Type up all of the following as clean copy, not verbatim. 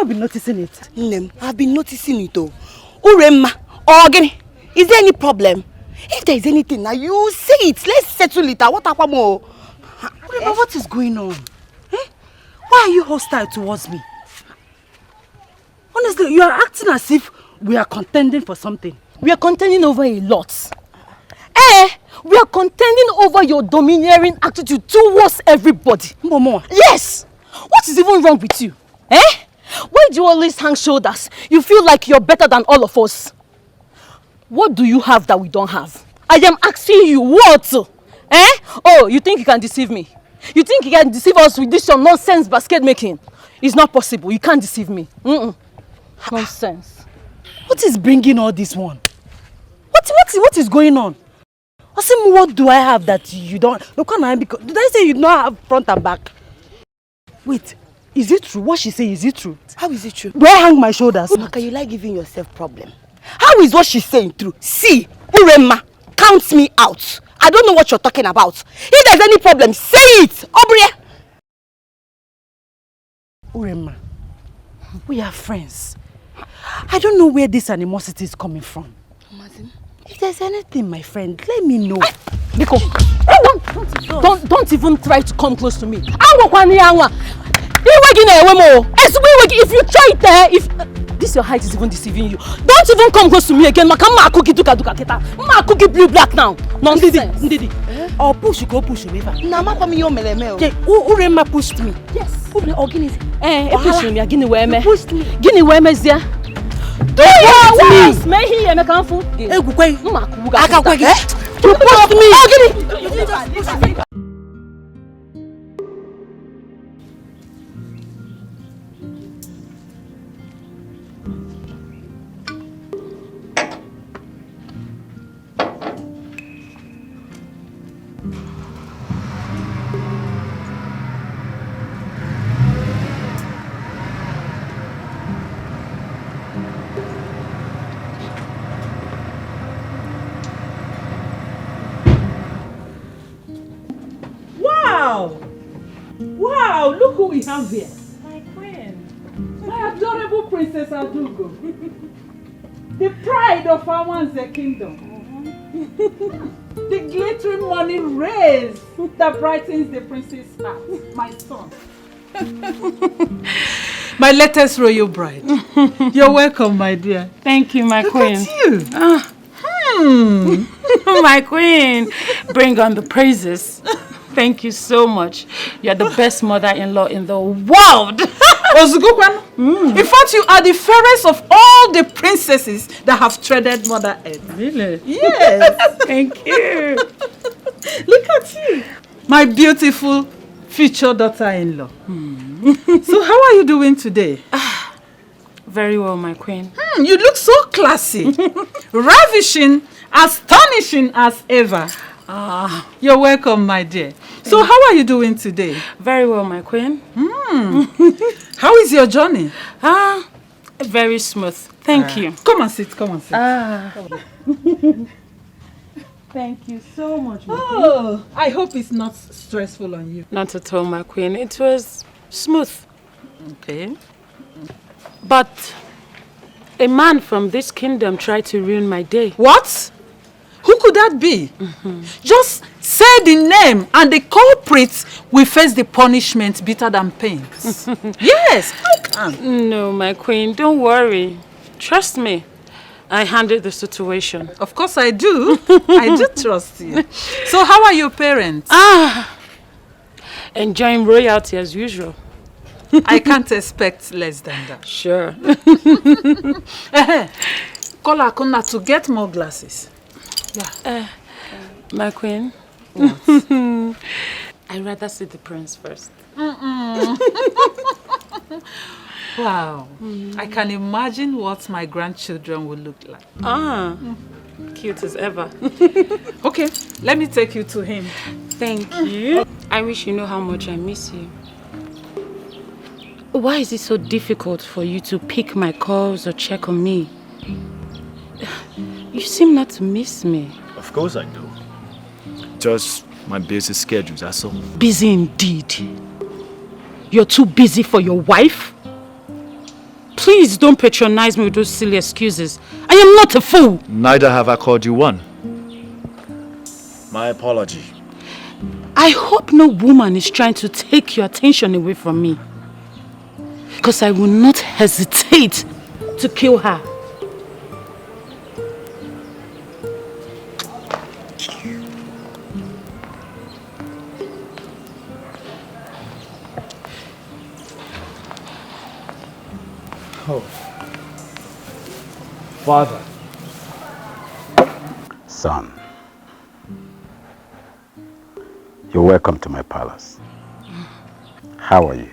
not been noticing it? Nem, I've been noticing it though. Uremma, Ogini, is there any problem? If there is anything, now you say it. Let's settle it. What happened more? Uremma, what is going on? Eh? Why are you hostile towards me? Honestly, you are acting as if we are contending for something. We are contending over a lot. We are contending over your domineering attitude towards everybody. Momo. Yes! What is even wrong with you? Why do you always hang shoulders? You feel like you're better than all of us. What do you have that we don't have? I am asking you, what? Oh, you think you can deceive me? You think you can deceive us with this your nonsense basket making? It's not possible. You can't deceive me. Nonsense. What is bringing all this one? What is going on? Asim, what do I have that you don't? Look, did I say you don't have front and back? Wait, is it true? What she say, is it true? How is it true? Do I hang my shoulders? Maka, you like giving yourself problem. How is what she's saying true? See, Uremma, count me out. I don't know what you're talking about. If there's any problem, say it. Obria. Uremma, we are friends. I don't know where this animosity is coming from. If there's anything, my friend, let me know. Because don't even try to come close to me. If you try it there, if this your height is even deceiving you, don't even come close to me again. Ma cookie blue black now. Nonsense. Ndidi. Or push me. Nama pa mi yo meleme. Uremma pushed me. Yes. Ogini. Push me. Gini weme. Pushed me. Gini weme zia. Do your worst. May he eme kanfu. Egukwe. Akakwe. You pushed me. Ogini. Wow, look who we have here. My queen. My adorable Princess Adugo. The pride of Awanze kingdom. The glittering money rays that brightens the prince's heart. My son. My latest royal bride. You're welcome, my dear. Thank you, my queen. Look at you. My queen, bring on the praises. Thank you so much. You're the best mother-in-law in the world. In fact, you are the fairest of all the princesses that have treaded Mother Earth. Really? Yes. Thank you. Look at you. My beautiful future daughter-in-law. So how are you doing today? Very well, my queen. You look so classy. Ravishing, astonishing as ever. You're welcome, my dear. So how are you doing today? Very well, my queen. How is your journey? Very smooth. Thank you. Come and sit, come and sit. Thank you so much, my queen. I hope it's not stressful on you. Not at all, my queen. It was smooth. Okay. But a man from this kingdom tried to ruin my day. What? Who could that be? Just say the name and the culprits will face the punishment bitter than pains. Yes, how can? No, my queen, don't worry. Trust me. I handled the situation. Of course I do. I do trust you. So how are your parents? Enjoying royalty as usual. I can't expect less than that. Sure. Call Akuna to get more glasses. Yeah. My queen. What? I'd rather see the prince first. Wow. I can imagine what my grandchildren will look like. Cute as ever. Okay, let me take you to him. Thank you. I wish you know how much I miss you. Why is it so difficult for you to pick my calls or check on me? You seem not to miss me. Of course I do. Just my busy schedule, that's all. Busy indeed. You're too busy for your wife? Please don't patronize me with those silly excuses. I am not a fool. Neither have I called you one. My apology. I hope no woman is trying to take your attention away from me. Because I will not hesitate to kill her. Oh. Father. Son, you're welcome to my palace. How are you?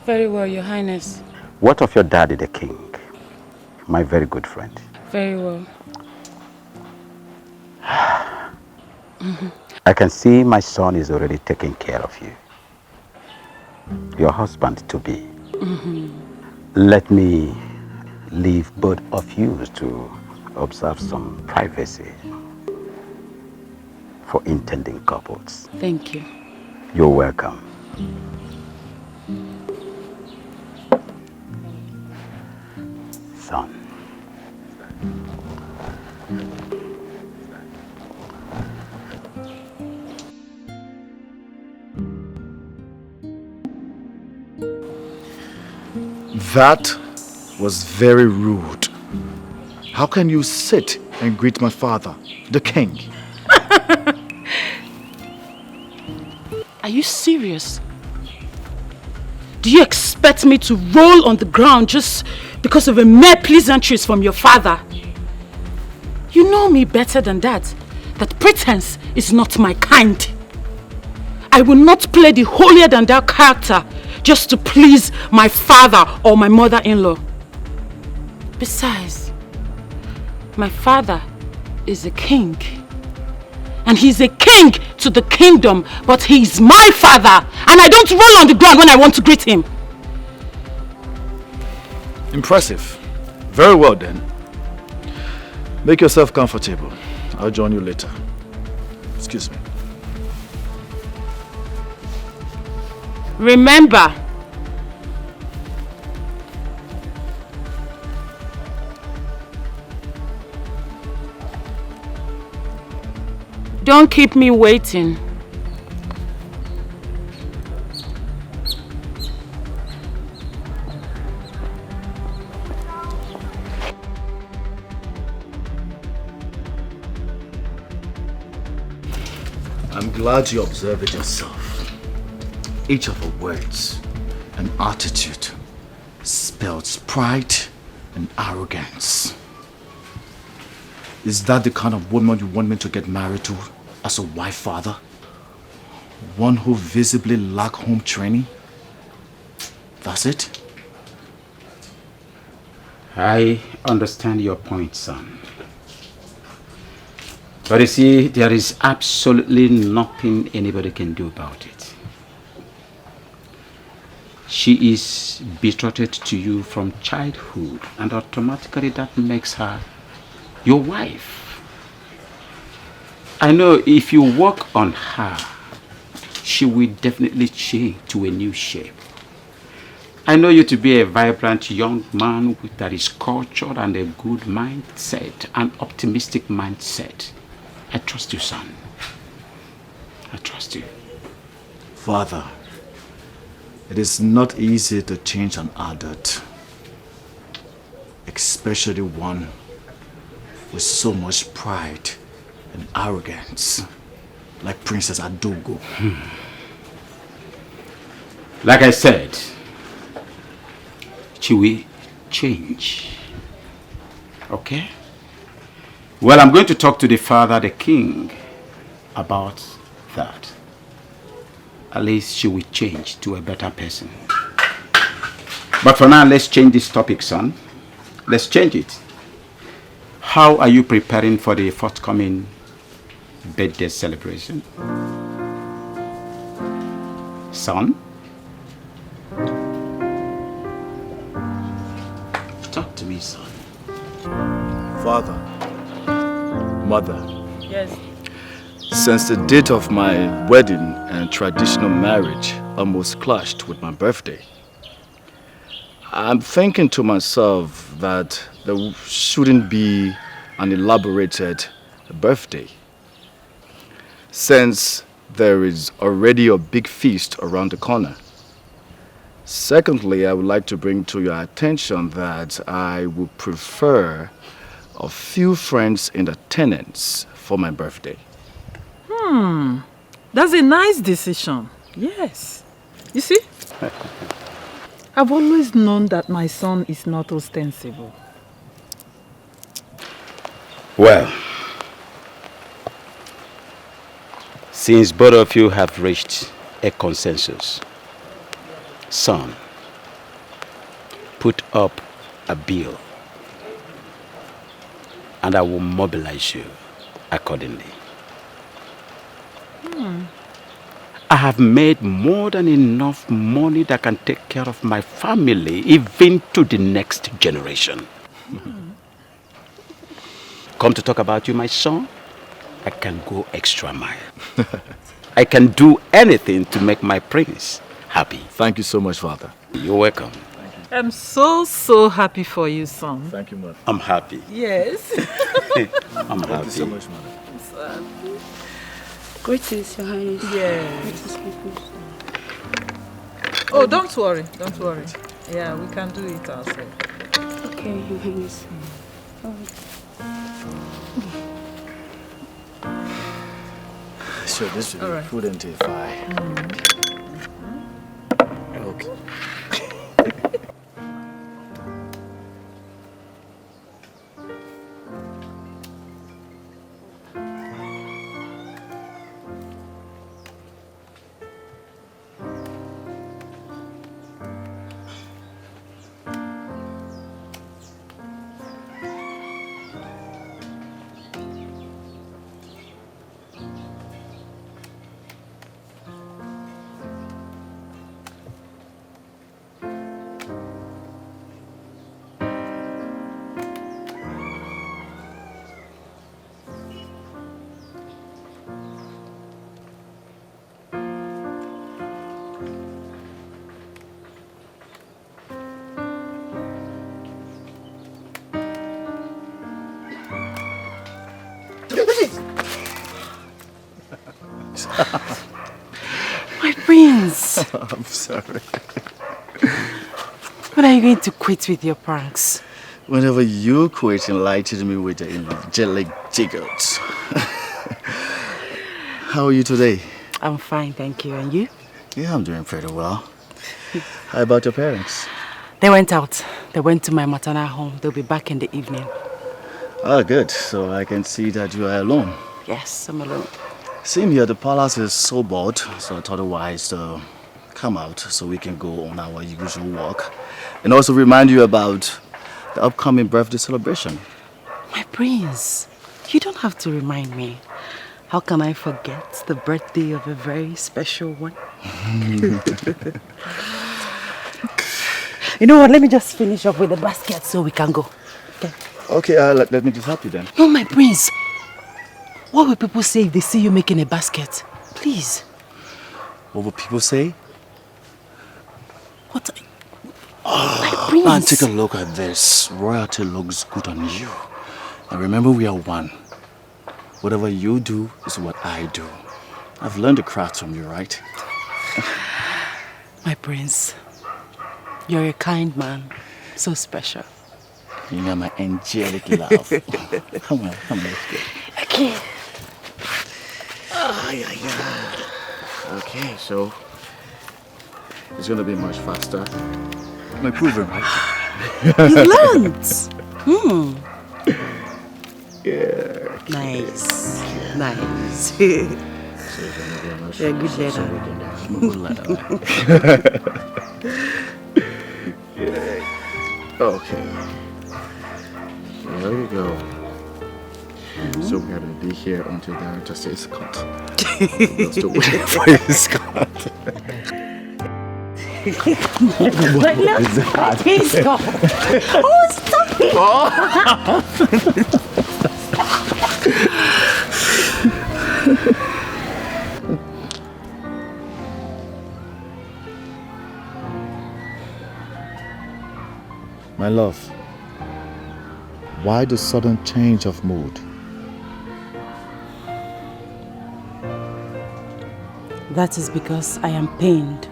Very well, Your Highness. What of your daddy, the king? My very good friend. Very well. I can see my son is already taking care of you. Your husband to be. Let me leave both of you to observe some privacy for intending couples. Thank you. You're welcome. Son. That was very rude. How can you sit and greet my father, the king? Are you serious? Do you expect me to roll on the ground just because of a mere pleasantries from your father? You know me better than that. That pretense is not my kind. I will not play the holier than thou character just to please my father or my mother-in-law. Besides, my father is a king. And he's a king to the kingdom, but he's my father. And I don't roll on the ground when I want to greet him. Impressive. Very well then. Make yourself comfortable. I'll join you later. Excuse me. Remember, don't keep me waiting. I'm glad you observe it yourself. Each of her words and attitude spells pride and arrogance. Is that the kind of woman you want me to get married to as a wife, father? One who visibly lacks home training? That's it? I understand your point, son. But you see, there is absolutely nothing anybody can do about it. She is betrothed to you from childhood, and automatically that makes her your wife. I know if you work on her, she will definitely change to a new shape. I know you to be a vibrant young man that is cultured and a good mindset, an optimistic mindset. I trust you, son. I trust you. Father, it is not easy to change an adult, especially one with so much pride and arrogance, like Princess Adogo. Like I said, she will change. Okay? Well, I'm going to talk to the father, the king, about that. At least she will change to a better person. But for now, let's change this topic, son. Let's change it. How are you preparing for the forthcoming birthday celebration? Son? Talk to me, son. Father, mother, yes. since the date of my wedding and traditional marriage almost clashed with my birthday, I'm thinking to myself that there shouldn't be an elaborated birthday, since there is already a big feast around the corner. Secondly, I would like to bring to your attention that I would prefer a few friends in attendance for my birthday. That's a nice decision. Yes. You see? I've always known that my son is not ostensible. Well, since both of you have reached a consensus, son, put up a bill and I will mobilize you accordingly. I have made more than enough money that can take care of my family even to the next generation. Come to talk about you, my son, I can go extra mile. I can do anything to make my prince happy. Thank you so much, Father. You're welcome. I'm so happy for you, son. Thank you, Mother. I'm happy. Yes. I'm happy. Thank you so much, Mother. Greetings, Your Highness. Yes. Oh, don't worry. Don't worry. Yeah, we can do it ourselves. Okay, Your Highness. Sure, this should be prudent if I... Okay. My prince. I'm sorry. When are you going to quit with your pranks? Whenever you quit enlighten me with the angelic jiggles. How are you today? I'm fine, thank you. And you? Yeah, I'm doing pretty well. How about your parents? They went out. They went to my maternal home. They'll be back in the evening. Oh, good. So I can see that you are alone. Yes, I'm alone. Same here, the palace is so bored, so I thought it wise to come out so we can go on our usual walk. And also remind you about the upcoming birthday celebration. My prince, you don't have to remind me. How can I forget the birthday of a very special one? You know what, let me just finish up with the basket so we can go. Okay, Okay, let me just help you then. no, my prince. What will people say if they see you making a basket? Please. What will people say? What? My prince. Man, take a look at this. Royalty looks good on you. And remember, we are one. Whatever you do is what I do. I've learned the craft from you, right? My prince, you're a kind man. So special. You know my angelic love. Come on, let's go. Okay. Okay, so it's gonna be much faster. I'm improving, right? You learned. Yeah. Nice. Nice. You're a good leader. I'm a good letter. Yeah. Okay. There we go. So we're gonna be here until the director says cut. We'll still wait for his cut. What is that? Please stop. Oh, stop it. My love, why the sudden change of mood? That is because I am pained.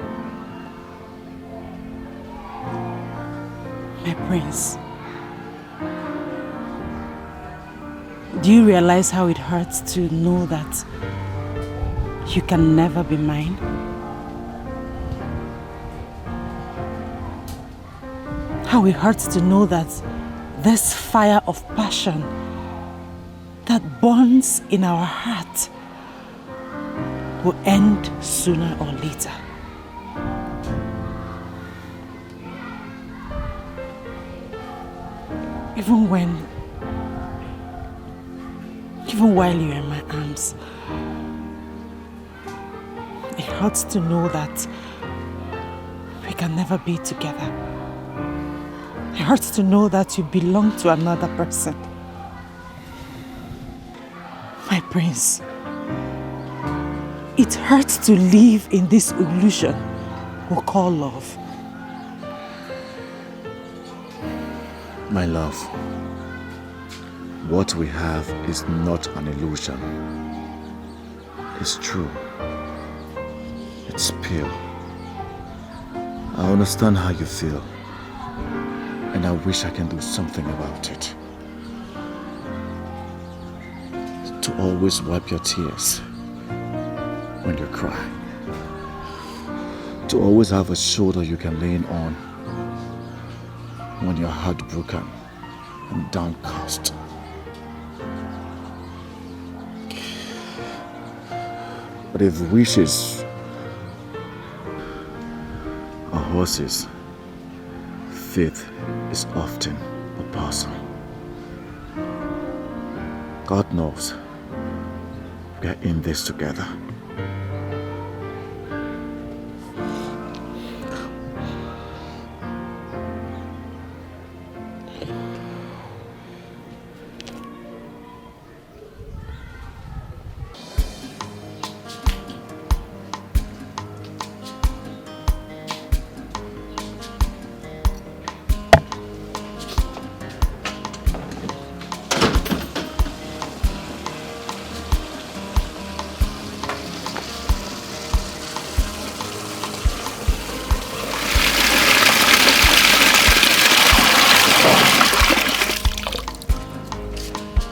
My prince, do you realize how it hurts to know that you can never be mine? How it hurts to know that this fire of passion that burns in our heart will end sooner or later. Even while you're in my arms, it hurts to know that we can never be together. It hurts to know that you belong to another person. My prince, it hurts to live in this illusion we call love. My love, what we have is not an illusion. It's true. It's pure. I understand how you feel, and I wish I can do something about it. To always wipe your tears when you cry. To always have a shoulder you can lean on when you're heartbroken and downcast. But if wishes are horses, faith is often a person. God knows we are in this together.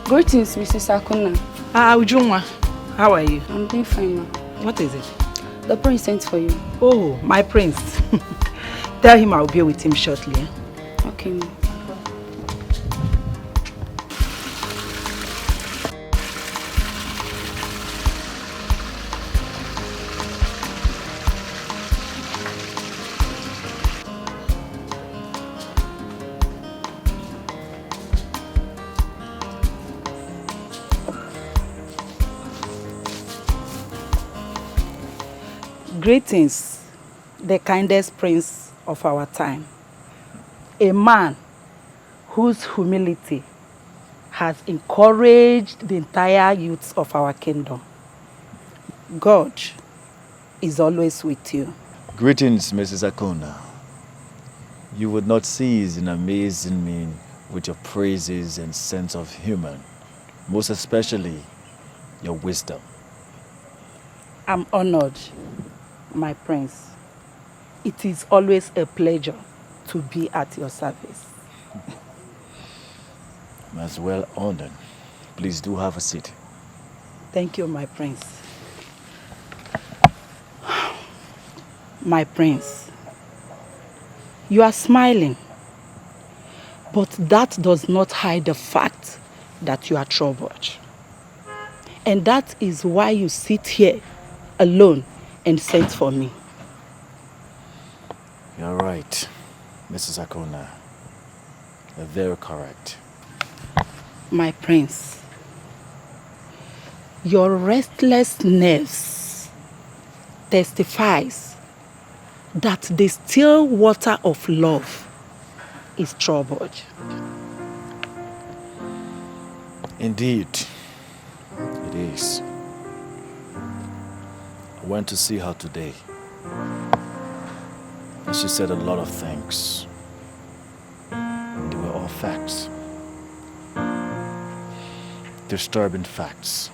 Greetings, Mrs. Akuna. Ujunwa, how are you? I'm doing fine, ma. What is it? The prince sent for you. Oh, my prince. Tell him I'll be with him shortly. Eh? Okay, ma. Greetings, the kindest prince of our time. A man whose humility has encouraged the entire youth of our kingdom. God is always with you. Greetings, Mrs. Akona. You would not cease in amazing me with your praises and sense of humor, most especially your wisdom. I'm honored, my prince. It is always a pleasure to be at your service. I'm as well honored. Please do have a seat. Thank you, my prince. My prince, you are smiling, but that does not hide the fact that you are troubled. And that is why you sit here alone and sent for me. You're right, Mrs. Akona. You're very correct. My prince, your restless nerves testifies that the still water of love is troubled. Indeed, it is. I went to see her today, and she said a lot of things. facts. Disturbing facts.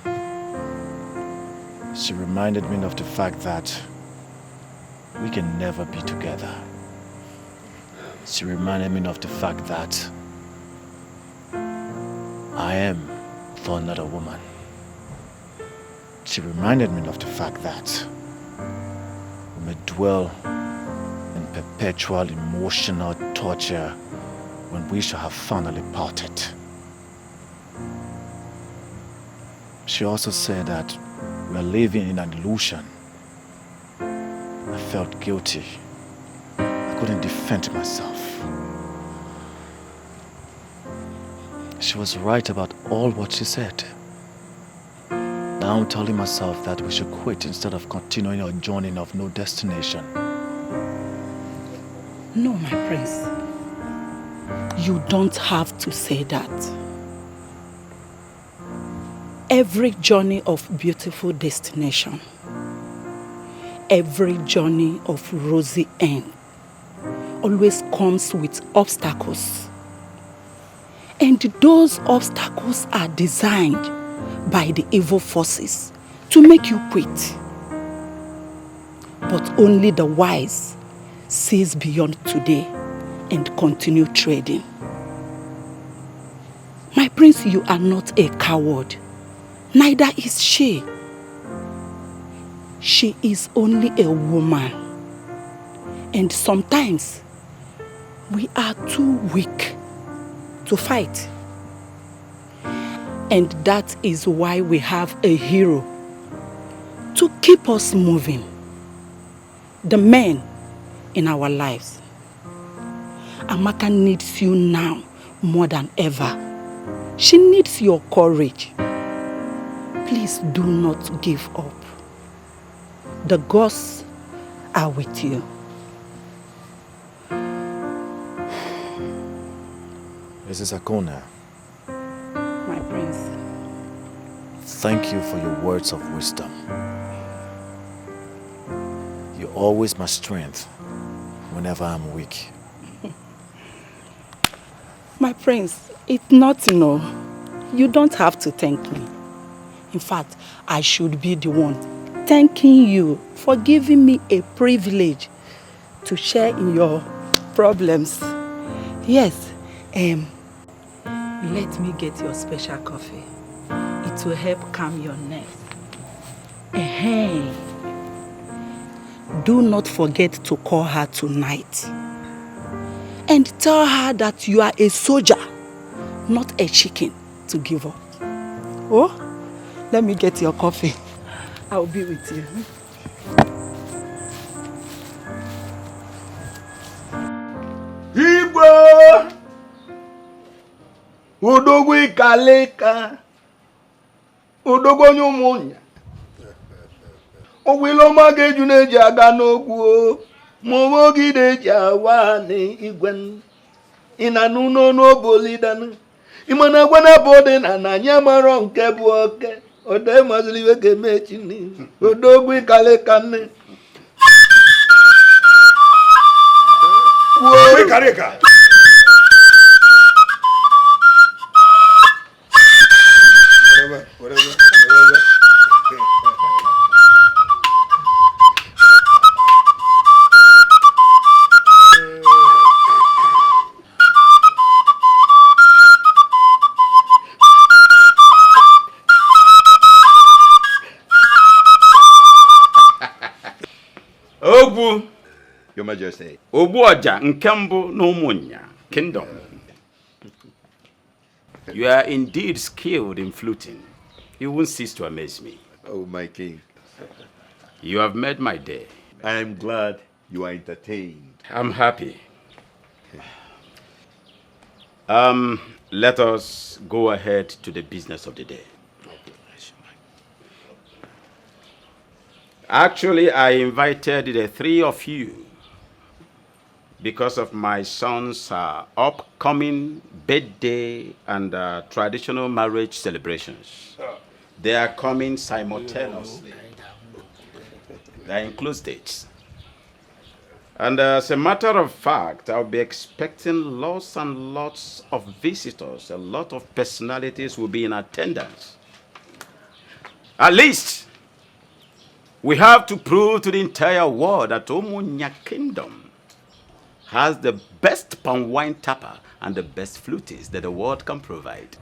She reminded me of the fact that we can never be together. She reminded me of the fact that I am for another woman. She reminded me of the fact that we may dwell in perpetual emotional torture when we shall have finally parted. She also said that we are living in an illusion. I felt guilty. I couldn't defend myself. She was right about all what she said. Now I'm telling myself that we should quit instead of continuing our journey of no destination. No, my prince. You don't have to say that. Every journey of beautiful destination, every journey of rosy end, always comes with obstacles. And those obstacles are designed by the evil forces to make you quit. But only the wise sees beyond today and continue trading. My prince, you are not a coward. Neither is she. She is only a woman. And sometimes we are too weak to fight. And that is why we have a hero to keep us moving. The man in our lives. Amaka needs you now more than ever. She needs your courage. Please do not give up. The gods are with you. Mrs. Akona, My prince. thank you for your words of wisdom. You're always my strength whenever I'm weak. My prince, it's nothing, no. You don't have to thank me. In fact, I should be the one thanking you for giving me a privilege to share in your problems. Yes, let me get your special coffee. It will help calm your nerves. Do not forget to call her tonight. And tell her that you are a soldier, not a chicken to give up. Oh, let me get your coffee. I'll be with you. Igbo! Odogwu ikaleka. Odogwu onye ụmụnya. Ogwiloma ga-eju na-eji aga n'ogwu. Mụmụ gị na-eji awa n'igwe. Ina n'ụlọ n'obolidan. Imana gwana bode na nanya maro nke bụ oke. Ode mazili we ga-eme chini. Odogwu ikaleka nne. Wo ikaleka. Whatever. Ogbu, Your Majesty. Ogbu Oja nke mbụ n'Ụmụnya Kingdom. You are indeed skilled in fluting. You won't cease to amaze me. Oh, my king. You have made my day. I am glad you are entertained. I'm happy. Let us go ahead to the business of the day. Actually, I invited the three of you because of my son's upcoming birthday and traditional marriage celebrations. They are coming simultaneously. That includes dates. And as a matter of fact, I'll be expecting lots and lots of visitors. A lot of personalities will be in attendance. At least, we have to prove to the entire world that Omunya Kingdom has the best palm wine tapper and the best flutist that the world can provide.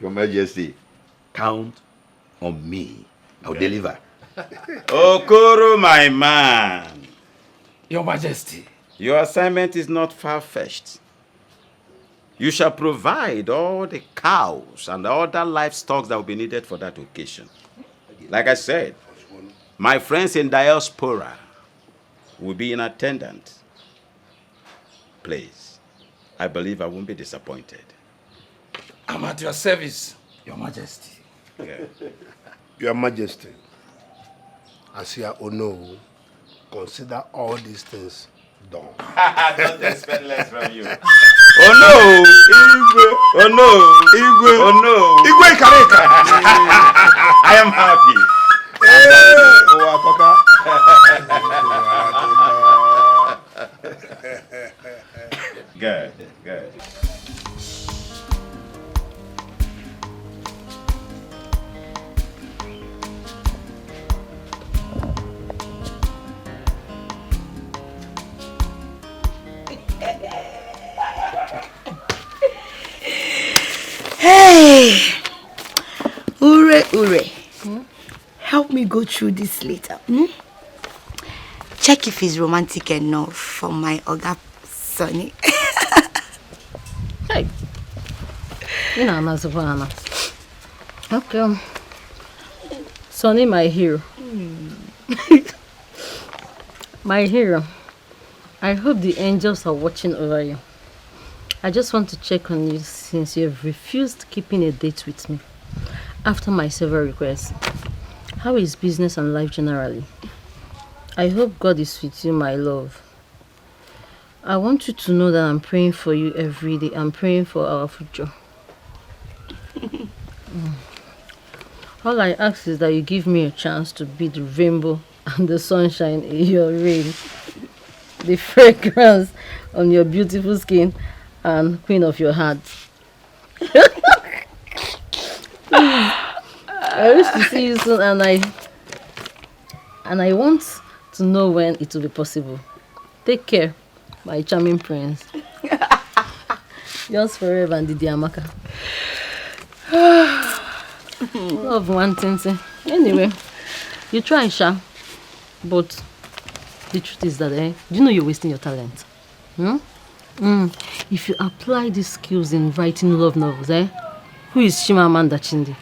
Your Majesty, count on me. I'll deliver. Okoro, my man. Your Majesty. Your assignment is not far-fetched. You shall provide all the cows and other livestock that will be needed for that occasion. Like I said, my friends in diaspora will be in attendance. Please, I believe I won't be disappointed. I'm at your service, Your Majesty. Yeah. Your Majesty, as you know, consider all these things done. Don't expect less from you. Oh no! Igwe! Oh no! Igwe! Oh no! Igwe Kareka! I am happy. Good, good. Hey! Ure, Ure. Help me go through this later. Check if he's romantic enough for my Oga Sonny. Hey. You know, I'm Savannah. Okay. Sonny, my hero. My hero. I hope the angels are watching over you. I just want to check on you since you have refused keeping a date with me after my several requests. How is business and life generally? I hope God is with you, my love. I want you to know that I'm praying for you every day. I'm praying for our future. All I ask is that you give me a chance to be the rainbow and the sunshine in your rain, the fragrance on your beautiful skin, and queen of your heart. I wish to see you soon, and I want to know when it will be possible. Take care, my charming prince. Yours forever, and Didi Amaka. Love one thing. Anyway, you try, Sha. But the truth is that, do you know you're wasting your talent? If you apply these skills in writing love novels, who is Chimamanda Chindi?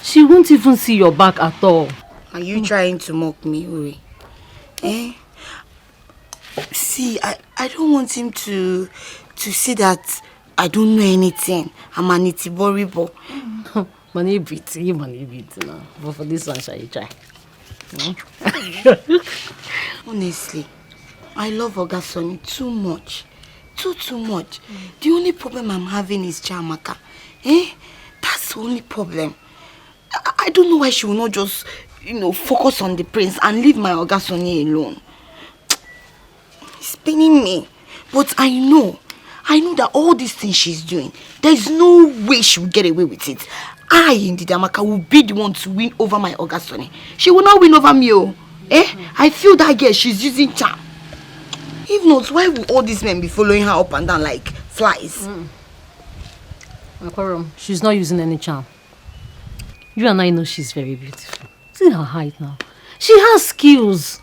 She won't even see your back at all. Are you trying to mock me, Uri? See, I don't want him to see that I don't know anything. I'm an itiboribo. Money beat now. But for this one, shall you try? Honestly, I love Oga Sonny too much. Too much. The only problem I'm having is Chiamaka. That's the only problem. I don't know why she will not just, focus on the prince and leave my Oga Sonny alone. It's paining me. But I know that all these things she's doing, there's no way she will get away with it. I, Ndidi Amaka, will be the one to win over my Oga Sonny. She will not win over me, I feel that girl, she's using charm. If not, why will all these men be following her up and down like flies? Akoro, she's not using any charm. You and I know she's very beautiful. See her height now. She has skills.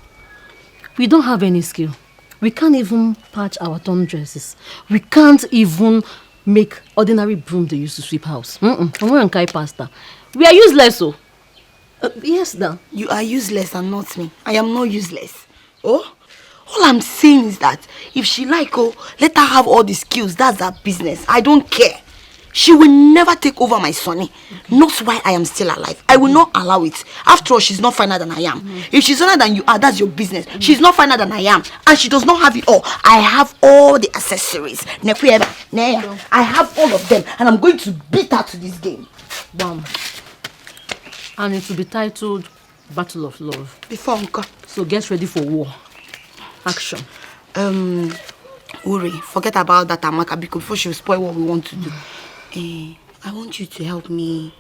We don't have any skill. We can't even patch our torn dresses. We can't even make ordinary broom they used to sweep house. We are useless, so. Yes, Dan. You are useless and not me. I am not useless. Oh? All I'm saying is that if she let her have all the skills. That's her business. I don't care. She will never take over my Sonny. Not while I am still alive. I will not allow it. After all, she's not finer than I am. If she's finer than you are, that's your business. She's not finer than I am. And she does not have it all. I have all the accessories. I have all of them. And I'm going to beat her to this game. Bam. And it will be titled Battle of Love. Before Uncle. So get ready for war. Action. Uri, forget about that Amaka because before she'll spoil what we want to do. I want you to help me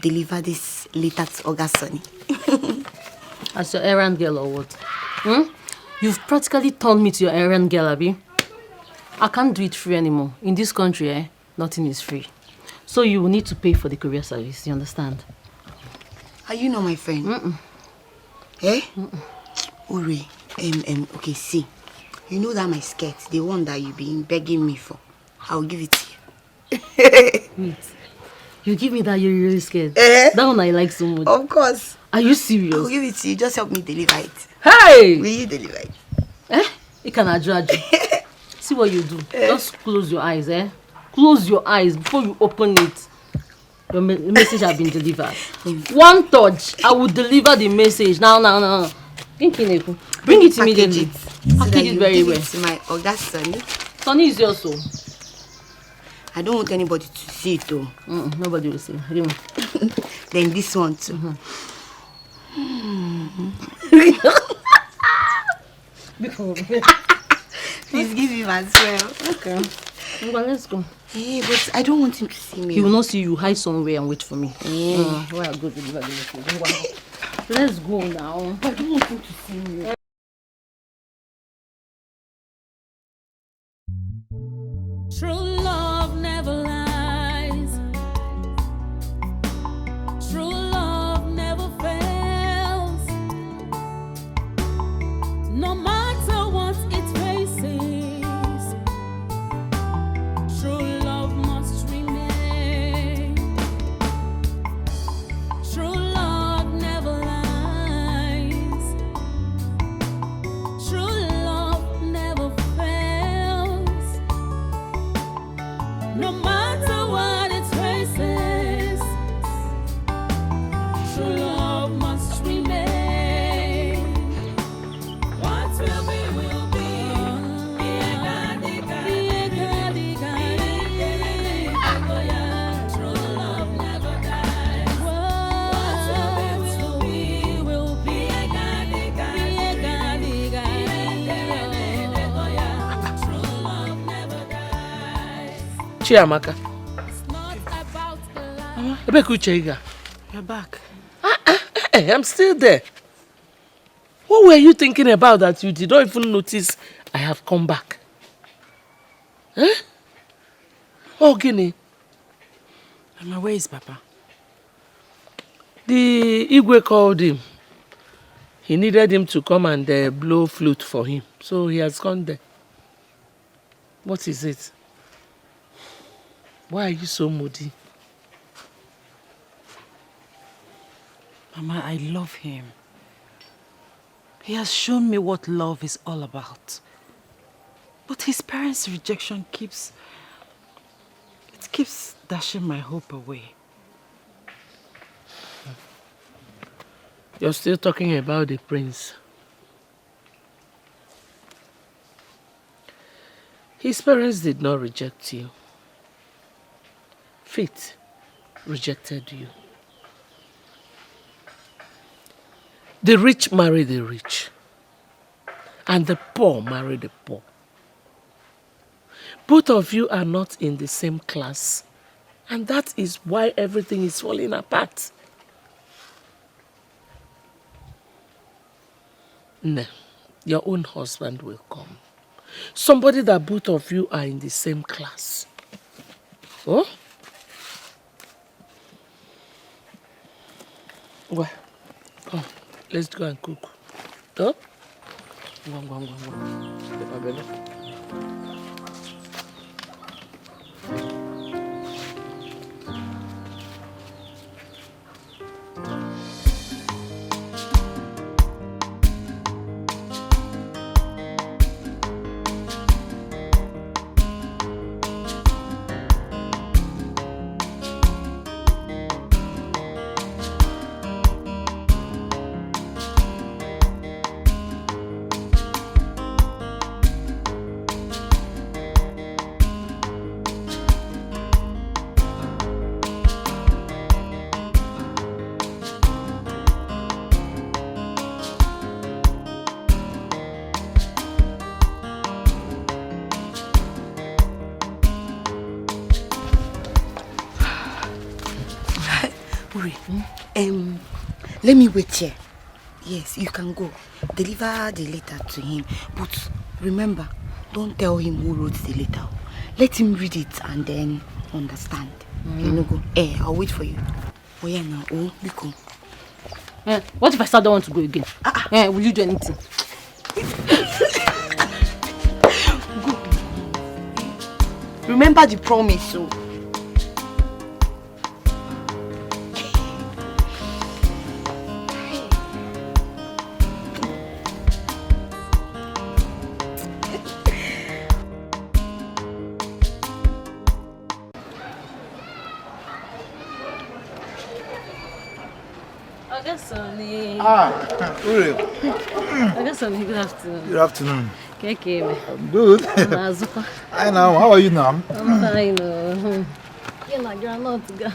deliver this letter to August Sonny. As your errand girl or what? You've practically turned me to your errand girl, Abi. I can't do it free anymore. In this country, nothing is free. So you will need to pay for the courier service, you understand? Are you not my friend? Uri, okay, see. You know that my skirt, the one that you've been begging me for, I'll give it to you. Wait. You give me that you're really scared? That one I like so much. Of course. Are you serious? I'll give it to you. Just help me deliver it. Hey! Will you deliver it? You can judge. See what you do. Just close your eyes, Close your eyes before you open it. Your message has been delivered. One touch, I will deliver the message. Now. Bring it immediately. Package it very well. To my August Sonny. Sonny is yours, so. I don't want anybody to see it, though. Nobody will see. Then this one, too. Please give him as well. Okay. Well, let's go. Hey, but I don't want him to see me. He will not see you. Hide somewhere and wait for me. Where I go to deliver the message. Let's go now. I don't want him to see me. True love never lies. True love never fails. No matter what it faces, true love must remain. True love never lies. True love never fails. No matter what it faces, true love must remain. What will be, will be. True love never dies. What will be, will be. True love never dies. Chiamaka. You're back. Hey, I'm still there. What were you thinking about that you did not even notice I have come back? Oh, Guinea. Mama, where is Papa? The Igwe called him. He needed him to come and blow flute for him. So he has gone there. What is it? Why are you so moody? Mama, I love him. He has shown me what love is all about. But his parents' rejection keeps dashing my hope away. You're still talking about the prince. His parents did not reject you. Fate rejected you. The rich marry the rich, and the poor marry the poor. Both of you are not in the same class, and that is why everything is falling apart. No, your own husband will come. Somebody that both of you are in the same class. Oh? Well, come. Let's go and cook. Huh? Go. Uri, let me wait here. Yes, you can go. Deliver the letter to him. But remember, don't tell him who wrote the letter. Let him read it and then understand. You know, go. I'll wait for you. Oh yeah, now. Oh, Biko. What if I still don't want to go again? Will you do anything? Go. Remember the promise, so. Sonny. Uri. Sonny, good afternoon. Good afternoon. Okay, I'm good. Hi now, how are you now? I'm fine. You're not good.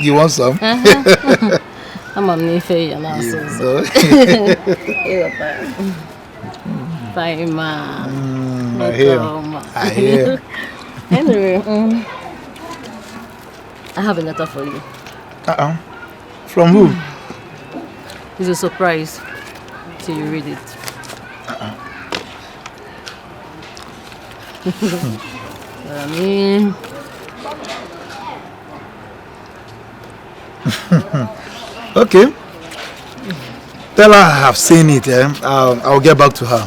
You want some? I'm on Nife, you're not so. Fine, ma. I hear. I hear. Anyway, I have a letter for you. From who? It's a surprise till you read it. Okay. Tell her I have seen it. I'll get back to her.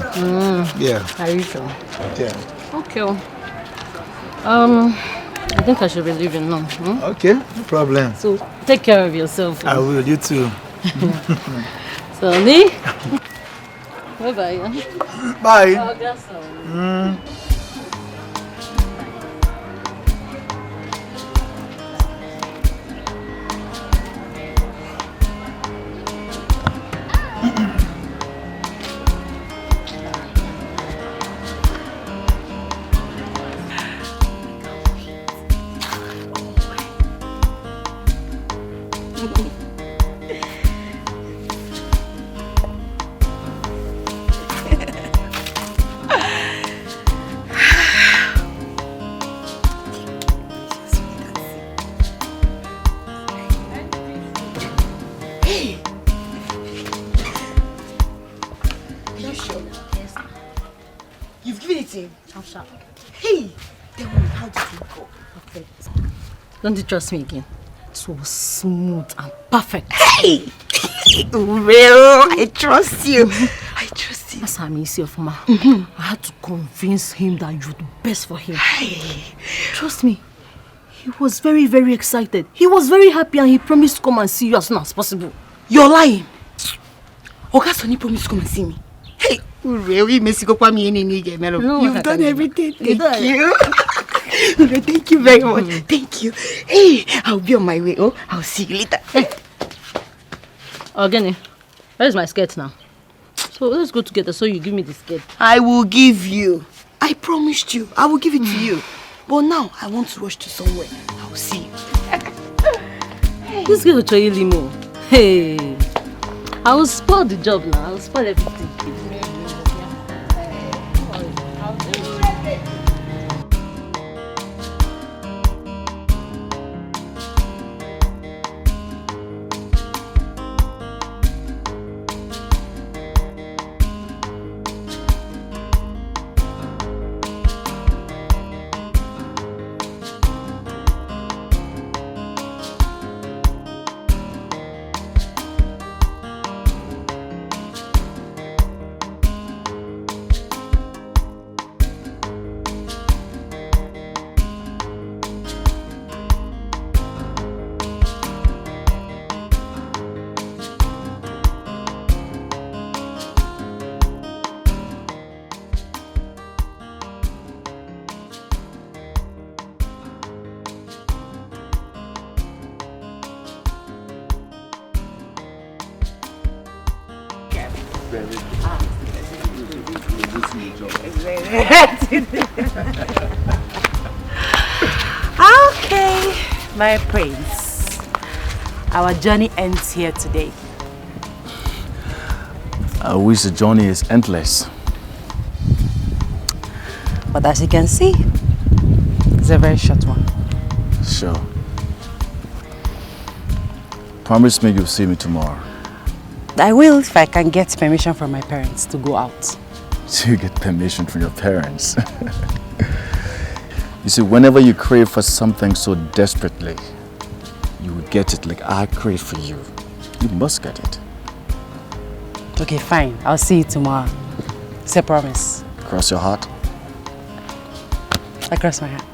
Yeah. Are you sure? Yeah. Okay. I think I should be leaving now. Okay, no problem. So take care of yourself. I will. You too. Sonny. Bye bye. Bye. Hey, tell me, how did it go? Perfect. Don't you trust me again? It was smooth and perfect. Hey! Well, I trust you. I trust you. As I'm easy of ma, I had to convince him that you're the best for him. Hey. Trust me. He was very, very excited. He was very happy and he promised to come and see you as soon as possible. You're lying. Sonny promised to come and see me. Hey, really, Mexico, you've done everything. Thank you. Thank you very much. Thank you. Hey, I'll be on my way. Oh, I'll see you later. Hey. Ogene, where's my skirt now? So let's go together so you give me the skirt. I will give you. I promised you. I will give it to you. But now I want to rush to somewhere. I'll see you. This girl will try you limo. Hey, I will spoil the job now. I will spoil everything. Okay, my prince. Our journey ends here today. I wish the journey is endless. But as you can see, it's a very short one. Sure. Promise me you'll see me tomorrow. I will if I can get permission from my parents to go out. So you get permission from your parents. You see, whenever you crave for something so desperately, you will get it like I crave for you. You must get it. Okay, fine. I'll see you tomorrow. It's a promise. Cross your heart? I cross my heart.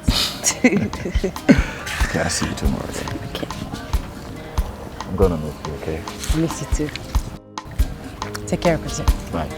Okay, I'll see you tomorrow then. Okay. I'm gonna miss you, okay? I miss you too. Take care of yourself. Bye.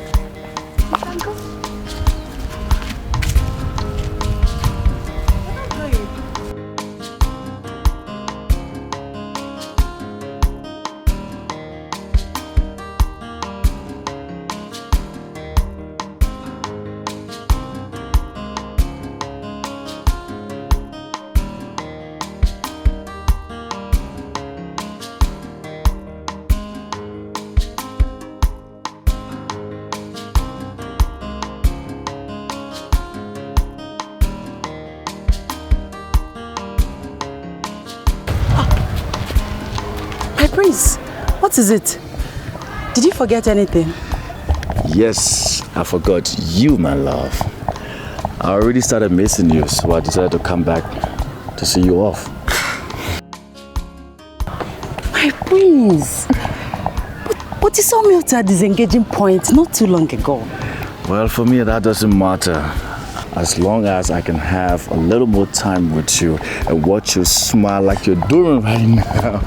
Prince, what is it? Did you forget anything? Yes, I forgot you, my love. I already started missing you, so I decided to come back to see you off. My prince! But you saw me at a disengaging point not too long ago. Well, for me, that doesn't matter. As long as I can have a little more time with you and watch you smile like you're doing right now.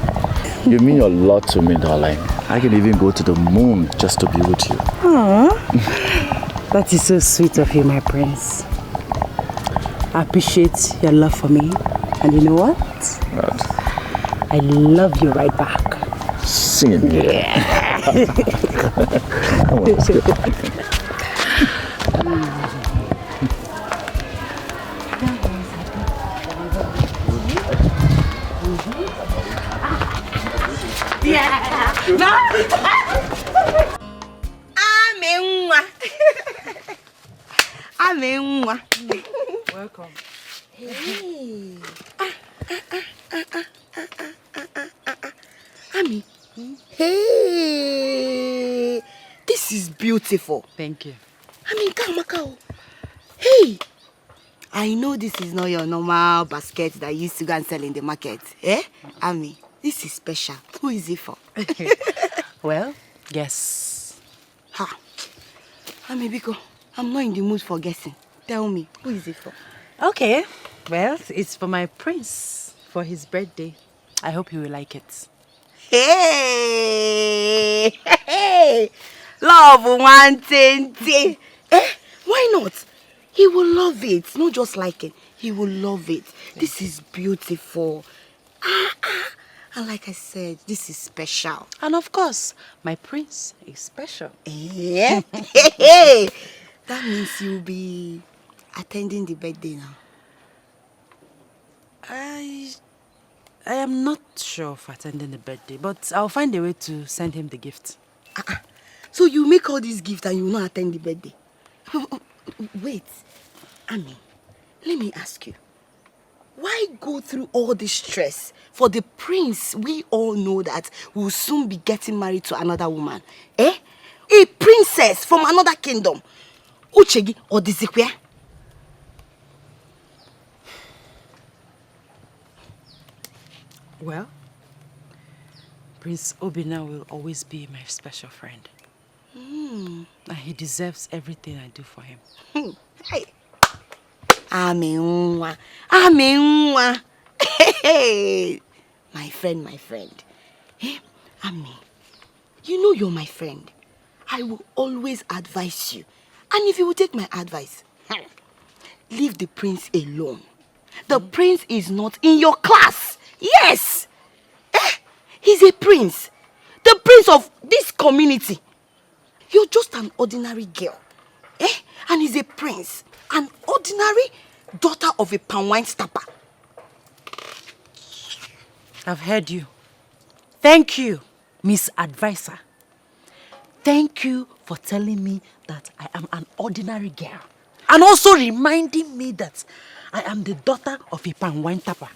You mean a lot to me, darling. I can even go to the moon just to be with you. Aww. That is so sweet of you, my prince. I appreciate your love for me. And you know what? What? I love you right back. Sing it. Yeah. Come on, let's go. Welcome. Hey. Ami. Hey. This is beautiful. Thank you. Kamaka. Hey. I know this is not your normal basket that you used to go and sell in the market. Eh? Ami, this is special. Who is it for? Well, guess. Ha. Ami, Biko, I'm not in the mood for guessing. Tell me, who is it for? Okay. Well, it's for my prince for his birthday. I hope he will like it. Hey! Hey! Love 120. Eh? Why not? He will love it. Not just like it. He will love it. This is beautiful. And like I said, this is special. And of course, my prince is special. Yeah. Hey! That means you'll be attending the birthday now. I am not sure of attending the birthday, but I'll find a way to send him the gift. So you make all these gifts and you will not attend the birthday? Wait, Ami, let me ask you. Why go through all this stress for the prince we all know that will soon be getting married to another woman? Eh? A princess from another kingdom. Uchegi or Dizikwe? Well, Prince Obina will always be my special friend. And he deserves everything I do for him. Hey. Amenwa. Amenwa. Hey. My friend, my friend. Hey, Ami, you know you're my friend. I will always advise you. And if you will take my advice, leave the prince alone. The prince is not in your class. Yes. He's a prince. The prince of this community. You're just an ordinary girl. And he's a prince. An ordinary daughter of a palm wine stopper. I've heard you. Thank you, Miss Advisor. Thank you for telling me that I am an ordinary girl. And also reminding me that I am the daughter of a palm wine tapper.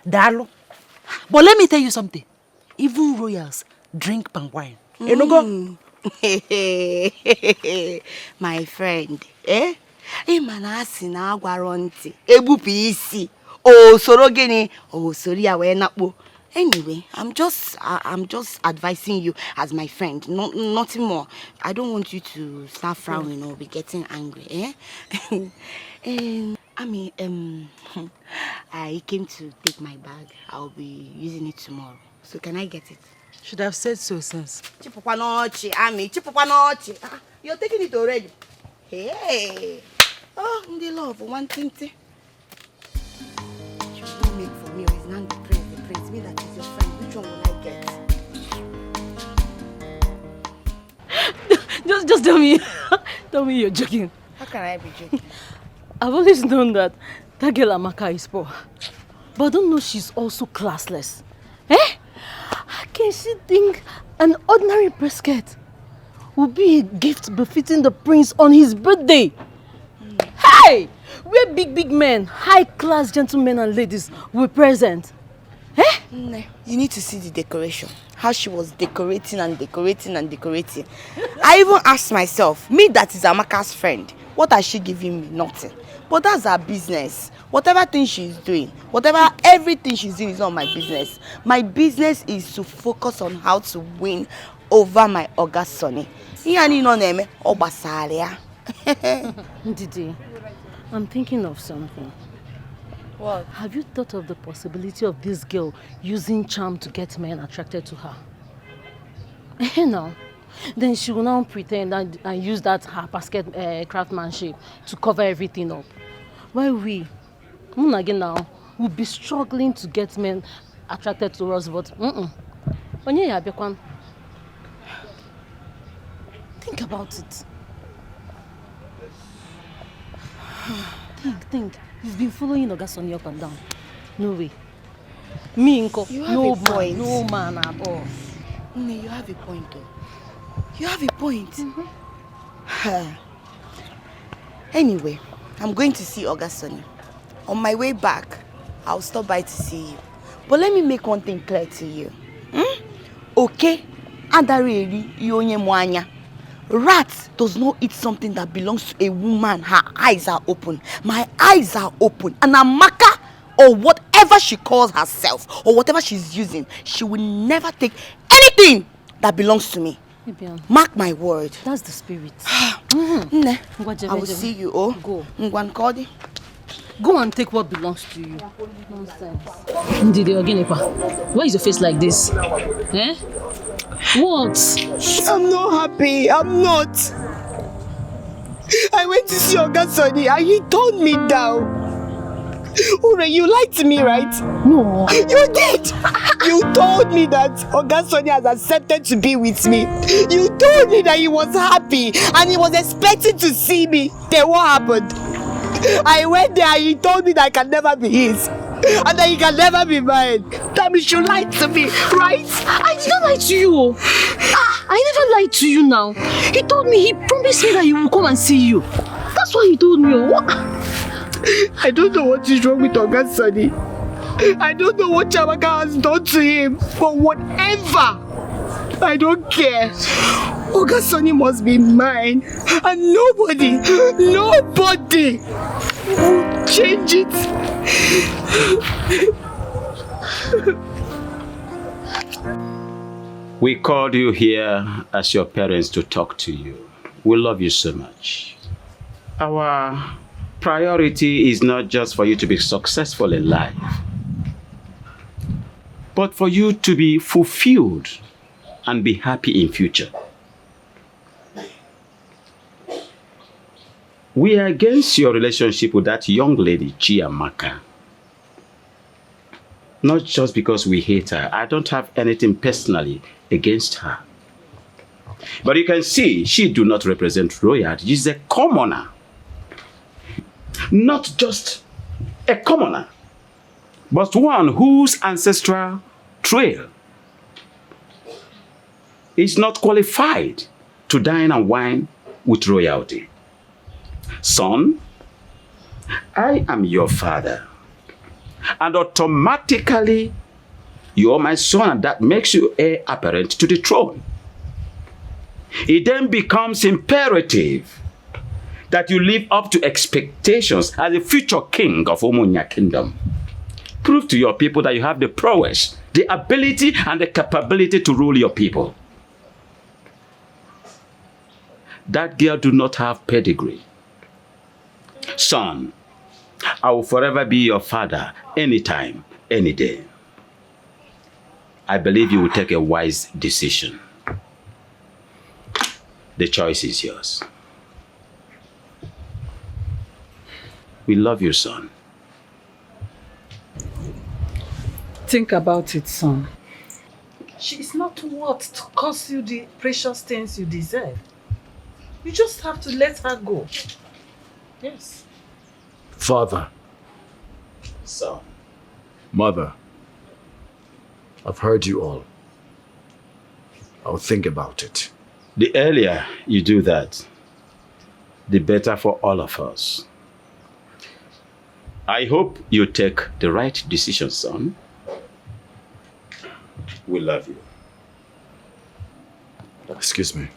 Dalo. But let me tell you something. even royals drink palm wine. Enogo? My friend, eh? Imanasi na agwaronti. Ebupu isi. Oh, soro gini. Oh, sorry, awe nakpo. Anyway, I'm just advising you as my friend. Nothing more. I don't want you to start frowning or be getting angry, eh? I came to take my bag. I'll be using it tomorrow. So can I get it? Should have said so since. Chipupanochi, you're taking it already. Hey. Oh, the love, one thing. You don't make for me or is not the prince. Me that is your friend. Which one will I get? Just tell me. Tell me you're joking. How can I be joking? I've always known that girl Amaka is poor. But I don't know she's also classless. Eh? How can she think an ordinary brisket would be a gift befitting the prince on his birthday? Hey! We're big men, high-class gentlemen and ladies were present. Eh? You need to see the decoration. How she was decorating. I even asked myself, me that is Amaka's friend, what has she giving me? Nothing. But that's her business. Whatever thing she's doing, everything she's doing is not my business. My business is to focus on how to win over my Oga Sonny. Didi, I'm thinking of something. What? Have you thought of the possibility of this girl using charm to get men attracted to her? No. Then she will now pretend and use that her basket craftsmanship to cover everything up. While we, again now, will be struggling to get men attracted to us, but think about it. Think. You've been following Ogasoni up and down. No way. Me, Nko, no man at all. You have a point though. You have a point. Anyway, I'm going to see Ogasoni. On my way back, I'll stop by to see you. But let me make one thing clear to you. Okay? Adareli yonye mwanya. Rat does not eat something that belongs to a woman. Her eyes are open. My eyes are open. And Amaka, or whatever she calls herself, or whatever she's using, she will never take anything that belongs to me. Mark my word. That's the spirit. I will see you. Oh, go. Go and take what belongs to you. Nonsense. Ndidi Oginepa, why is your face like this? Eh? What? I'm not happy. I'm not. I went to see Ogasoni and he turned me down. Ure, you lied to me, right? No. You did. You told me that Ogasoni has accepted to be with me. You told me that he was happy and he was expecting to see me. Then what happened? I went there and he told me that I can never be his. And that he can never be mine. That means you lied to me, right? I didn't lie to you. I never lied to you now. He told me, he promised me that he will come and see you. That's what he told me. What? I don't know what is wrong with Ogasoni. I don't know what Chamaka has done to him. But whatever, I don't care. Ogasoni must be mine. And nobody will change it. We called you here as your parents to talk to you. We love you so much. Our priority is not just for you to be successful in life, but for you to be fulfilled and be happy in future. We are against your relationship with that young lady, Chiamaka. Not just because we hate her. I don't have anything personally against her. But you can see, she do not represent royalty. She's a commoner. Not just a commoner, but one whose ancestral trail is not qualified to dine and wine with royalty. Son, I am your father, and automatically You are my son, and that makes you heir apparent to the throne. It then becomes imperative that you live up to expectations as the future king of Umunya Kingdom. Prove to your people that you have the prowess, the ability, and the capability to rule your people. That girl do not have pedigree. Son, I will forever be your father, anytime, any day. I believe you will take a wise decision. The choice is yours. We love you, son. Think about it, son. She is not worth to cost you the precious things you deserve. You just have to let her go. Yes. Father. Son. Mother. I've heard you all. I'll think about it. The earlier you do that, the better for all of us. I hope you take the right decision, son. We love you. Excuse me.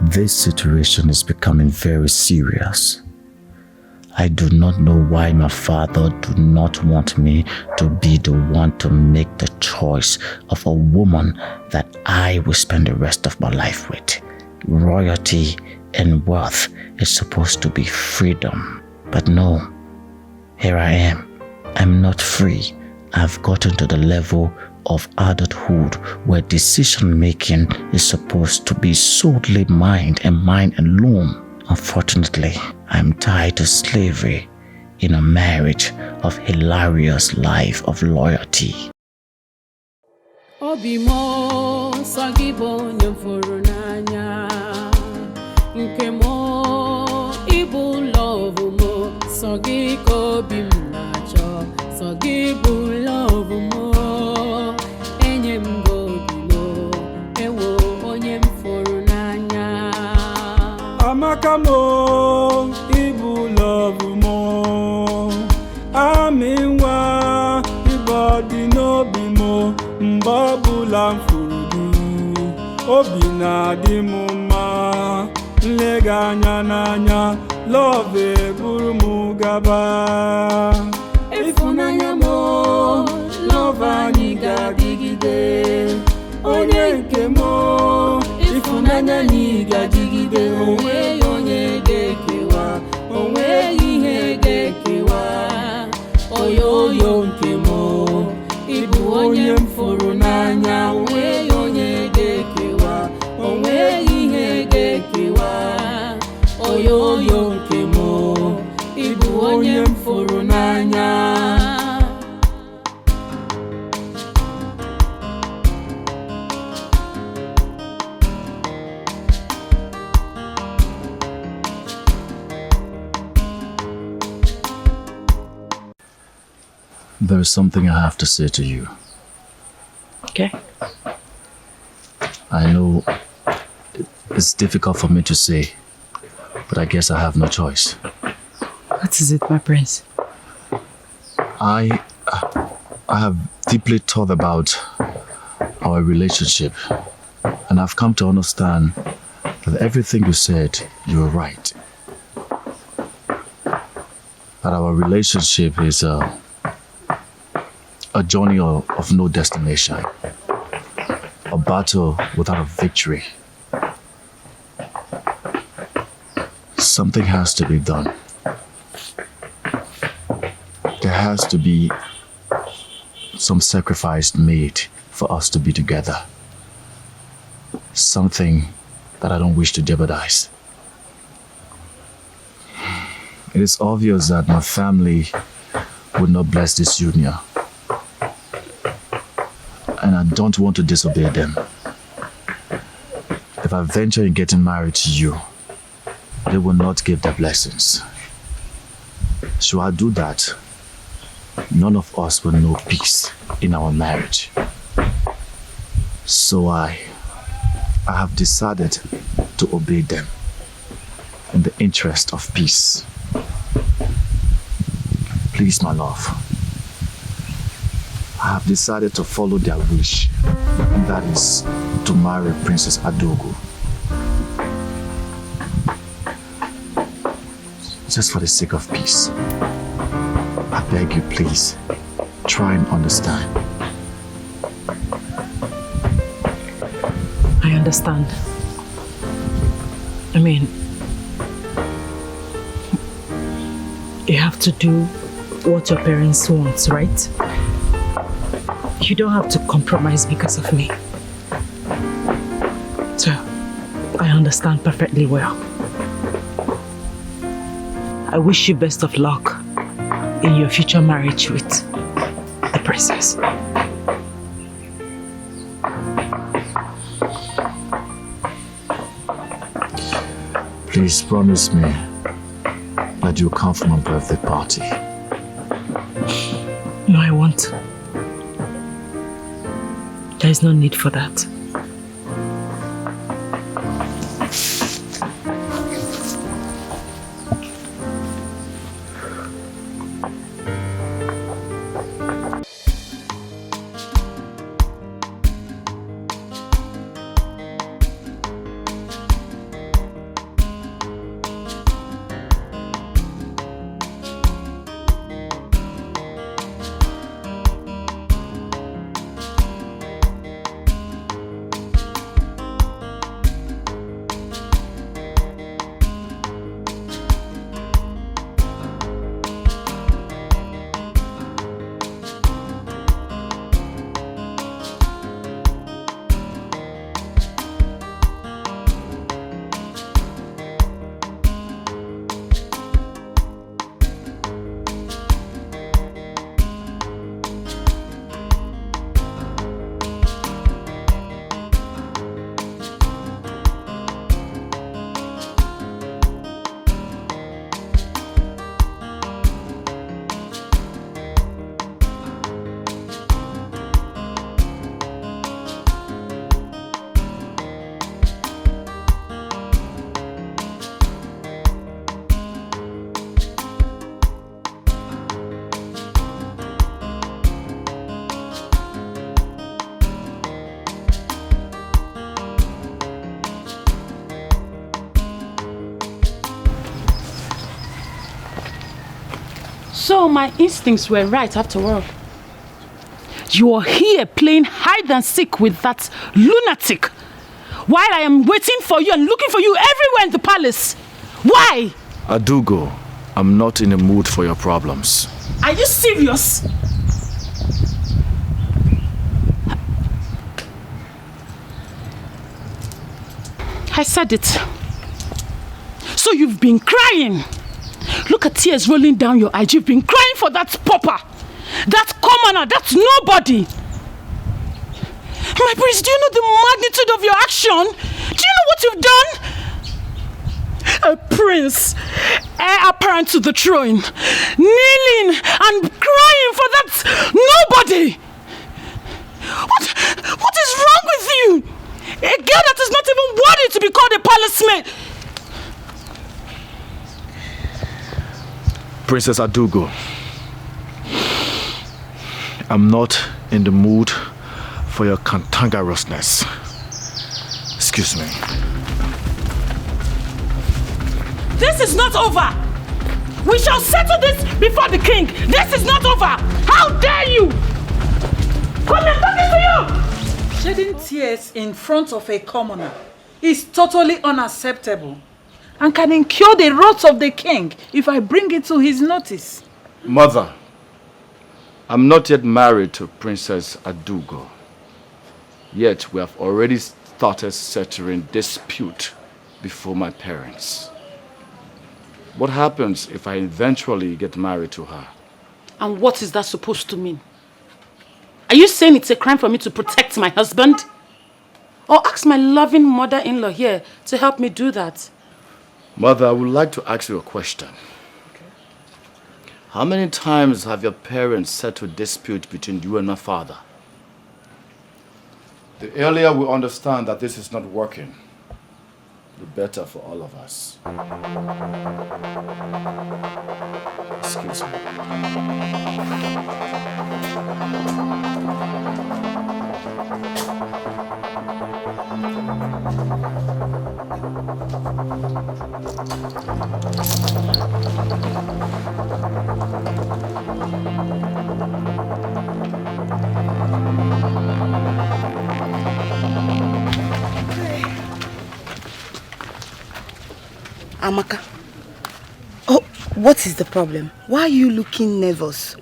This situation is becoming very serious. I do not know why my father do not want me to be the one to make the choice of a woman that I will spend the rest of my life with. Royalty and wealth is supposed to be freedom. But no, here I am. I'm not free. I've gotten to the level of adulthood where decision making is supposed to be solely mine and mine alone. Unfortunately, I'm tied to slavery in a marriage of hilarious life of loyalty. Obimo sagibo nyamfuru nanya nkemo ibu love mo sagiko bimnacho sagibu love mo enyembo bimo ewo onyemfuru nanya amakamo ibu love mo aminwa ibodi no bimo mbabula mfuru obi na-adị m mma nlega anya n'anya love buru m gaba ịfụnanya m love anyị ga-adịgide onye nke m ịfụnanya anyị ga-adịgide onweghị onye ga-ekewa onweghị ihe ga-ekewa oyoyo nke m Ibu onye mfuru n'anya onweghị onye ga-ekewa onweghị ihe ga-ekewa oyoyo nke m Ibu onye mfuru n'anya There is something I have to say to you. Okay. I know it's difficult for me to say, but I guess I have no choice. What is it, my prince? I have deeply thought about our relationship, and I've come to understand that everything you said, you were right. That our relationship is a journey of no destination, a battle without a victory. Something has to be done. There has to be some sacrifice made for us to be together. Something that I don't wish to jeopardize. It is obvious that my family would not bless this union. And I don't want to disobey them. If I venture in getting married to you, they will not give their blessings. Should I do that, none of us will know peace in our marriage. So I have decided to obey them in the interest of peace. Please, my love. I have decided to follow their wish. That is, to marry Princess Adogo. Just for the sake of peace. I beg you, please, try and understand. I understand. I mean, you have to do what your parents want, right? You don't have to compromise because of me. So, I understand perfectly well. I wish you best of luck in your future marriage with the princess. Please promise me that you'll come for my birthday party. No, I won't. There is no need for that. So my instincts were right after all. You are here playing hide and seek with that lunatic while I am waiting for you and looking for you everywhere in the palace. Why? Adugo, I'm not in the mood for your problems. Are you serious? I said it. So you've been crying. Look at tears rolling down your eyes. You've been crying for that pauper, that commoner, that nobody. My prince, do you know the magnitude of your action? Do you know what you've done? A prince, heir apparent to the throne, kneeling and crying for that nobody. What is wrong with you? A girl that is not even worthy to be called a palace maid. Princess Adugo, I'm not in the mood for your cantankerousness. Excuse me. This is not over. We shall settle this before the king. This is not over. How dare you? Come here, talking to you. Shedding tears in front of a commoner is totally unacceptable and can incur the wrath of the king if I bring it to his notice. Mother, I'm not yet married to Princess Adugo. Yet we have already started settling dispute before my parents. What happens if I eventually get married to her? And what is that supposed to mean? Are you saying it's a crime for me to protect my husband? Or ask my loving mother-in-law here to help me do that? Mother, I would like to ask you a question. Okay. How many times have your parents settled dispute between you and my father? The earlier we understand that this is not working, be better for all of us. Excuse me. Amaka. Oh, what is the problem? Why are you looking nervous?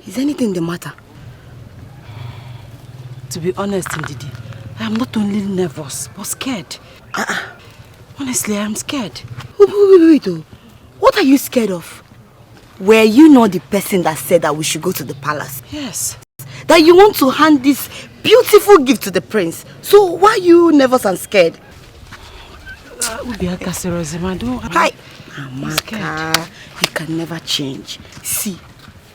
Is anything the matter? To be honest, Ndidi, I am not only nervous, but scared. Honestly, I am scared. Wait. What are you scared of? Were you not the person that said that we should go to the palace? Yes. That you want to hand this beautiful gift to the prince. So why are you nervous and scared? Hi, Amaka, you can never change. See,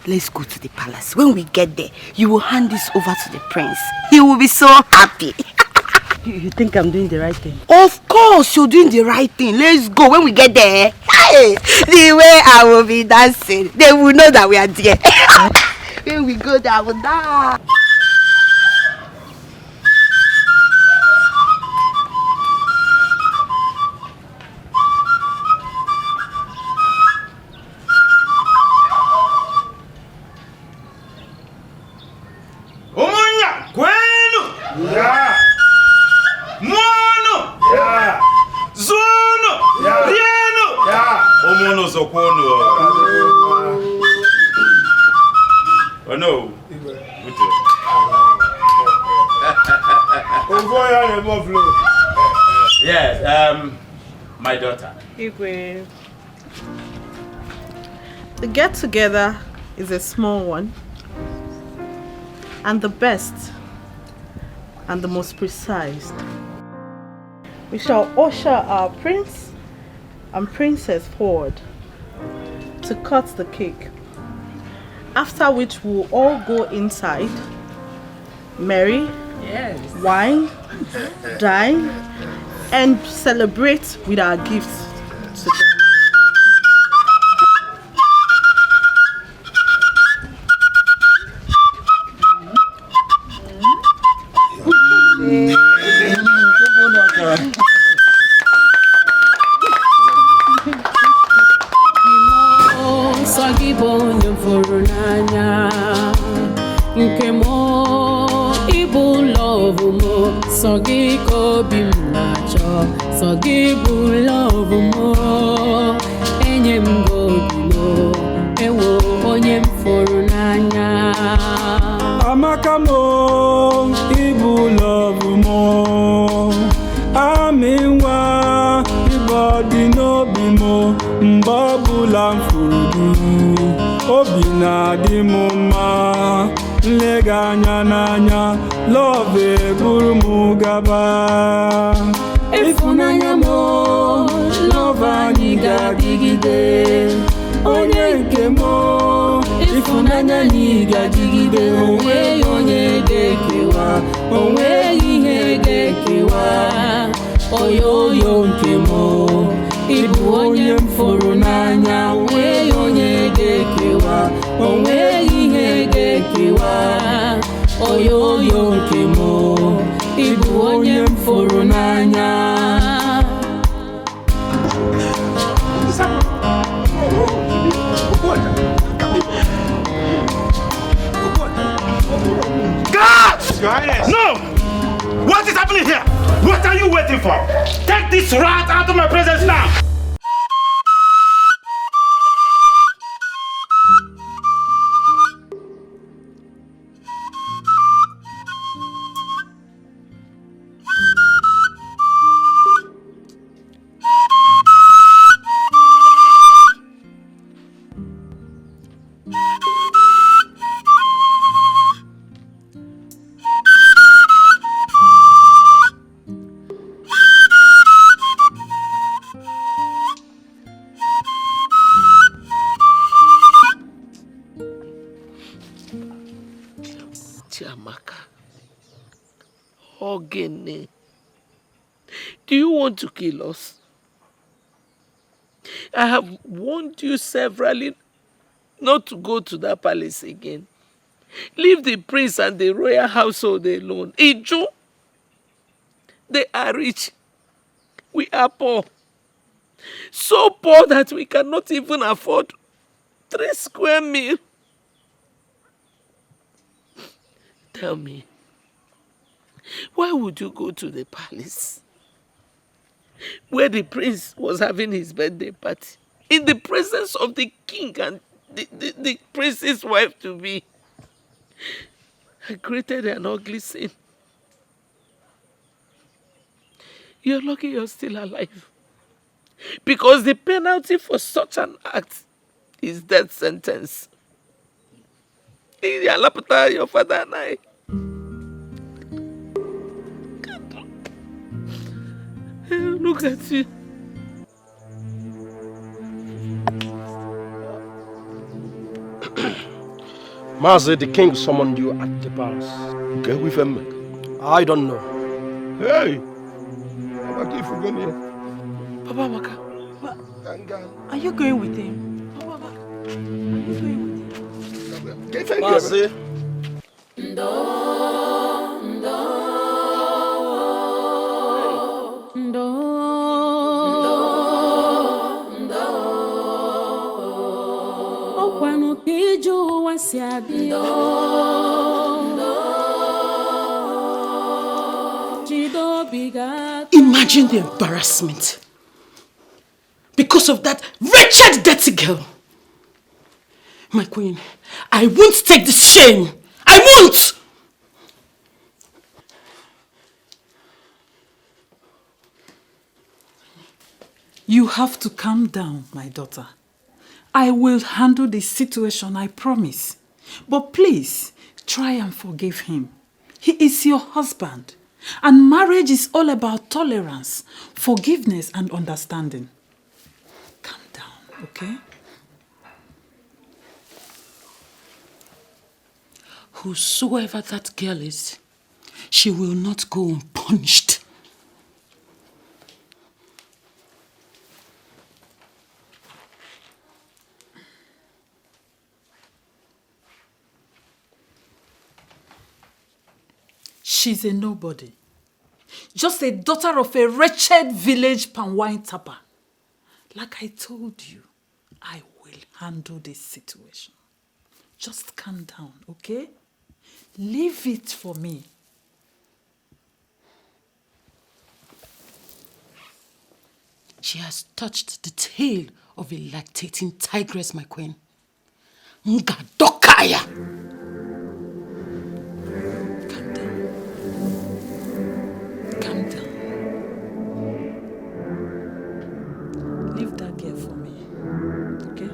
let's go to the palace. When we get there, you will hand this over to the prince. He will be so happy. You think I'm doing the right thing? Of course, you're doing the right thing. Let's go. When we get there, hey, the way I will be dancing, they will know that we are there. When we go there, I will dance. Yeah. Mono. Yeah. Zono. Yeah. Rieno. Yeah. Omono zokono. Oh no. Yes, my daughter. Igwe. The get-together is a small one, and the best and the most precise. We shall usher our prince and princess forward to cut the cake, after which we'll all go inside, marry, wine, dine, and celebrate with our gifts to them. No! What is happening here? What are you waiting for? Take this rat out of my presence now! Do you want to kill us? I have warned you severally not to go to that palace again. Leave the prince and the royal household alone. Iju, they are rich. We are poor. So poor that we cannot even afford 3 square meals. Tell me, why would you go to the palace where the prince was having his birthday party in the presence of the king and the prince's wife to be? I created an ugly scene. You're lucky you're still alive. Because the penalty for such an act is death sentence. Your father and I. Look at you. Mazi, the king summoned you at the palace. Okay, with him. I don't know. Hey! Papa Maka. Are you going with him? Papa, are you going with him? Mazi. Imagine the embarrassment because of that wretched dirty girl. My queen, I won't take the shame. I won't! You have to calm down, my daughter. I will handle the situation, I promise. But please, try and forgive him. He is your husband. And marriage is all about tolerance, forgiveness and understanding. Calm down, okay? Whosoever that girl is, she will not go unpunished. She's a nobody. Just a daughter of a wretched village palm wine tapper. Like I told you, I will handle this situation. Just calm down, okay? Leave it for me. She has touched the tail of a lactating tigress, my queen. Ngadokaya! Leave that girl for me, okay?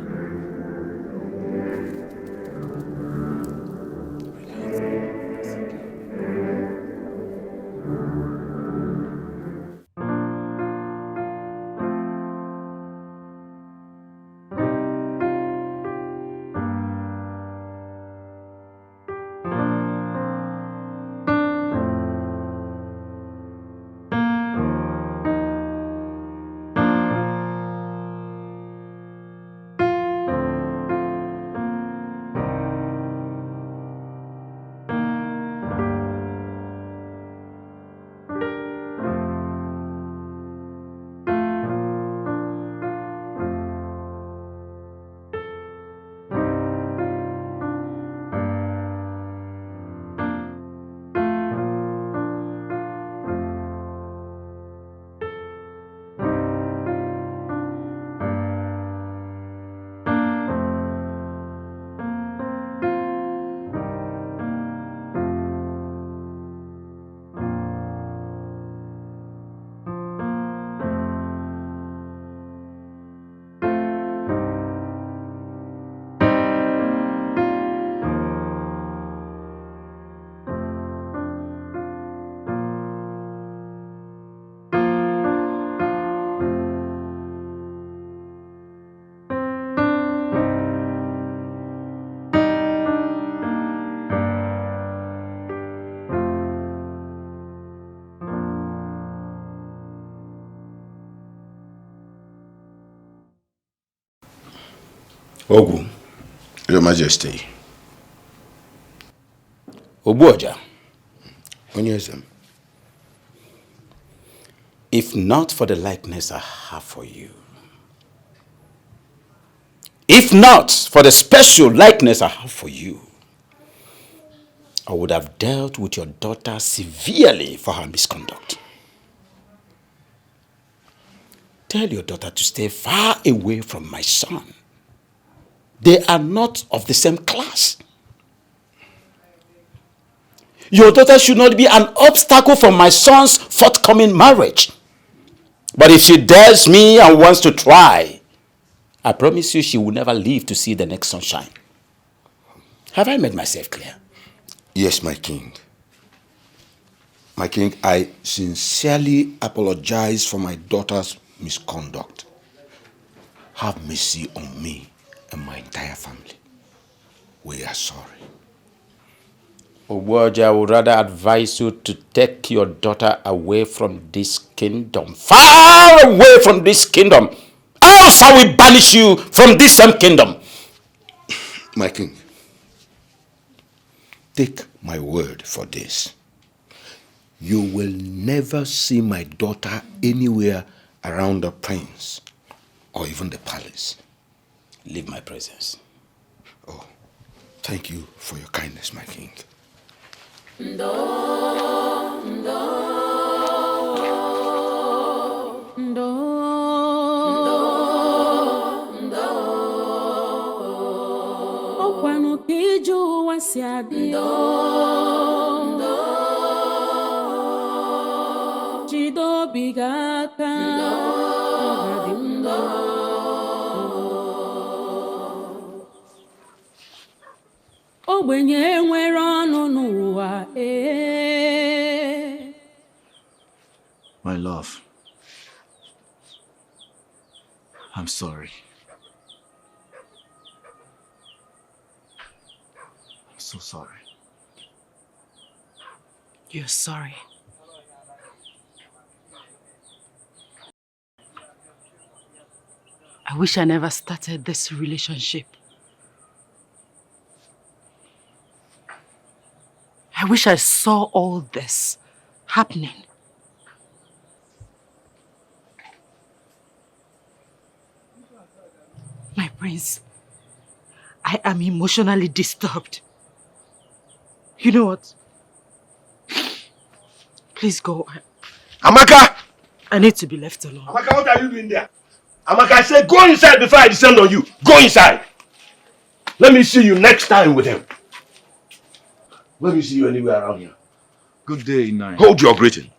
Ogu, Your Majesty. Obuoja. Onyezem. If not for the likeness I have for you, if not for the special likeness I have for you, I would have dealt with your daughter severely for her misconduct. Tell your daughter to stay far away from my son. They are not of the same class. Your daughter should not be an obstacle for my son's forthcoming marriage. But if she dares me and wants to try, I promise you she will never live to see the next sunshine. Have I made myself clear? Yes, my king. My king, I sincerely apologize for my daughter's misconduct. Have mercy on me and my entire family. We are sorry. Obuoja, I would rather advise you to take your daughter away from this kingdom. Far away from this kingdom. Else I will banish you from this same kingdom. My king, take my word for this. You will never see my daughter anywhere around the prince or even the palace. Leave my presence. Oh, thank you for your kindness, my king. Okwanu kiju wasiadi Chido bigaka Ogbenye nwere ọnụ n'ụwa My love, I'm sorry. I'm so sorry. You're sorry. I wish I never started this relationship. I wish I saw all this happening. My prince, I am emotionally disturbed. You know what? Please go. Amaka! I need to be left alone. Amaka, what are you doing there? Amaka, I said go inside before I descend on you. Go inside. Let me see you next time with him. Let me see you anywhere around here. Good day, Nine. Hold your greeting.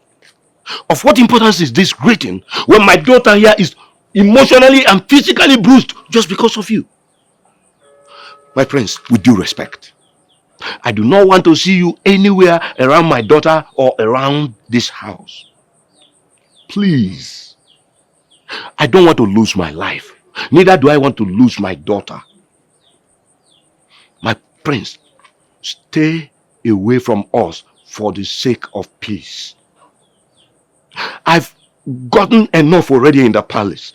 Of what importance is this greeting when my daughter here is emotionally and physically bruised just because of you? My prince, with due respect, I do not want to see you anywhere around my daughter or around this house. Please. I don't want to lose my life. Neither do I want to lose my daughter. My prince, stay away from us for the sake of peace. I've gotten enough already in the palace.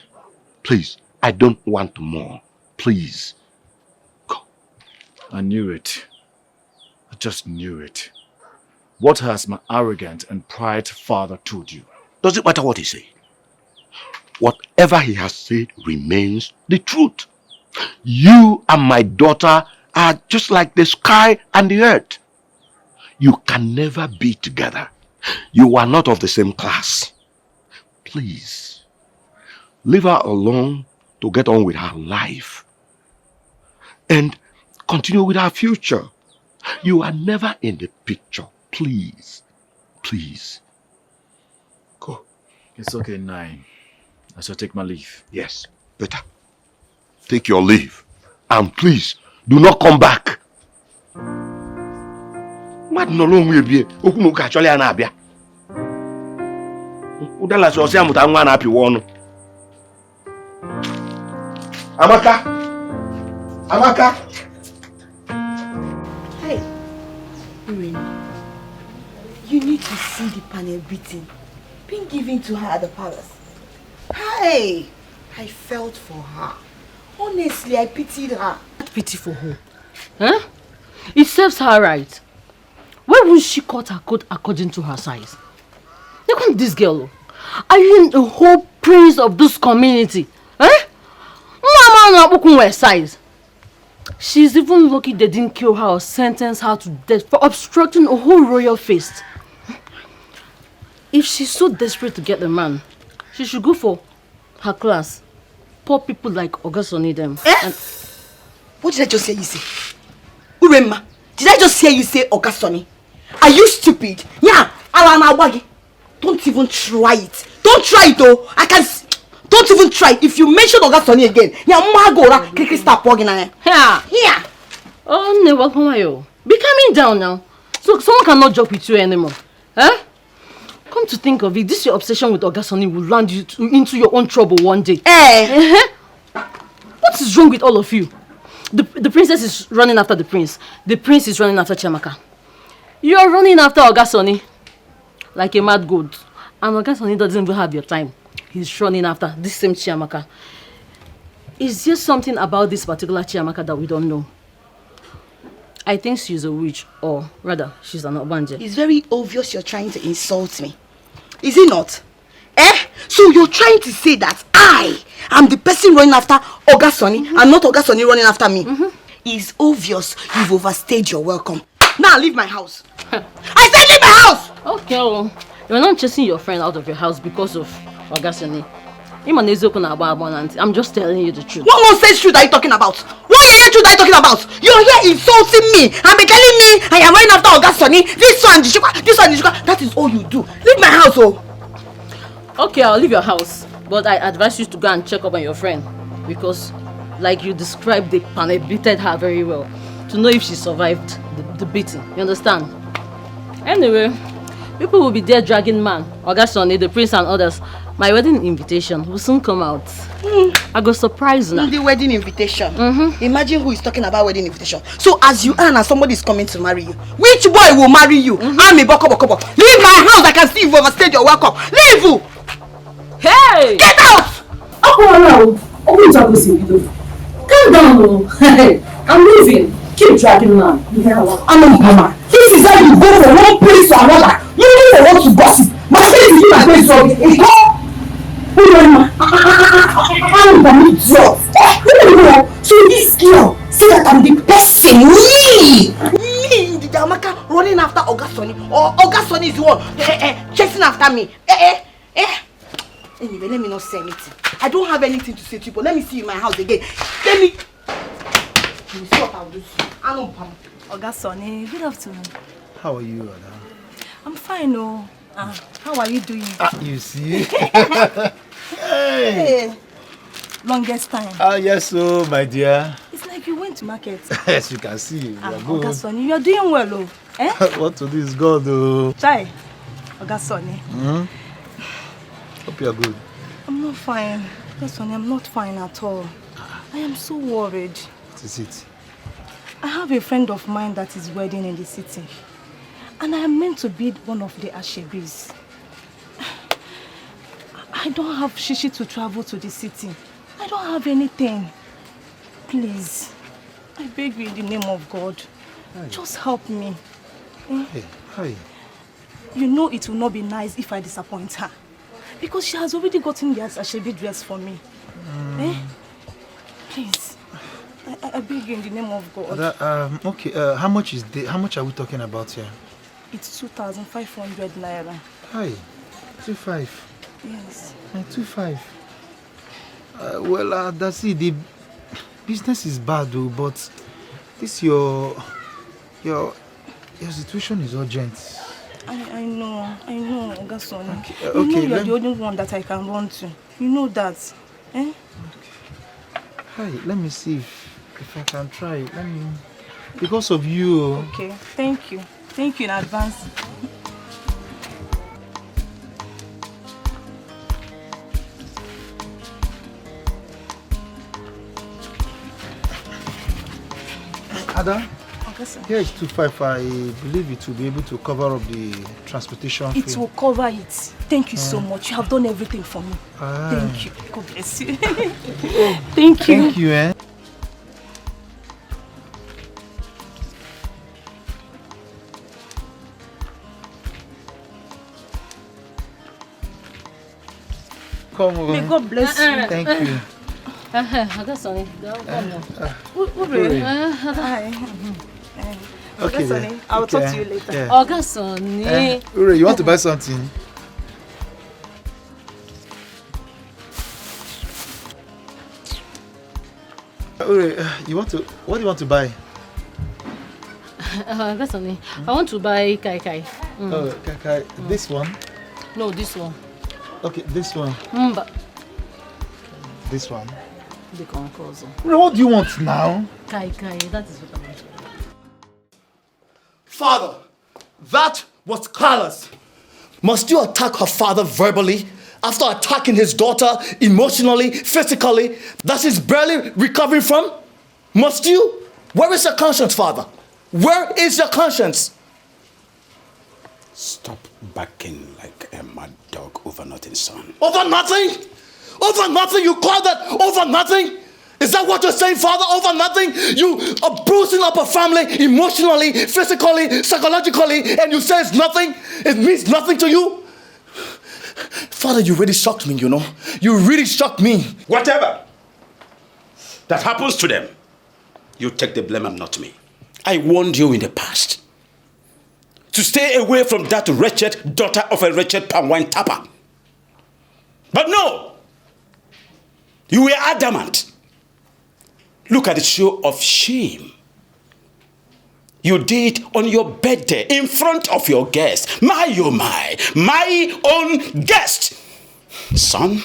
Please, I don't want more. Please. Go. I knew it. I just knew it. What has my arrogant and pride father told you? Does it matter what he said? Whatever he has said remains the truth. You and my daughter are just like the sky and the earth. You can never be together. You are not of the same class. Please, leave her alone to get on with her life and continue with her future. You are never in the picture. Please, please. Go. It's okay, Nine. I shall take my leave. Yes, better. Take your leave. And please, do not come back. Mad no long will be. Okuno actually an abia. Udala so say amuta nwa na api wonu. Amaka. Amaka. Hey. Irene. You need to see the panel beating being given to her at the palace. Hey, I felt for her. Honestly, I pitied her. Pity for who? Huh? It serves her right. Why won't she cut her coat according to her size? Look at this girl. Are you the whole prince of this community? Huh? Mama not size. She's even lucky they didn't kill her or sentence her to death for obstructing a whole royal feast. If she's so desperate to get the man, she should go for her class. Poor people like Augustus need them. What did I just hear you say? Urema, did I just hear you say Augustoni? Are you stupid? Yeah, Alana Wagi. Don't even try it. Don't try it though. Don't even try it. If you mention Augustoni again, yeah, Magora, Kiki stop walking on Here. Oh, no, welcome you. Be calming down now. So someone cannot joke with you anymore. Huh? Come to think of it, this your obsession with Augustoni will land you into your own trouble one day. What is wrong with all of you? The princess is running after the prince. The prince is running after Chiamaka. You are running after Augustoni like a mad goat. And Augustoni doesn't even have your time. He's running after this same Chiamaka. Is there something about this particular Chiamaka that we don't know? I think she's a witch, or rather, she's an Obanje. It's very obvious you're trying to insult me. Is it not? So you're trying to say that I am the person running after Augustoni and not Augustoni running after me? It's obvious you've overstayed your welcome. Now leave my house. I said leave my house! Okay, well, you're not chasing your friend out of your house because of Augustoni. I'm just telling you the truth. What nonsense truth are you talking about? What truth are you talking about? You're here insulting me and be telling me I am running after Augustoni. This one, this one. That is all you do. Leave my house, oh. Okay, I'll leave your house. But I advise you to go and check up on your friend. Because, like you described, they beated her very well. To know if she survived the beating. You understand? Anyway, people will be there dragging man, Augustoni, the prince and others. My wedding invitation will soon come out. I go surprise now. The wedding invitation? Imagine who is talking about wedding invitation. So as you are and somebody is coming to marry you, which boy will marry you? I'm a boko. Leave my house. I can see you've overstayed your welcome. Leave! Hey! Get out! Calm down. Hey, I'm leaving. Keep dragging now. I'm a mama. This is how you go from one place to another. You don't want to gossip. My face is in my face already. I'm an idiot. So this girl say that I'm the person, me, the Jamaica running after Augustoni, or Augustoni is the one chasing after me. Anyway, let me not say anything. I don't have anything to say to you, but let me see you in my house again. Let me. You will see what I'll do. I know, Pam. Augustoni, good afternoon. How are you, Ada? I'm fine, oh. How are you doing? You see? Hey. Longest time. Yes, so my dear. It's like you went to market. Yes, you can see. You are good. Augustoni, you are doing well, oh. What to do is God, oh. Chai, Augustoni. Hope you are good. I'm not fine. Augustoni, I'm not fine at all. I am so worried. What is it? I have a friend of mine that is wedding in the city. And I am meant to be one of the ashebis. I don't have shishi to travel to the city. I don't have anything. Please, I beg you in the name of God. Hi. Just help me. Hey, hi. You know it will not be nice if I disappoint her. Because she has already gotten the ashebi dress for me. Please, I beg you in the name of God. Okay, how much are we talking about here? It's 2,500 naira. Hi, 2.5. Yes. 2.5. Well, that's it. The business is bad, though, but this your situation is urgent. I know, Augustoni. Okay, you know you're the only one that I can run to. You know that. Okay. Hi, let me see if I can try. Let me. Because of you. Okay, thank you. Thank you in advance. Ada, Here is 2.5. I believe it will be able to cover up the transportation fee. It will cover it. Thank you so much. You have done everything for me. Thank you. God bless you. Thank you. Thank you, eh? Come on. May God bless you. Thank you. Okay, then. I will talk to you later. Yeah. Ure, you want to buy something? Ure, what do you want to buy? I want to buy kai kai. Oh, kai kai. This one? No, this one. Okay, this one. But this one. the concourse. What do you want now? Kai kai, that is what I want. Father, that was callous. Must you attack her father verbally after attacking his daughter emotionally, physically, that she's barely recovering from? Must you? Where is your conscience, Father? Where is your conscience? Stop barking like a mad dog over nothing, son. Over nothing? Over nothing? You call that over nothing? Is that what you're saying, Father? Over nothing? You are bruising up a family emotionally, physically, psychologically, and you say it's nothing? It means nothing to you? Father, you really shocked me, you know. You really shocked me. Whatever that happens to them, you take the blame and not me. I warned you in the past to stay away from that wretched daughter of a wretched palm wine tapper. But no, you were adamant. Look at the show of shame you did on your birthday in front of your guest. My, oh my own guest. Son,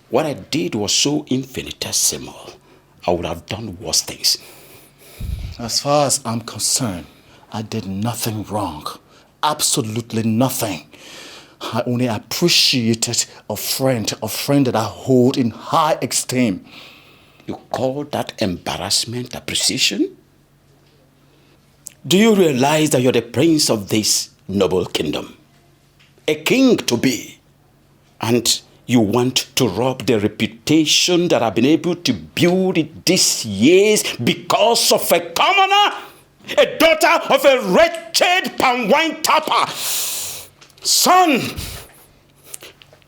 what I did was so infinitesimal. I would have done worse things. As far as I'm concerned, I did nothing wrong. Absolutely nothing. I only appreciated a friend that I hold in high esteem. You call that embarrassment appreciation? Do you realize that you're the prince of this noble kingdom? A king to be. And you want to rob the reputation that I've been able to build these years because of a commoner? A daughter of a wretched palm wine tapper? Son,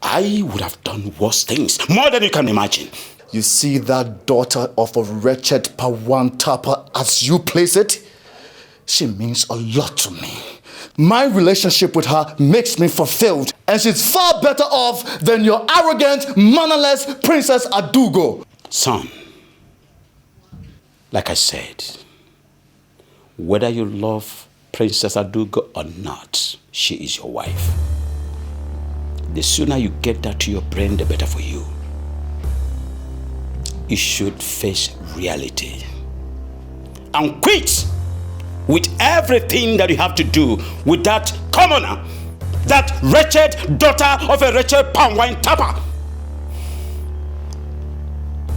I would have done worse things, more than you can imagine. You see that daughter of a wretched palm wine tapper as you place it? She means a lot to me. My relationship with her makes me fulfilled, and she's far better off than your arrogant, mannerless Princess Adugo. Son, like I said, whether you love Princess Adugo or not, she is your wife. The sooner you get that to your brain, the better for you. You should face reality and quit with everything that you have to do with that commoner, that wretched daughter of a wretched palm wine tapper.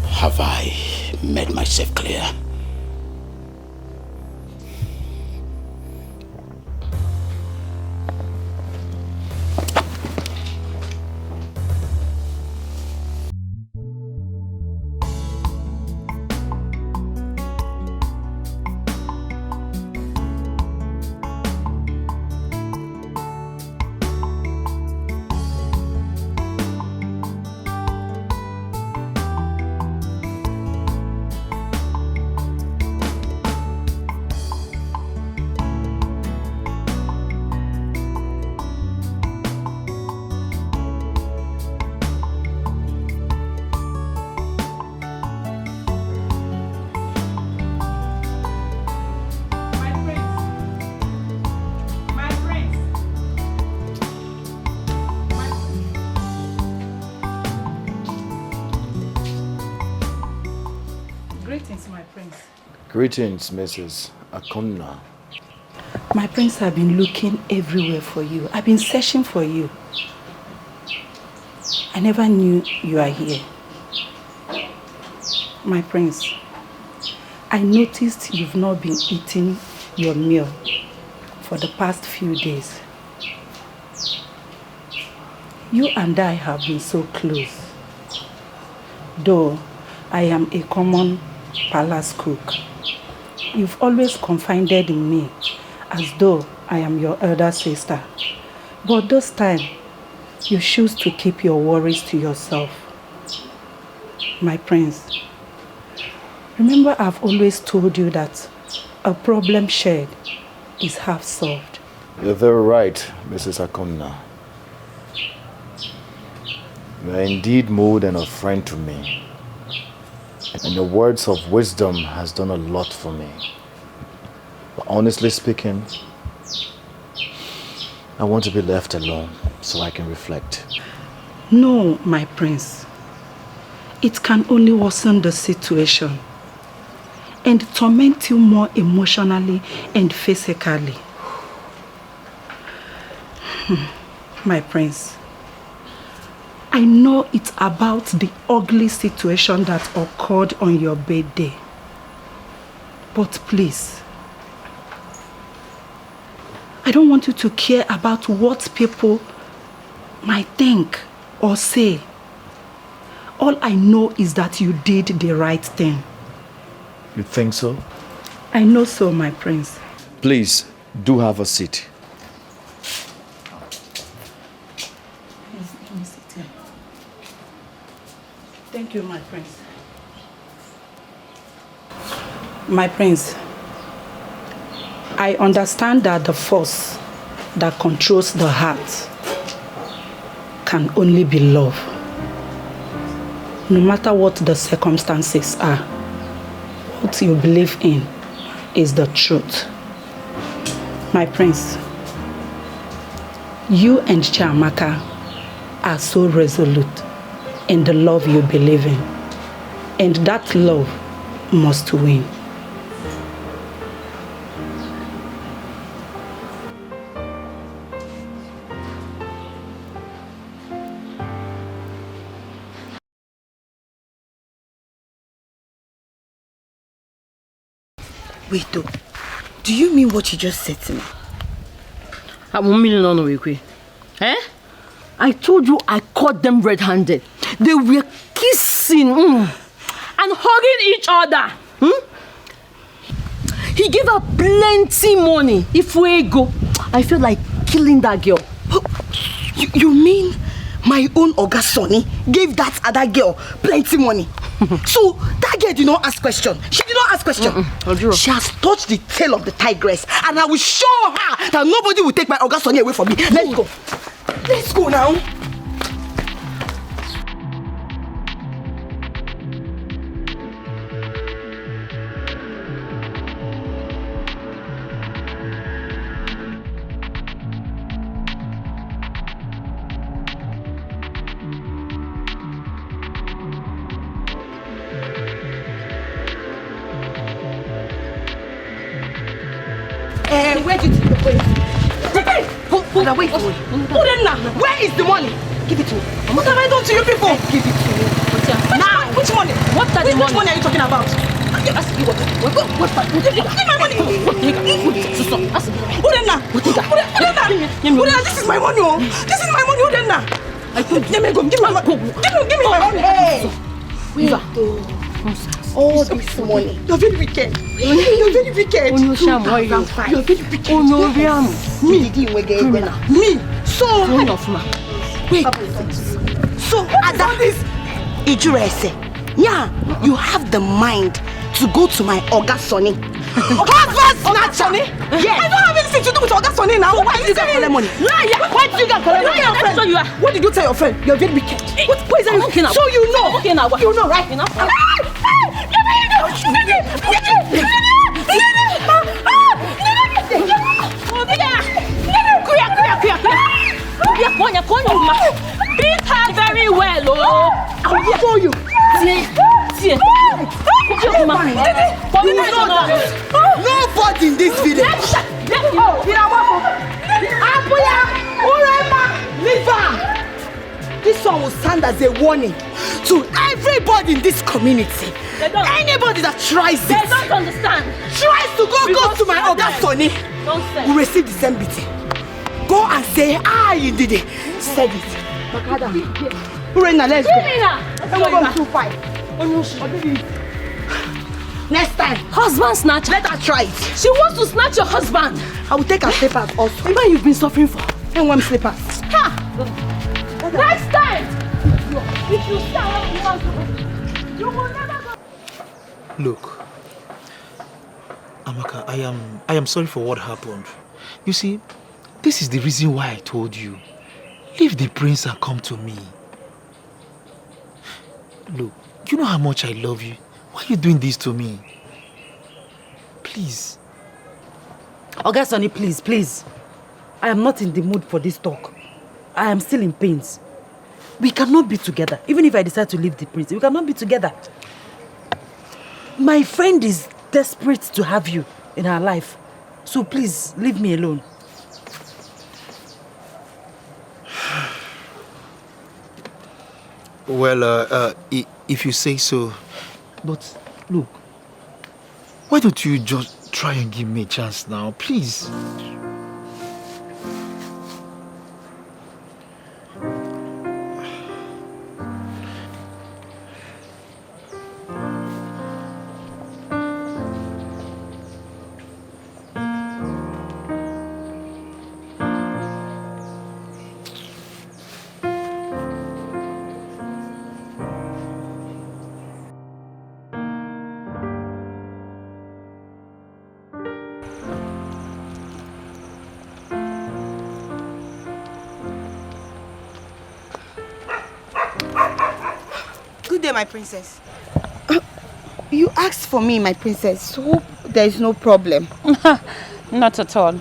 Have I made myself clear? Greetings, Mrs. Akonna. My prince, have been looking everywhere for you. I've been searching for you. I never knew you are here. My prince, I noticed you've not been eating your meal for the past few days. You and I have been so close. Though I am a common palace cook, you've always confided in me as though I am your elder sister. But this time, you choose to keep your worries to yourself. My prince, remember I've always told you that a problem shared is half solved. You're very right, Mrs. Akonna. You are indeed more than a friend to me. And your words of wisdom has done a lot for me. But honestly speaking, I want to be left alone so I can reflect. No, my prince. It can only worsen the situation and torment you more emotionally and physically. My prince, I know it's about the ugly situation that occurred on your birthday. But please, I don't want you to care about what people might think or say. All I know is that you did the right thing. You think so? I know so, my prince. Please, do have a seat. Let me sit here. Thank you, my prince. My prince, I understand that the force that controls the heart can only be love. No matter what the circumstances are, what you believe in is the truth. My prince, you and Chiamaka are so resolute in the love you believe in, and that love must win. Wait though, do you mean what you just said to me? Eh? I told you I caught them red-handed. They were kissing and hugging each other. He gave her plenty money. If we go, I feel like killing that girl. You mean my own Oga Sonny gave that other girl plenty money? So that girl did not ask question. She did not ask question. She has touched the tail of the tigress, and I will show her that nobody will take my Oga Sonny away from me. Let's go. Let's go now. Where did you go? Wait. Where is the money? Give it to me. What have I done to you people? Give it to me. Now, which money? What are the money? Which money are you talking about? What's that? Give my money. This is my money. This is my money. Give me my money. Give me my money. Hey. Wait. All this money. You're very wicked. You're very wicked. You're very wicked. Me. So wait. So at that Ijurese, yeah, you have the mind to go to my Oga Sonny. Husband snatcher? Yes. I don't have anything to do with Oga Sonny now. So why did you get collect money? Liar! Why did you get collect money? Liar, friend. What did you tell your friend? You're very wicked. What is that? So you know. You know, right? Beat her very well, oh! I will show you. Nobody in this village. This one will stand as a warning to everybody in this community Anybody that tries They it, don't understand. tries to go to my other Sonny, Don't say. will receive the same beating. Go and say, you did it. Said it. Makada. Urena, let's go. Let's go. 2-5. Next time. Husband snatcher. Let her try it. She wants to snatch your husband. I will take her slippers also. The man you've been suffering for. And one slippers. Ha! Next time! If you start what you want to, you will never go. Look, Amaka, I am sorry for what happened. You see, this is the reason why I told you. Leave the prince and come to me. Look, you know how much I love you. Why are you doing this to me? Please. Okay, Sonny, please. I am not in the mood for this talk. I am still in pains. We cannot be together. Even if I decide to leave the prince, we cannot be together. My friend is desperate to have you in her life. So please, leave me alone. Well, if you say so. But look, why don't you just try and give me a chance now, please? Good day, my princess. You asked for me, my princess. Hope there is no problem. Not at all.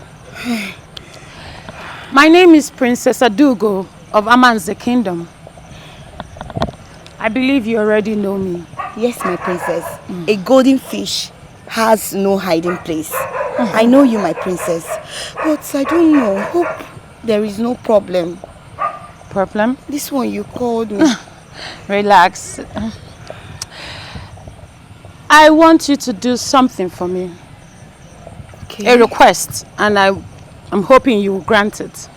My name is Princess Adugo of Amanze Kingdom. I believe you already know me. Yes, my princess. A golden fish has no hiding place. I know you, my princess. But I don't know. Hope there is no problem. Problem? This one you called me. Relax. I want you to do something for me. Okay. A request, and I'm hoping you will grant it.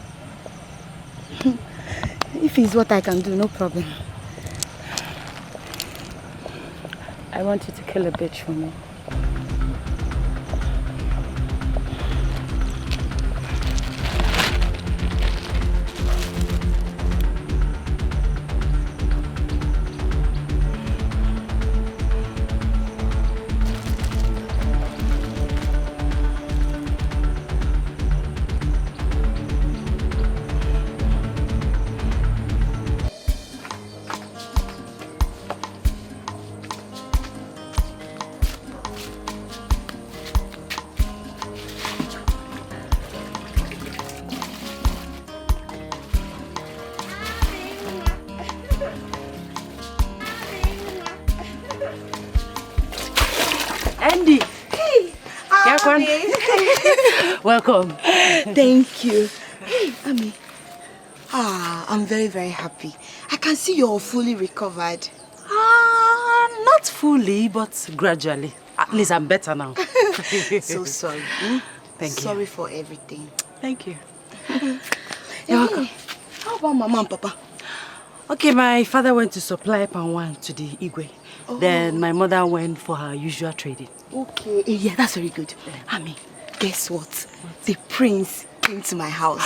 If it's what I can do, no problem. I want you to kill a bitch for me. Andy. Hey. Welcome. Thank you. Hey, Ami. I'm very, very happy. I can see you're fully recovered. Not fully, but gradually. At least I'm better now. So sorry. Thank you. Sorry for everything. Thank you. You're welcome. How about Mama and Papa? Okay, my father went to supply palm wine to the Igwe. Oh. Then my mother went for her usual trading. Okay. Yeah, that's very good. Ami, guess what? The prince came to my house.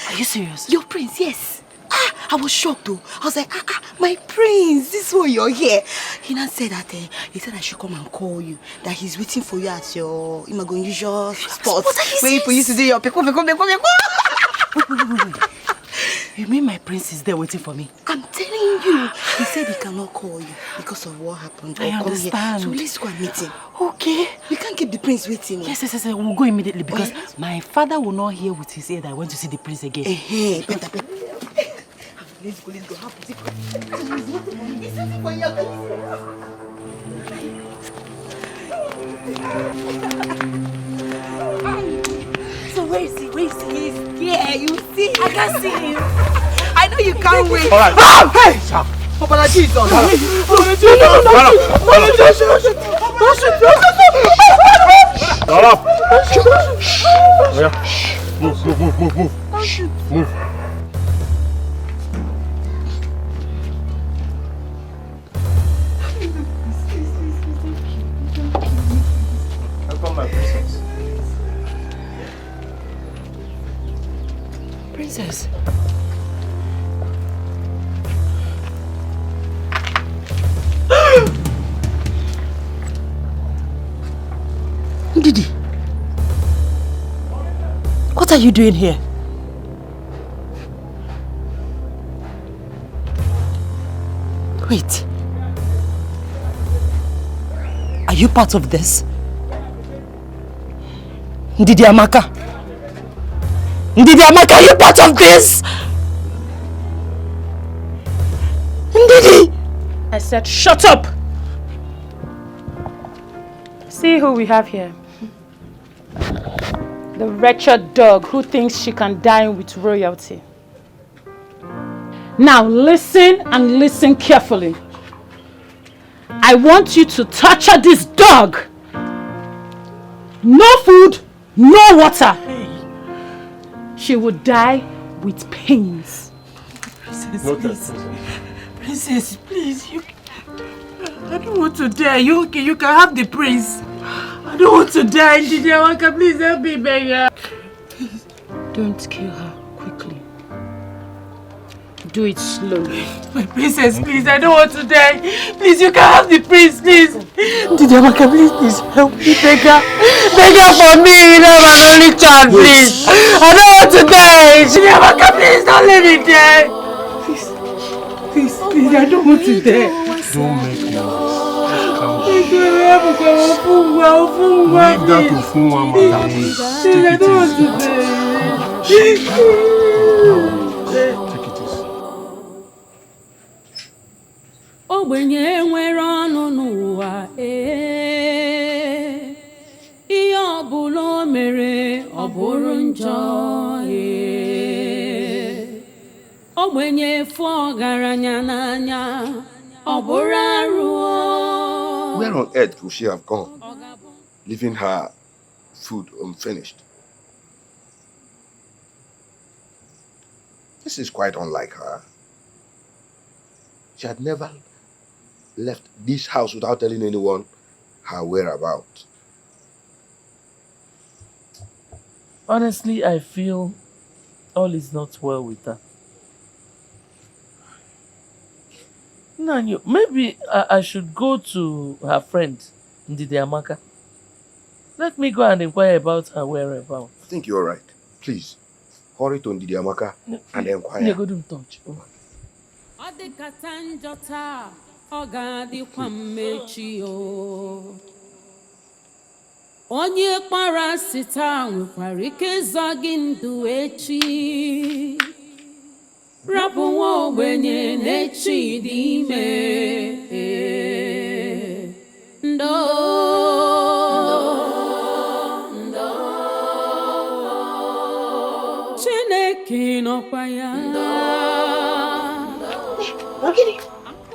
Are you serious? Your prince, yes. I was shocked though. I was like, my prince, this is why you're here. He now said that he said I should come and call you. That he's waiting for you at your usual spot. Where you used to do your peko. Wait. You mean my prince is there waiting for me? I'm telling you. He said he cannot call you because of what happened. I understand. So let's go and meet him. Okay. We can't keep the prince waiting. Yes. We'll go immediately because my father will not hear with his ear that I went to see the prince again. Better. Let's go. Have to He's waiting for you. So where is he? He's here. You see? I can't see him. I know you can't wait. All right. Hey! Jesus. Move. Welcome, my princess. Princess. Ndidi, what are you doing here? Wait. Are you part of this? Ndidi Amaka? Ndidi Amaka, are you part of this? Ndidi! I said shut up! See who we have here. The wretched dog who thinks she can dine with royalty. Now listen and listen carefully. I want you to torture this dog. No food, no water. She will die with pains. Princess, please. Princess, please. I don't want to die. You can have the prince. I don't want to die. Ndidi, please help me, beggar. Don't kill her quickly. Do it slowly. My princess, please, I don't want to die. Please, you can have the prince, please. Ndidi, please help me, beggar. Beggar for me, you know, my only child, please. I don't want to die. Ndidi, please, don't let me die. Please, I don't want to die. Don't make noise. Leave that to Funwa, madam. Take it easy. Ogbenye nwere ọnụ n'ụwa ihe ọbụla o mere ọ bụrụ njọ ogbenye fụ ọgaranya n'anya ọ bụrụ arụ. Where on earth could she have gone, leaving her food unfinished? This is quite unlike her. She had never left this house without telling anyone her whereabouts. Honestly, I feel all is not well with her. Nanyo, maybe I should go to her friend, Ndidi Amaka. Let me go and inquire about her whereabouts. I think you're right. Please, hurry to Ndidi Amaka and inquire. Go to touch. Onye kpara sita nwekwara ike ịzọ gị ndụ echi. Rapụ nwa ogbenye n'echi dị ime. Ndo. Chineke nọkwa ya. Ogini,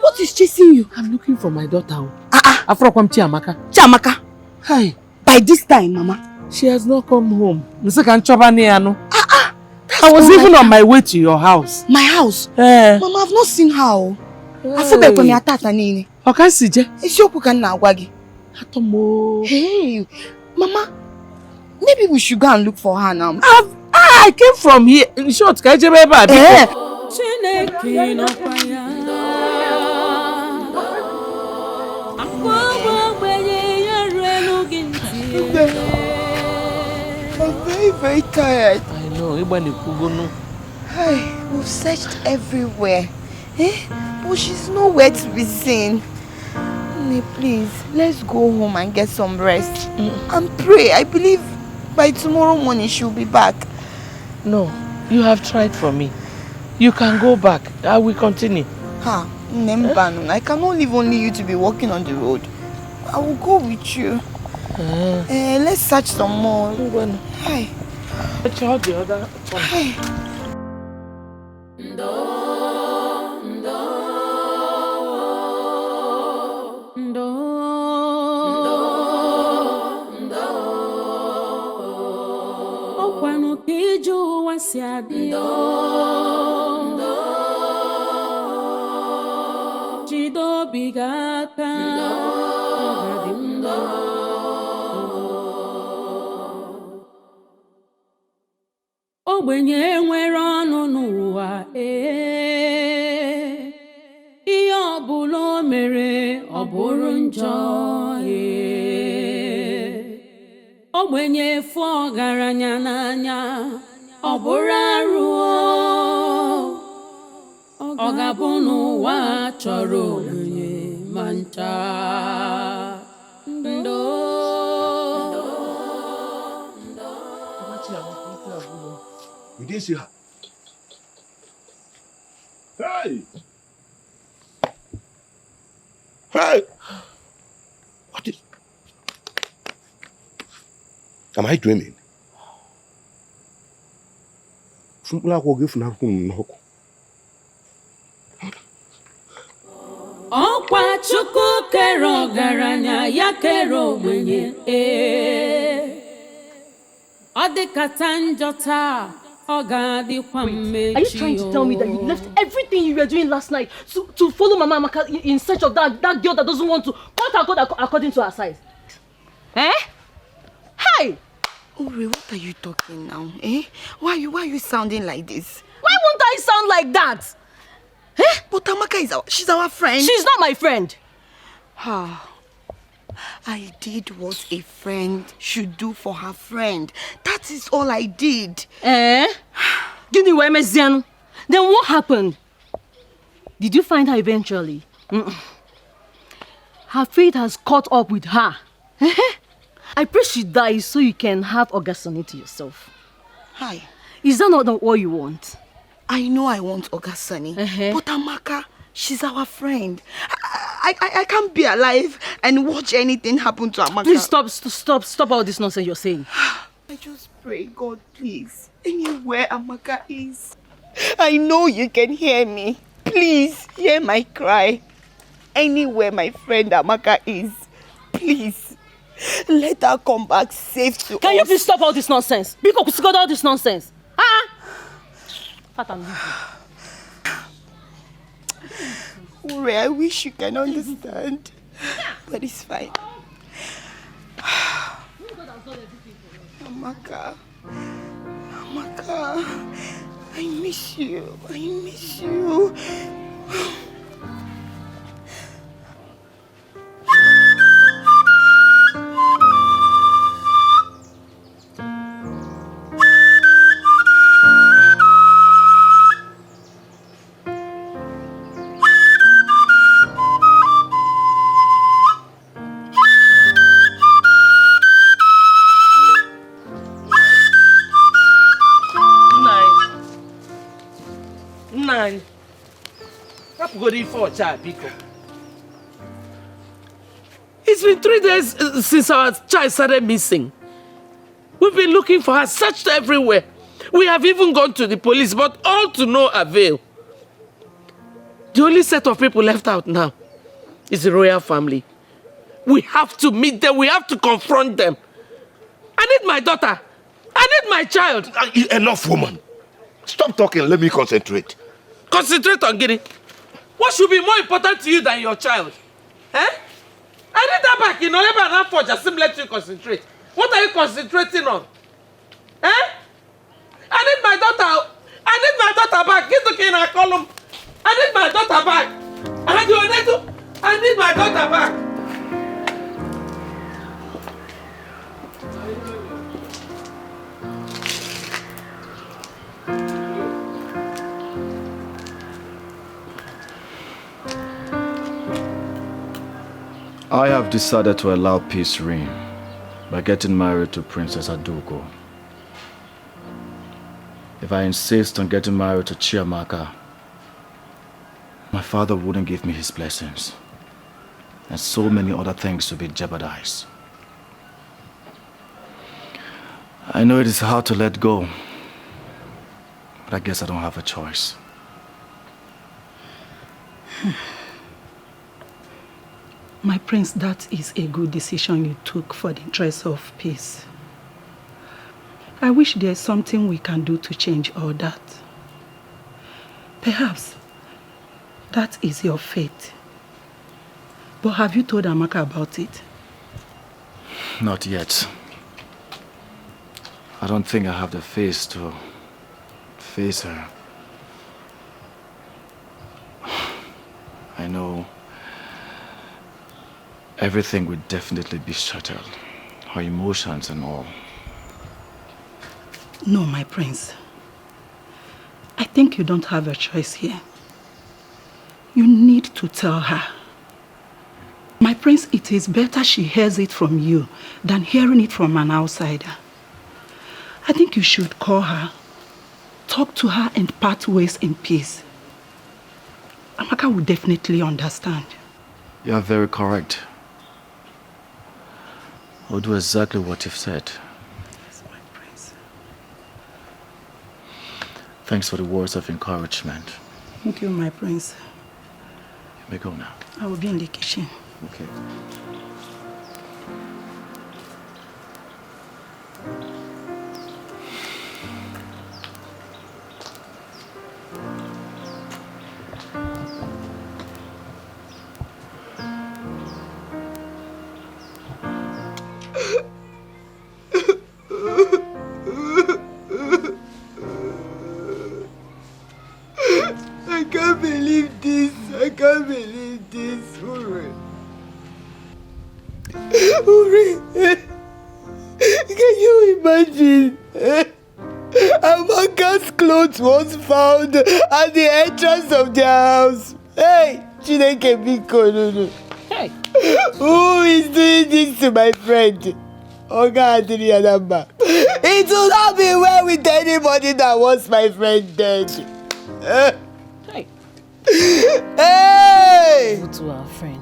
what is chasing you? I'm looking for my daughter. Afrokwam Chiamaka. Chiamaka? Hi. By this time, Mama. She has not come home. I was even on my way to your house. My house? Mama, I've not seen her. I feel like I'm tata nini. Okay, Sije. Isiokwu ka na agwa gị. Atomo. Hey, Mama. Maybe we should go and look for her now. I came from here. In short, can you remember? Chineke nọkwa ya. I'm very, very tired. I know. Hey, we've searched everywhere. But she's nowhere to be seen. Please, let's go home and get some rest. And pray. I believe by tomorrow morning she'll be back. No, you have tried for me. You can go back. I will continue. I cannot leave only you to be walking on the road. I will go with you. Let's search some more. Hi. Let's hold the other one. Ndo, ndo. kwanu kiju wasiadi Chido bigaka Ogbenye nwere ọnụ n'ụwa ihe ọbụla o mere ọ bụrụ njọ ogbenye fụ ọgaranya n'anya ọ bụrụ arụ ọ ga-abụ n'ụwa chọrọ ogbenye ma ncha You didn't see her. Hey! Hey! What is... Am I dreaming? Ọkwa Chukwu kere ọgaranya ya kere ogbenye ọ dịkata njọ taa ọ ga-adịkwa mmechi. Are you trying to tell me that you left everything you were doing last night to follow Mama Amaka in search of that girl that doesn't want to cut her code according to her size? Eh? Hey! Uri, what are you talking now? Why are you sounding like this? Why won't I sound like that? But Amaka she's our friend. She's not my friend. I did what a friend should do for her friend. That is all I did. Then what happened? Did you find her eventually? Her fate has caught up with her. I pray she dies so you can have Ogasoni to yourself. Hi. Is that not what you want? I know I want Ogasoni, but Amaka, she's our friend. I can't be alive and watch anything happen to Amaka. Please stop all this nonsense you're saying. I just pray, God, please. Anywhere Amaka is, I know you can hear me. Please, hear my cry. Anywhere my friend Amaka is, please, let her come back safe to us. Can you please stop all this nonsense? Because you got all this nonsense. Ure, I wish you can understand, but it's fine. Amaka, I miss you. It's been 3 days since our child started missing. We've been looking for her, searched everywhere. We have even gone to the police, but all to no avail. The only set of people left out now is the royal family. We have to meet them. We have to confront them. I need my daughter. I need my child. Enough, woman. Stop talking. Let me concentrate. Concentrate on getting. What should be more important to you than your child? I need that back. You know, never enough for just let you concentrate. What are you concentrating on? I need my daughter. I need my daughter back. Get to Kena column. I need my daughter back. I need my daughter back. I have decided to allow peace reign by getting married to Princess Adugo. If I insist on getting married to Chiamaka, my father wouldn't give me his blessings, and so many other things will be jeopardized. I know it is hard to let go, but I guess I don't have a choice. My prince, that is a good decision you took for the interest of peace. I wish there's something we can do to change all that. Perhaps that is your fate. But have you told Amaka about it? Not yet. I don't think I have the face to face her. I know everything would definitely be shattered. Her emotions and all. No, my prince. I think you don't have a choice here. You need to tell her. My prince, it is better she hears it from you than hearing it from an outsider. I think you should call her, talk to her and part ways in peace. Amaka will definitely understand. You are very correct. I'll do exactly what you've said. Yes, my prince. Thanks for the words of encouragement. Thank you, my prince. You may go now. I will be in the kitchen. Okay. I can't believe this. I can't believe this. Uri. Uri. Can you imagine? Amaka's clothes was found at the entrance of their house. Hey, Chineke Biko, no. Hey. Who is doing this to my friend? Oga Adrianamba. It will not be well with anybody that wants my friend dead. Hey. Hey! Go to our friend.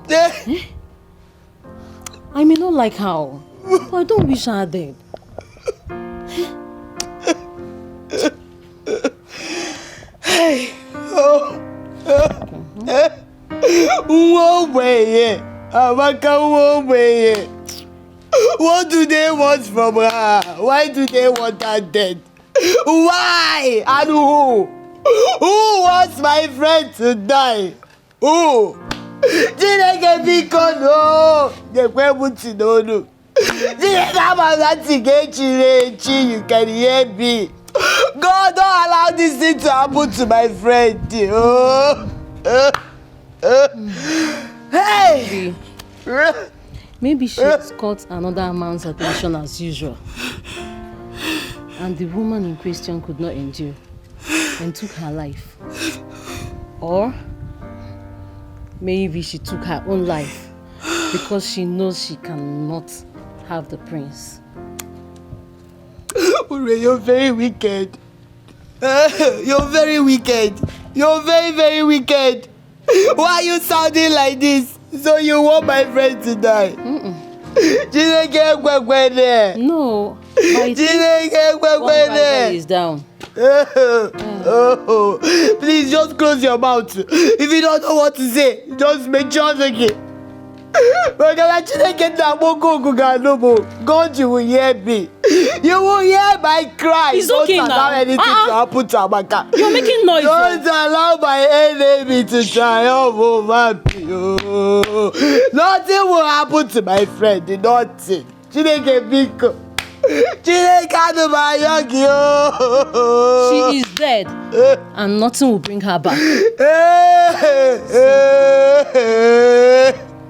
I may not like her, but I don't wish her dead. Hey! Oh! One way, Amaka, one way. What do they want from her? Why do they want her dead? Why? And who? Who wants my friend to die? Who? Chineke biko no. Gekwebuti no no. Chineke amagati gechirechi. You can hear me. God, don't allow this thing to happen to my friend. Hey! Maybe she has caught another man's attention as usual. And the woman in question could not endure and took her life. Or maybe she took her own life because she knows she cannot have the prince. Ure, you're very wicked. You're very wicked. You're very, very wicked. Why are you sounding like this? So you want my friend to die? No. One rival is down. Please just close your mouth. If you don't know what to say, just make sure again. God, you will hear me. You will hear my cry. It's don't okay allow now. anything to happen to Amaka. You're making noise. Don't allow my enemy to triumph over me. Nothing will happen to my friend. Nothing. Chineke Biko. Chineke Adumayagi. She is dead, and nothing will bring her back.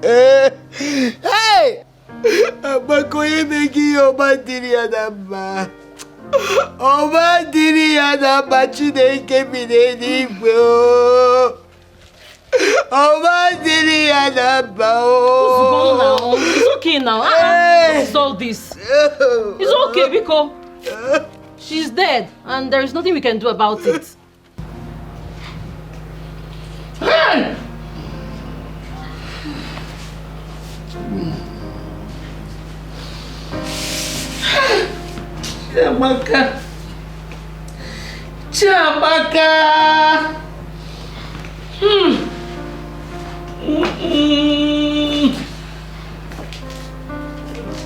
Hey! Abakoye meki obadiri adamba. Obadiri adamba Chineke bineni igwe o. Obadiri adamba o. It's okay now. It's all this. It's okay because she's dead, and there is nothing we can do about it. Hey! Chiamaka! Chiamaka!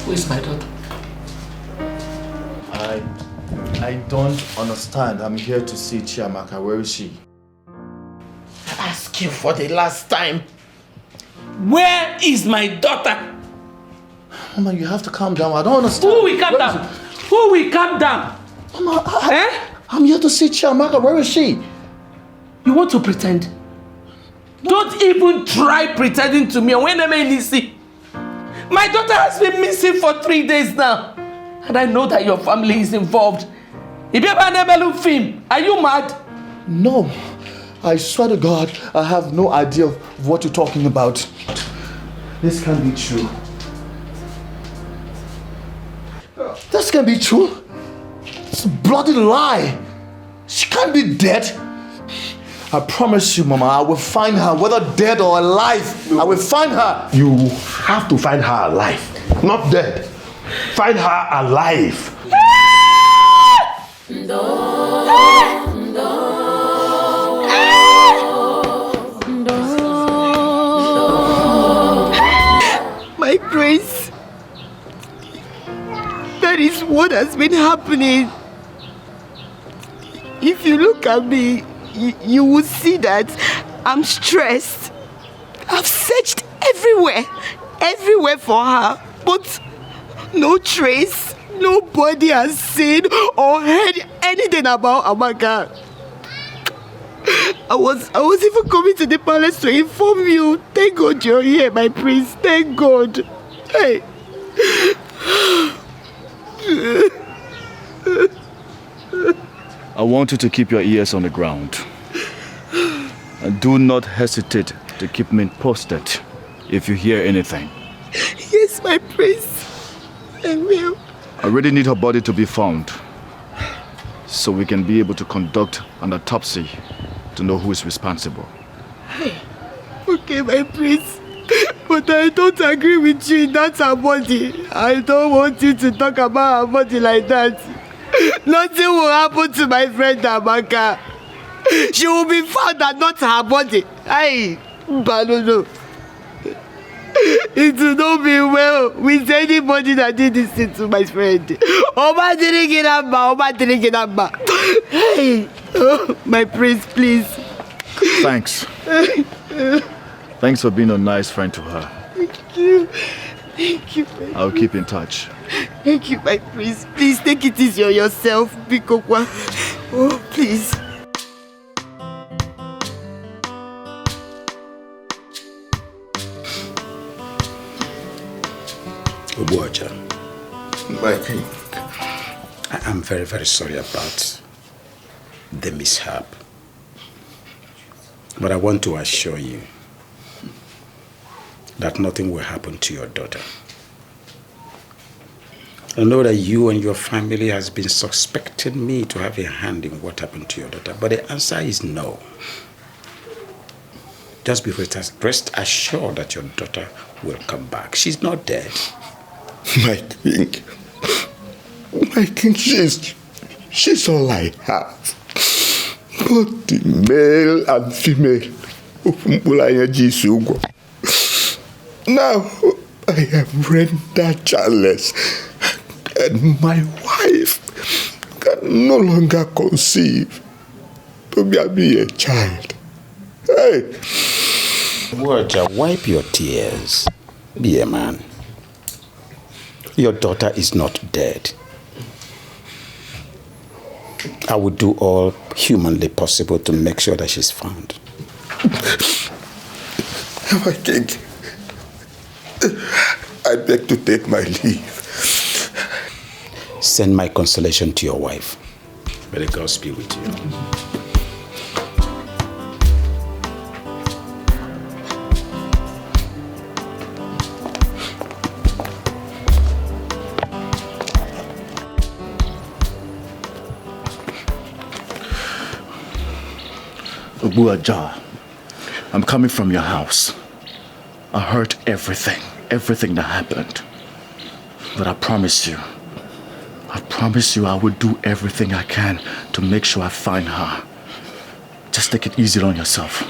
Where's my daughter? I don't understand. I'm here to see Chiamaka. Where is she? I ask you for the last time. Where is my daughter? Mama, you have to calm down. I don't understand. Who will calm down? Who will calm down? Mama, I'm here to see Chiamaka. Where is she? You want to pretend? Don't even try pretending to me. When am I listening? My daughter has been missing for 3 days now. And I know that your family is involved. Are you mad? No. I swear to God, I have no idea of what you're talking about. This can't be true. This can't be true. It's a bloody lie. She can't be dead. I promise you, Mama, I will find her, whether dead or alive. I will find her. You have to find her alive, not dead. Find her alive. My prince, that is what has been happening. If you look at me, you will see that I'm stressed. I've searched everywhere for her, but no trace. Nobody has seen or heard anything about Amaka. I was even coming to the palace to inform you. Thank God you're here, my prince. Thank God. Hey. I want you to keep your ears on the ground. And do not hesitate to keep me posted if you hear anything. Yes, my prince. I will. I really need her body to be found so we can be able to conduct an autopsy to know who is responsible. Okay, my prince. But I don't agree with you. That's her body. I don't want you to talk about her body like that. Nothing will happen to my friend Amaka. She will be found and not her body. Aye, but no. It will not be well with anybody that did this thing to my friend. Oma didn't get Agba. Hey, oh, my prince, please. Thanks. Thanks for being a nice friend to her. Thank you. Thank you. I'll keep in touch. Thank you, my prince. Please take it easy on yourself, Bikokwa. Oh, please. Obuaja. My king. I am very, very sorry about the mishap. But I want to assure you that nothing will happen to your daughter. I know that you and your family has been suspecting me to have a hand in what happened to your daughter, but the answer is no. Just be rest assured that your daughter will come back. She's not dead. My king, she's all I have. Both the male and female. Now I have rendered childless, and my wife can no longer conceive to be a child. Hey! Water, wipe your tears. Be a man. Your daughter is not dead. I will do all humanly possible to make sure that she's found. My king, I beg to take my leave. Send my consolation to your wife. May the gods be with you. Obuaja, I'm coming from your house. I heard everything that happened. But I promise you I will do everything I can to make sure I find her. Just take it easy on yourself.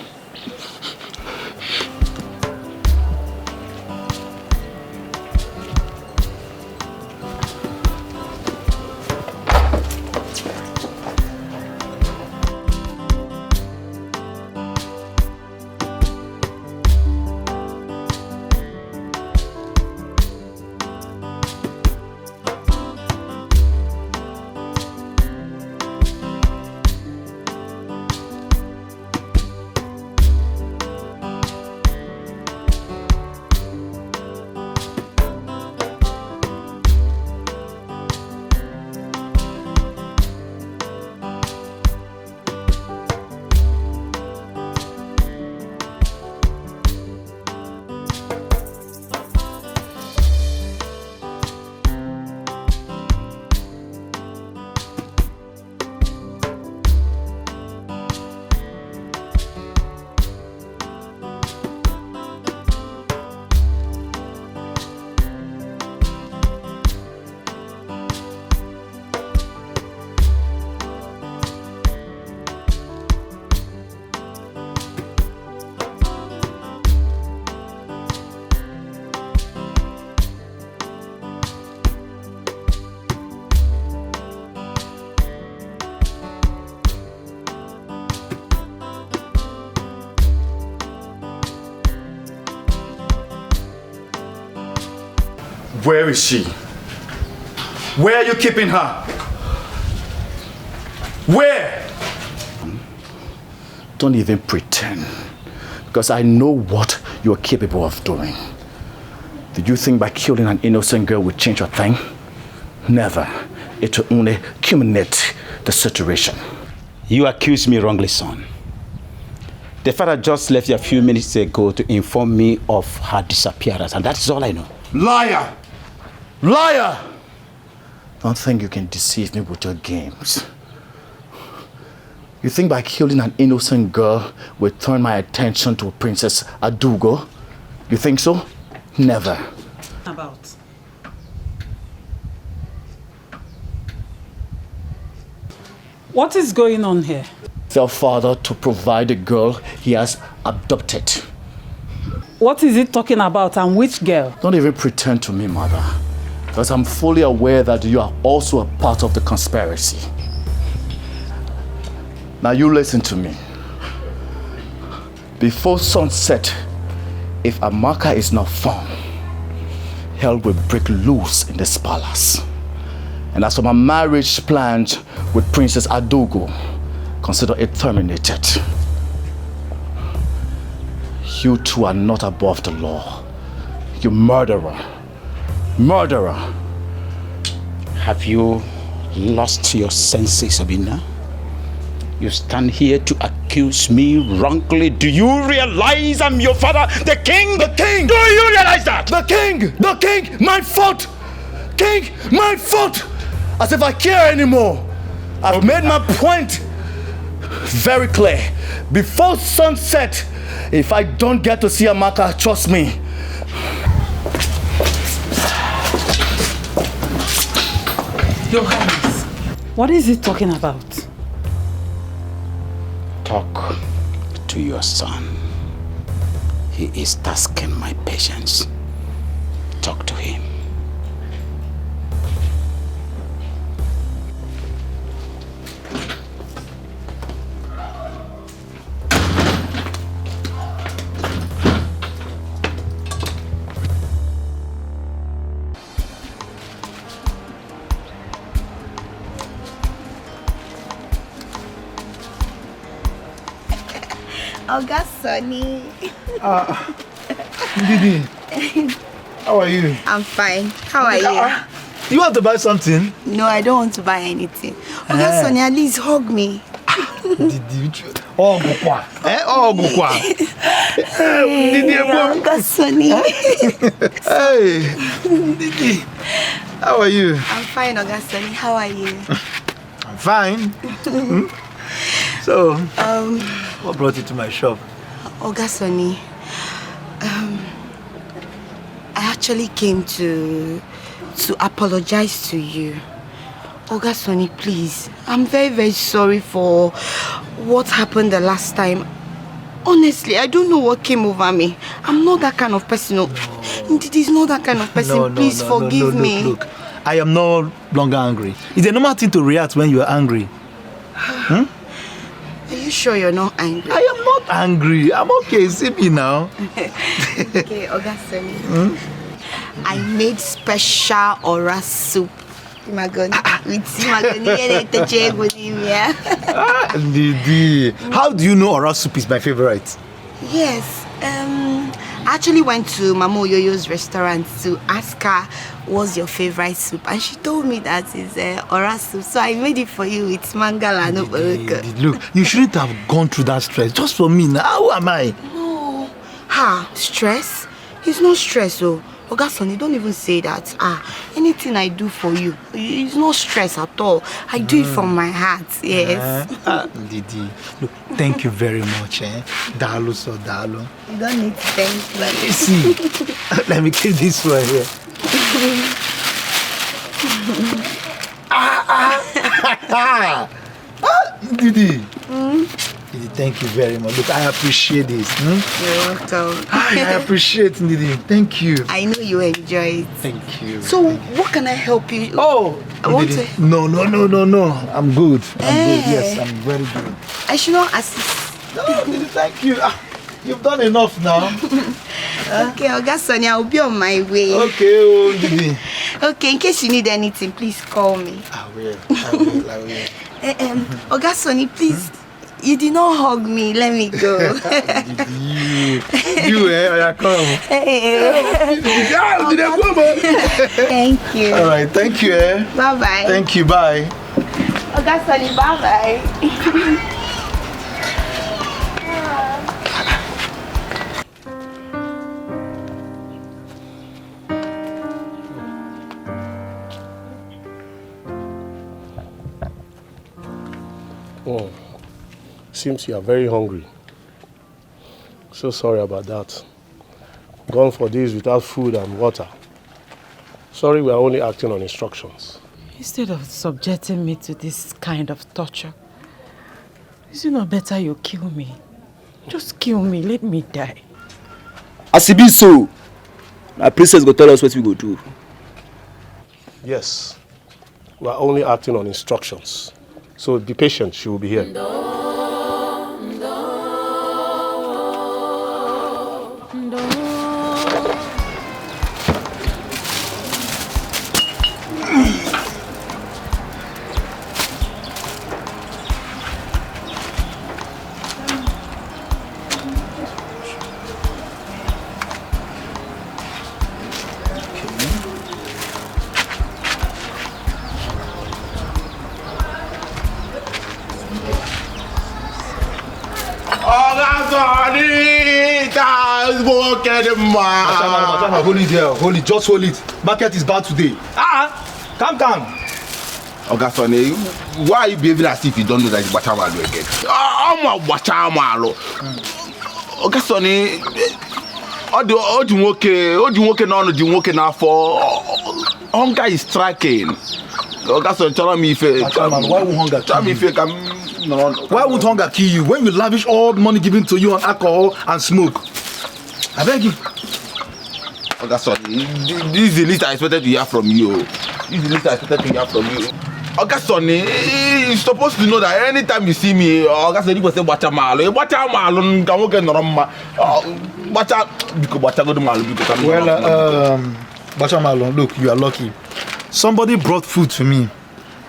Where is she? Where are you keeping her? Where? Don't even pretend, because I know what you're capable of doing. Did you think by killing an innocent girl would change a thing? Never. It will only culminate the situation. You accuse me wrongly, son. The father just left you a few minutes ago to inform me of her disappearance, and that's all I know. Liar! Liar! Don't think you can deceive me with your games. You think by killing an innocent girl will turn my attention to Princess Adugo? You think so? Never. About. What is going on here? Tell father to provide the girl he has abducted. What is it talking about, and which girl? Don't even pretend to me, mother. Because I'm fully aware that you are also a part of the conspiracy. Now you listen to me. Before sunset, if Amaka is not found, hell will break loose in this palace. And as for my marriage plans with Princess Adugo, consider it terminated. You two are not above the law. You murderer. Murderer. Have you lost your senses, Sabina? You stand here to accuse me wrongly. Do you realize I'm your father, the king? The king! Do you realize that? The king! The king! My fault! King! My fault! As if I care anymore. I've made my point very clear. Before sunset, if I don't get to see Amaka, trust me. Your Highness, what is he talking about? Talk to your son. He is tasking my patience. Talk to him. Oga Sonny. Didi, how are you? I'm fine. How are you? You want to buy something? No, I don't want to buy anything. Oga Sonny, at least hug me. Didi, oh, Gukwa. Oh, Gukwa. Didi, Oga Sonny. Hey, Didi, how are you? I'm fine, Oga Sonny. How are you? I'm fine. So, what brought you to my shop? Oga Sonny, I actually came to apologize to you. Oga Sonny, please. I'm very, very sorry for what happened the last time. Honestly, I don't know what came over me. I'm not that kind of person. No. It is not that kind of person. Please forgive me. Look, I am no longer angry. It's a normal thing to react when you are angry. Are you sure you're not angry? I am not angry. I'm okay. See me now. Okay, Oga Sonny. I made special ora soup. Didi, how do you know ora soup is my favorite? Yes. I actually went to Mama Oyoyo's restaurant to ask her what's your favorite soup, and she told me that it's ora soup. So I made it for you with mangala and oboroko. Look, you shouldn't have gone through that stress just for me. Now, who am I? No. Stress? It's not stress, oh. Oga Sonny, don't even say that. Anything I do for you, it's not stress at all. I do it from my heart, yes. Didi, look, thank you very much. Dalu so dalu. You don't need to thank me. Let me see. Let me keep this one here. Didi. Didi, thank you very much. Look, I appreciate this. You're welcome. I appreciate it, Didi. Thank you. I know you enjoy it. Thank you. So, what can I help you? Oh, Didi. No. I'm good. I'm good. Yes, I'm very good. I should not assist. No, Didi, thank you. You've done enough now. Okay, Oga Sonny, I'll be on my way. Okay, oh, Didi. Okay, in case you need anything, please call me. I will. Oga Sonny, please. You did not hug me. Let me go. Come. Thank you. All right, thank you. Bye-bye. Thank you, bye. Oga Sonny, bye-bye. Oh, seems you are very hungry. So sorry about that. Gone for days without food and water. Sorry, we are only acting on instructions. Instead of subjecting me to this kind of torture, is it not better you kill me? Just kill me, let me die. As it be so, our princess go tell us what we go do. Yes, we are only acting on instructions. So be patient, she will be here. Hold it there, hold it, just hold it. Market is bad today. Calm. Oga Sonny, why are you behaving as if you don't know that it's Bachamalo again? I'm a Bachamalo. Oga Sonny, all the work now for hunger is striking. Oga Sonny, tell me if why won't hunger tell me if you can. Why would hunger kill you when you lavish all the money given to you on alcohol and smoke? I beg you. Oga Sonny, this is the least I expected to hear from you. Oga Sonny, you're supposed to know that anytime you see me, Oga Sonny will say, Bachamalo, Bachamalo, look, you are lucky. Somebody brought food to me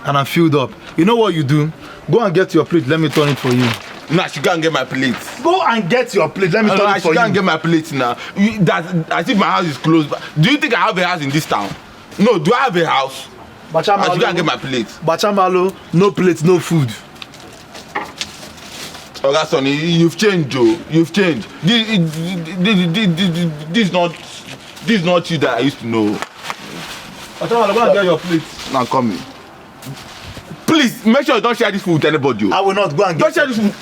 and I filled up. You know what you do? Go and get your plate, let me turn it for you. Nah, she can't get my plate. Go and get your plate, let me turn it for you. She can't get my plate now. As if my house is closed. Do you think I have a house in this town? No, do I have a house? Bachamalo, she can't get my plate. Bachamalo, no plate, no food. Oga Sonny, you've changed, Joe. You've changed. This is not you that I used to know. Bachamalo, go and get your plate. Now come in. Please, make sure you don't share this food with anybody. I will not. Go and get. Don't share this food.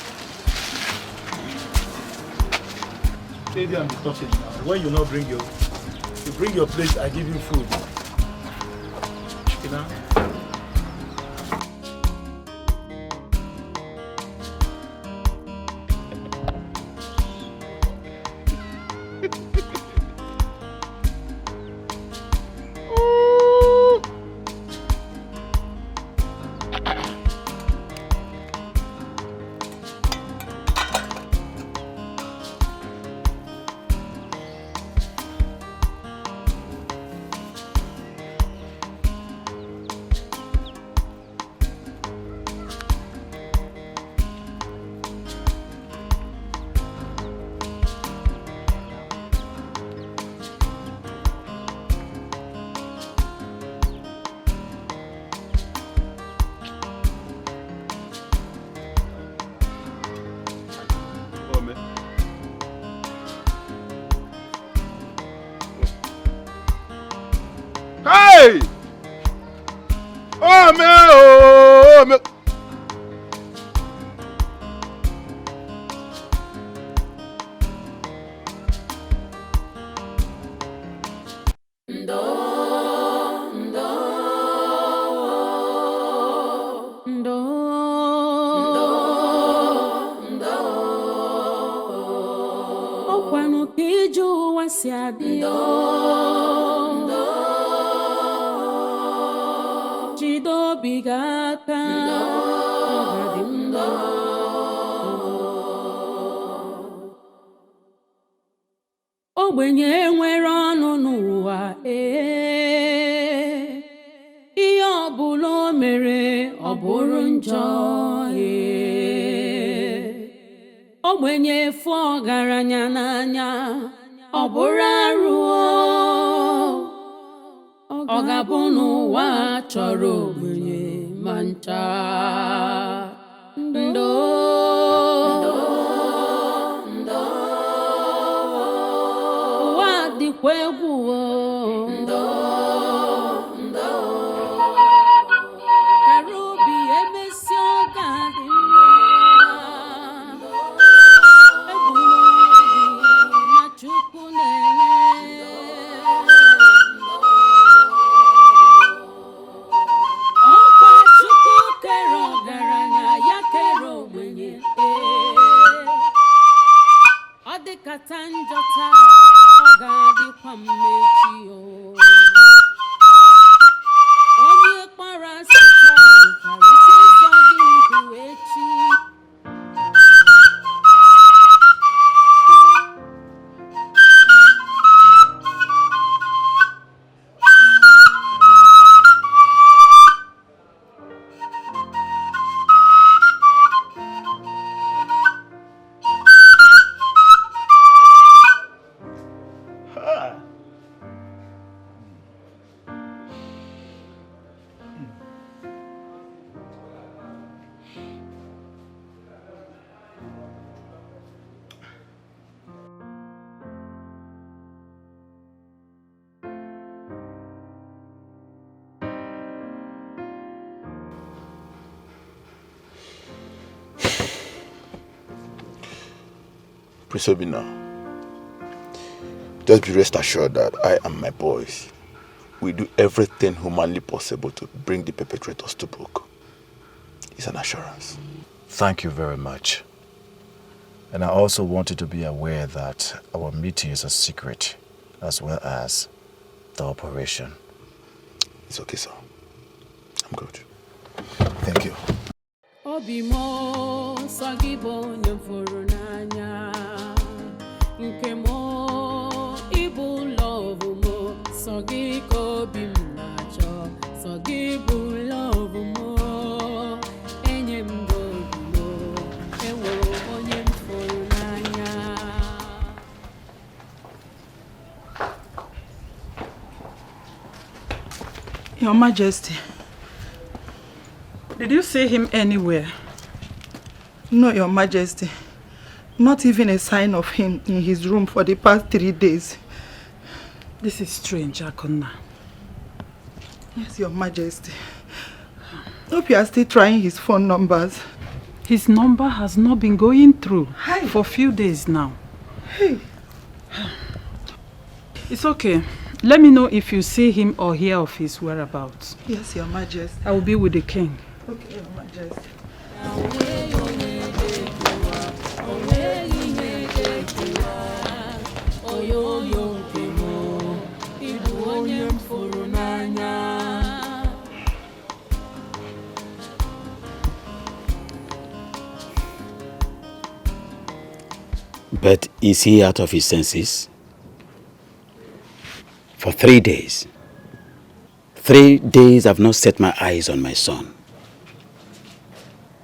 Lady, I'm discussing now. When you not bring your plate, I give you food. You know? Hey! Oh, man! Oh, man! ogbenye nwere ọnụ n'ụwa ihe ọbụla o mere ọ bụrụ njọ ogbenye efu ọgaranya n'anya ọ bụrụ arụ ọ ga-abụ n'ụwa chọrọ ogbenye ma ncha ndo ụwa dịkwa egwu kara obi emesi ọ ga-adị Chukwu na-ele ọkwa Chukwu kere ọgaranya ya kere ogbenye ọ dịkata njọ taa ọ ga-adịkwa mmechi onye kpara asị taa nwekwara ike ịzọ gị ndụ echi Prisobina, just be rest assured that I and my boys will do everything humanly possible to bring the perpetrators to book. It's an assurance. Thank you very much. And I also want you to be aware that our meeting is a secret, as well as the operation. It's okay, sir. I'm good. Thank you. Obimo sagibo nyamfuru n'anya nke mo ibu love mo sagi ko bim nacho sagi bu love mo enyem go mo ewo onyem furu n'anya. Your Majesty, did you see him anywhere? No, Your Majesty. Not even a sign of him in his room for the past 3 days. This is strange, Akonna. Yes, Your Majesty. Hope you are still trying his phone numbers. His number has not been going through for a few days now. Hey. It's okay. Let me know if you see him or hear of his whereabouts. Yes, Your Majesty. I will be with the king. Okay, Your Majesty. But is he out of his senses? For 3 days. 3 days I've not set my eyes on my son.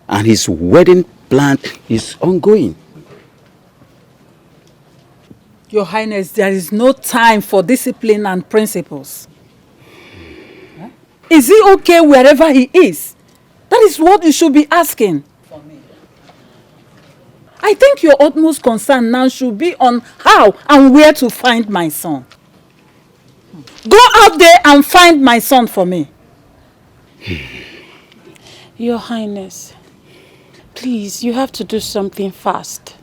And his wedding plan is ongoing. Your Highness, there is no time for discipline and principles. Is he okay wherever he is? That is what you should be asking. I think your utmost concern now should be on how and where to find my son. Go out there and find my son for me. Your Highness, please, you have to do something fast.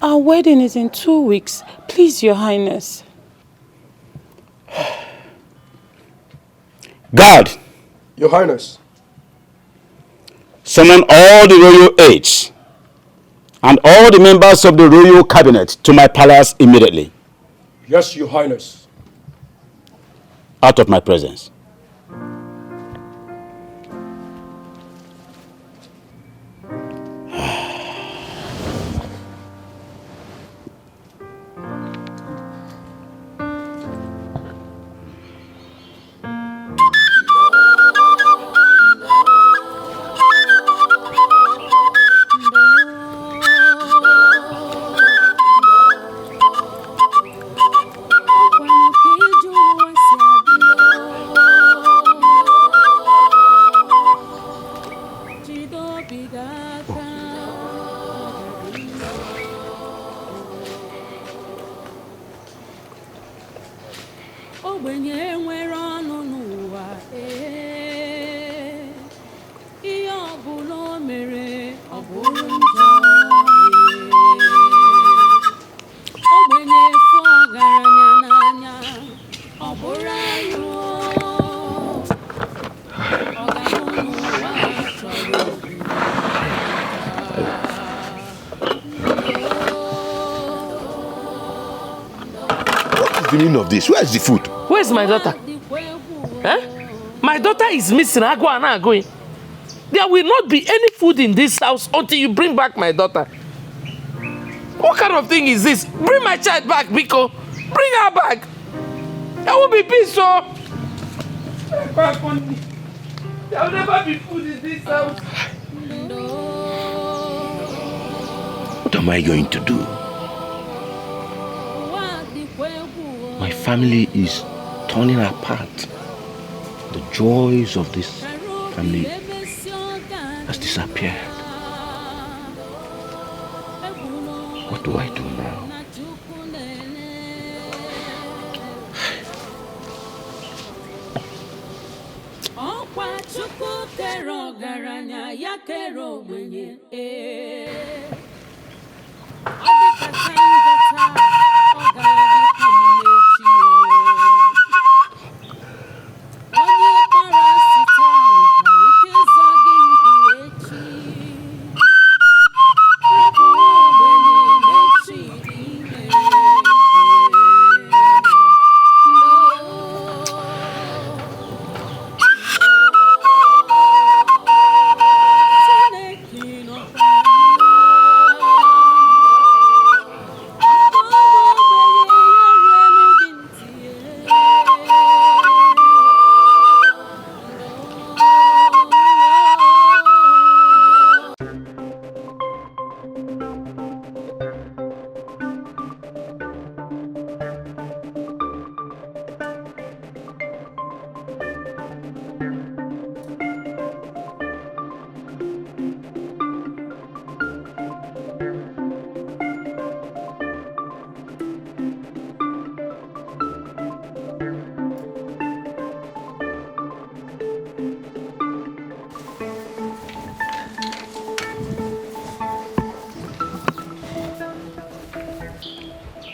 Our wedding is in 2 weeks. Please, Your Highness. Guard! Your Highness. Summon all the royal aides and all the members of the royal cabinet to my palace immediately. Yes, Your Highness. Out of my presence. Ogbenye nwere ọnụ n'ụwa ihe ọbụla o mere ọ bụrụ njọ ogbenye fụ ọgaranya n'anya ọ bụrụ arụ ọgaranya n'ụwa chọrọ The meaning of this? Where is the food? Where's my daughter? Eh? My daughter is missing. I go. There will not be any food in this house until you bring back my daughter. What kind of thing is this? Bring my child back, Biko. Bring her back. There will be peace, so. There will never be food in this house. What am I going to do? My family is turning apart. The joys of this family has disappeared. What do I do now?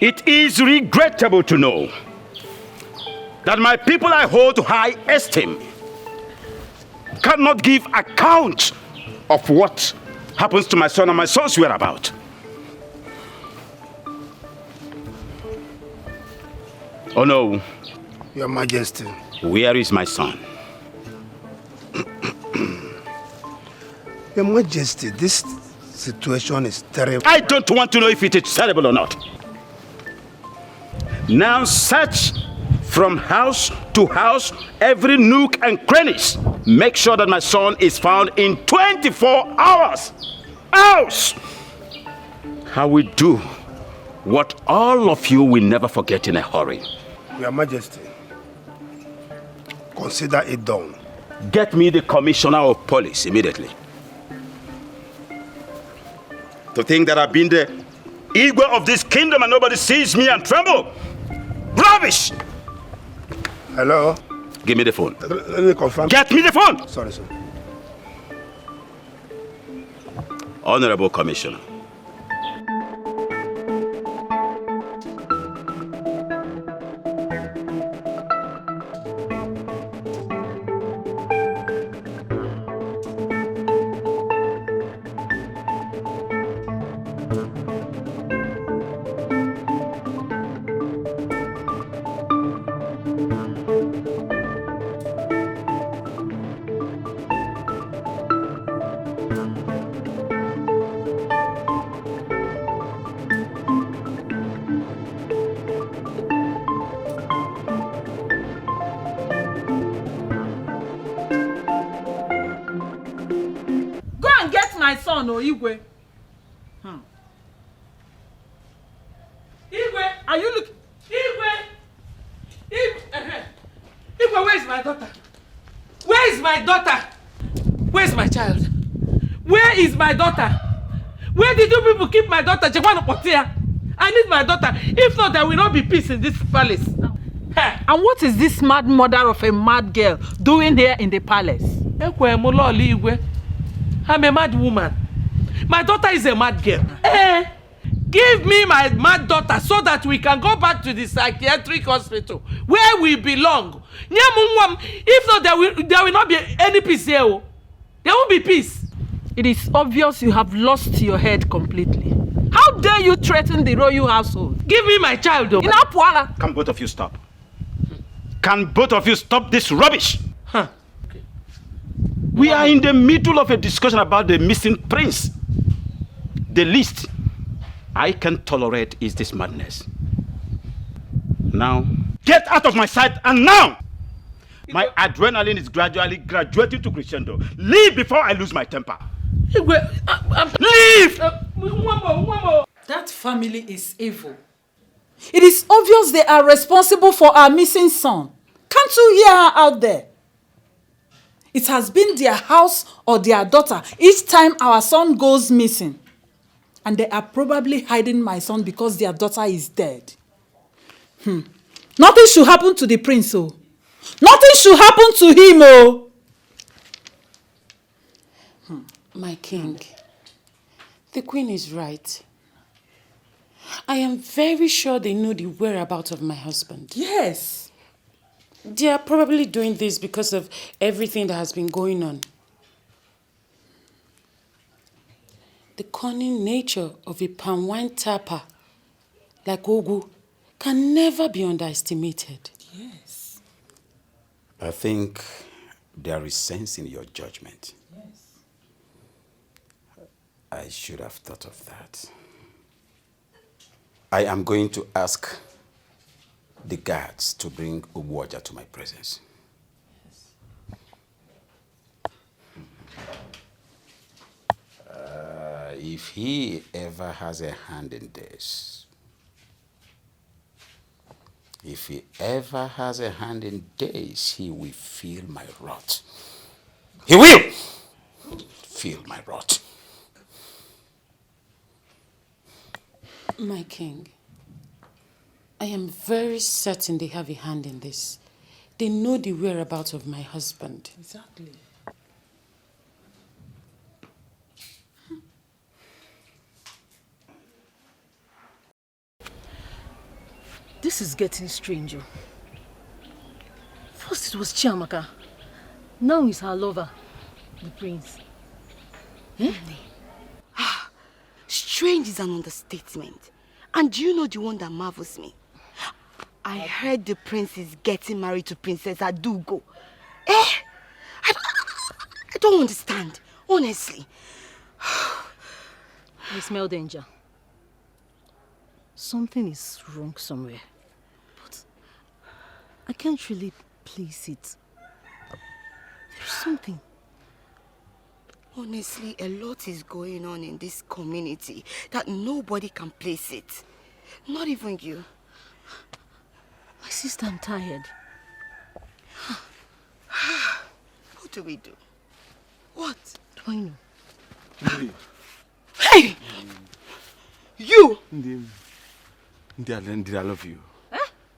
It is regrettable to know that my people I hold to high esteem cannot give account of what happens to my son and my son's whereabouts. Oh no. Your Majesty. Where is my son? Your Majesty, this situation is terrible. I don't want to know if it is terrible or not. Now search from house to house, every nook and crannies. Make sure that my son is found in 24 hours. Else, I will do what all of you will never forget in a hurry. Your Majesty, consider it done. Get me the commissioner of police immediately. To think that I've been the Igwe of this kingdom and nobody sees me and tremble. Rubbish! Hello? Give me the phone. Let me confirm. Get me the phone! Sorry, sir. Honorable Commissioner. No, Igwe. Igwe, are you looking? Igwe, where is my daughter? Where is my daughter? Where is my child? Where Where is my daughter? Where did you people keep my daughter? I need my daughter. If not, there will not be peace in this palace. And what is this mad mother of a mad girl doing here in the palace? I'm a mad woman. My daughter is a mad girl. Give me my mad daughter so that we can go back to the psychiatric hospital where we belong. If not, there will not be any peace here. There won't be peace. It is obvious you have lost your head completely. How dare you threaten the royal household? Give me my child. Can both of you stop? Can both of you stop this rubbish? We are in the middle of a discussion about the missing prince. The least I can tolerate is this madness. Now, get out of my sight, and now! My adrenaline is gradually graduating to crescendo. Leave before I lose my temper. Leave! That family is evil. It is obvious they are responsible for our missing son. Can't you hear her out there? It has been their house or their daughter each time our son goes missing. And they are probably hiding my son because their daughter is dead. Nothing should happen to the prince, oh. Nothing should happen to him, oh. My king, the queen is right. I am very sure they know the whereabouts of my husband. Yes. They are probably doing this because of everything that has been going on. The cunning nature of a palm wine tapper like Ogu can never be underestimated. Yes. I think there is sense in your judgment. Yes. I should have thought of that. I am going to ask the guards to bring Ubuoja to my presence. If he ever has a hand in this, he will feel my wrath. He will feel my wrath. My king, I am very certain they have a hand in this. They know the whereabouts of my husband. Exactly. This is getting stranger. First it was Chiamaka. Now it's her lover, the prince. Strange is an understatement. And do you know the one that marvels me? I heard the prince is getting married to Princess Adugo. I don't understand, honestly. I smell danger. Something is wrong somewhere. But I can't really place it. There's something. Honestly, a lot is going on in this community that nobody can place it. Not even you. My sister, I'm tired. What do we do? What? Do I know? Hey! You! Did I love you?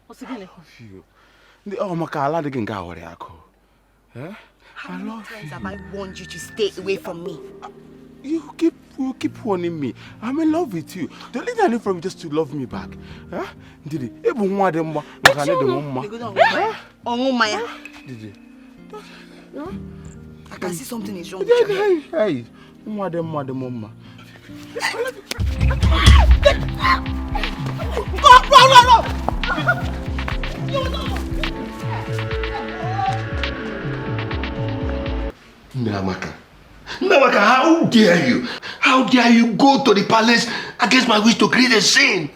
What's it gonna? You. Oh, Makala didn't go away. How many times have I warned you to stay away from me? You keep warning me. I'm in love with you. The only thing I need from you just to love me back. Did it? I can see something is wrong with you. Hey, mama. Namaka, how dare you? How dare you go to the palace against my wish to create a scene?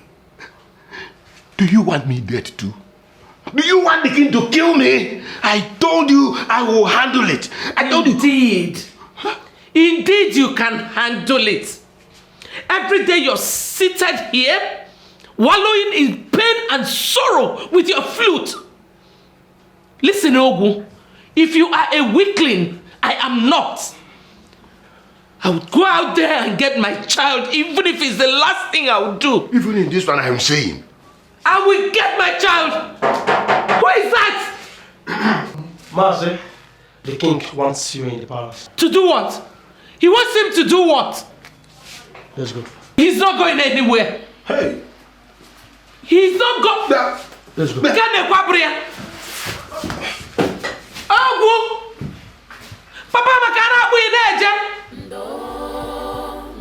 Do you want me dead too? Do you want the king to kill me? I told you I will handle it. I told you. Indeed you can handle it. Every day you're seated here, wallowing in pain and sorrow with your flute. Listen, Ogu, if you are a weakling, I am not. I would go out there and get my child, even if it's the last thing I would do. Even in this one I am saying. I will get my child. Who is that? Master, the king wants you in the palace. To do what? He wants him to do what? Let's go. He's not going anywhere. Hey. He's not going. Let's go. Papa makana abu ideje.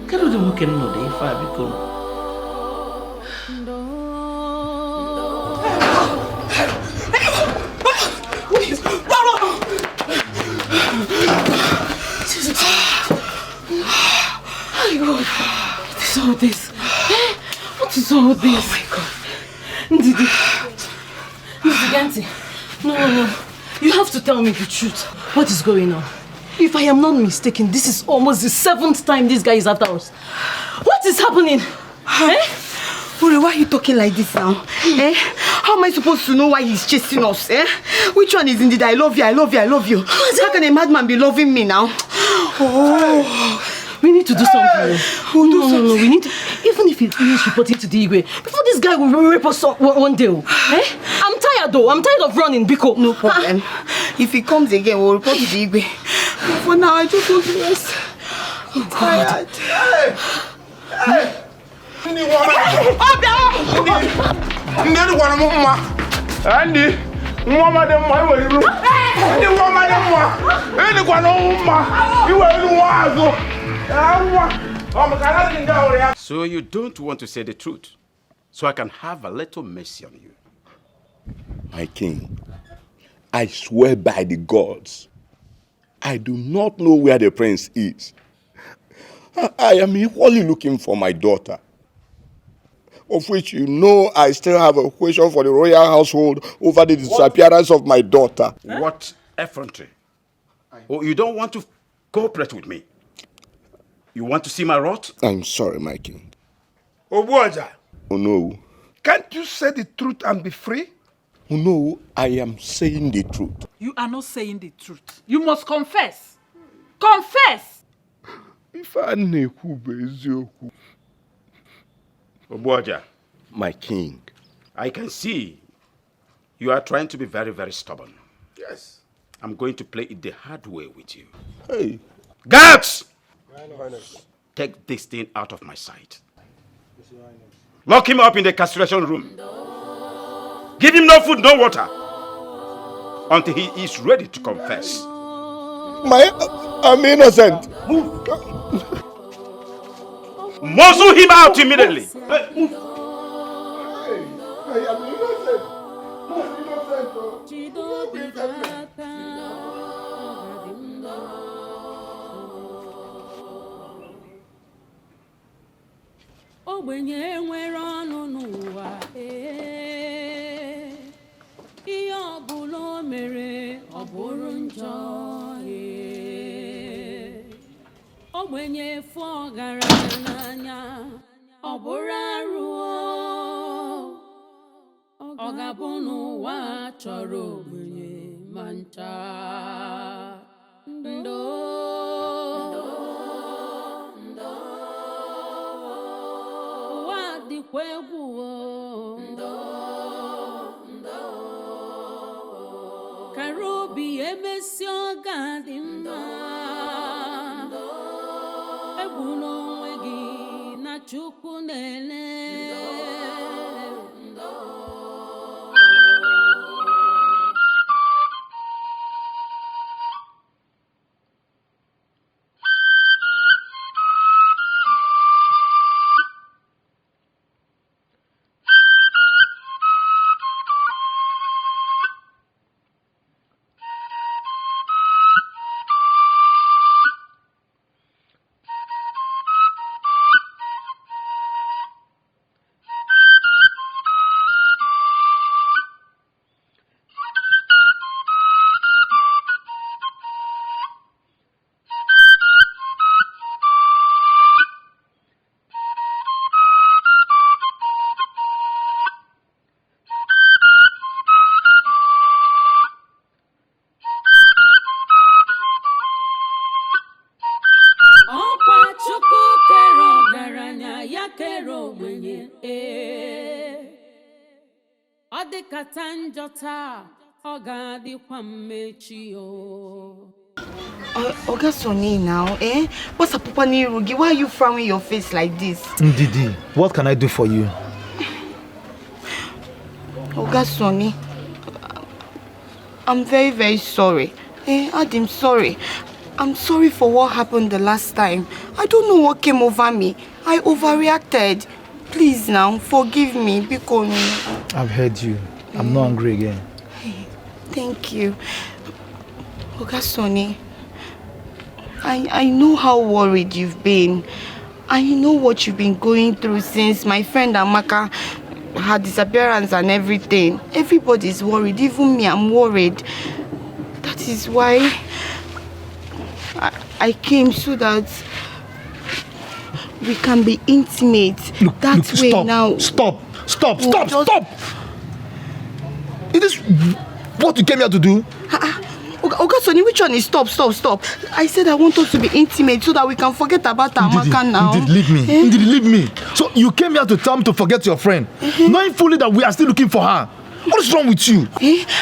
Kero de muke no de ifa biko. What is all this? What is all this? Oh my God. Ndidi. Ganti. No. You have to tell me the truth. What is going on? If I am not mistaken, this is almost the 7th time this guy is after us. What is happening? Woode, why are you talking like this now? How am I supposed to know why he's chasing us? Which one is indeed I love you, I love you, I love you? How can a madman be loving me now? We need to do something. No, we need to, even if it is reporting to the Igwe, before this guy will rape us one day. I'm tired though, I'm tired of running, Biko. No problem. If he comes again, we'll report to the Igwe. But for now, I just want to rest. I'm tired. Andy, mama dem ma iwe iru. Ni mama dem ma. Eni kwa no mma. Iwe iru wa azo. So you don't want to say the truth, so I can have a little mercy on you. My king, I swear by the gods, I do not know where the prince is. I am equally looking for my daughter, of which you know I still have a question for the royal household over the disappearance of my daughter. What effrontery? Oh, you don't want to cooperate with me? You want to see my wrath? I'm sorry, my king. Obuaja. Oh no. Can't you say the truth and be free? Oh no, I am saying the truth. You are not saying the truth. You must confess. Confess! If I neku Obuaja. My king. I can see you are trying to be very, very stubborn. Yes. I'm going to play it the hard way with you. Hey. Guards! Take this thing out of my sight. Lock him up in the castration room. Give him no food, no water. Until he is ready to confess. I'm innocent. Muzzle him out immediately. I am innocent. Ogbenye nwere ọnụ n'ụwa ihe ọbụla o mere ọ bụrụ njọ ogbenye fụ ọgaranya n'anya ọ bụrụ arụ ọ ga-abụ n'ụwa chọrọ ogbenye ma ncha Karobi emesi ọga dị mma egbula onwe gị na Chukwu na-ele kere ogbenye ọ dịkata njọ taa ọ ga-adịkwa mmechi Oga Sonny now, eh? What's up, Papa Nirugi? Why are you frowning your face like this? Ndidi, what can I do for you? Oga Sonny, I'm very, very sorry. I'm sorry. I'm sorry for what happened the last time. I don't know what came over me. I overreacted. Please now, forgive me, because I've heard you. I'm not angry again. Thank you. Oga Sonny, I know how worried you've been. I know what you've been going through since my friend Amaka, her disappearance and everything. Everybody's worried, even me, I'm worried. That is why I came so that we can be intimate. Look, way now. Stop! Is this what you came here to do? Oga Sonny, which one is stop? I said I want us to be intimate so that we can forget about Amaka now. Ndidi, leave me. So you came here to tell me to forget your friend, knowing fully that we are still looking for her. What is wrong with you?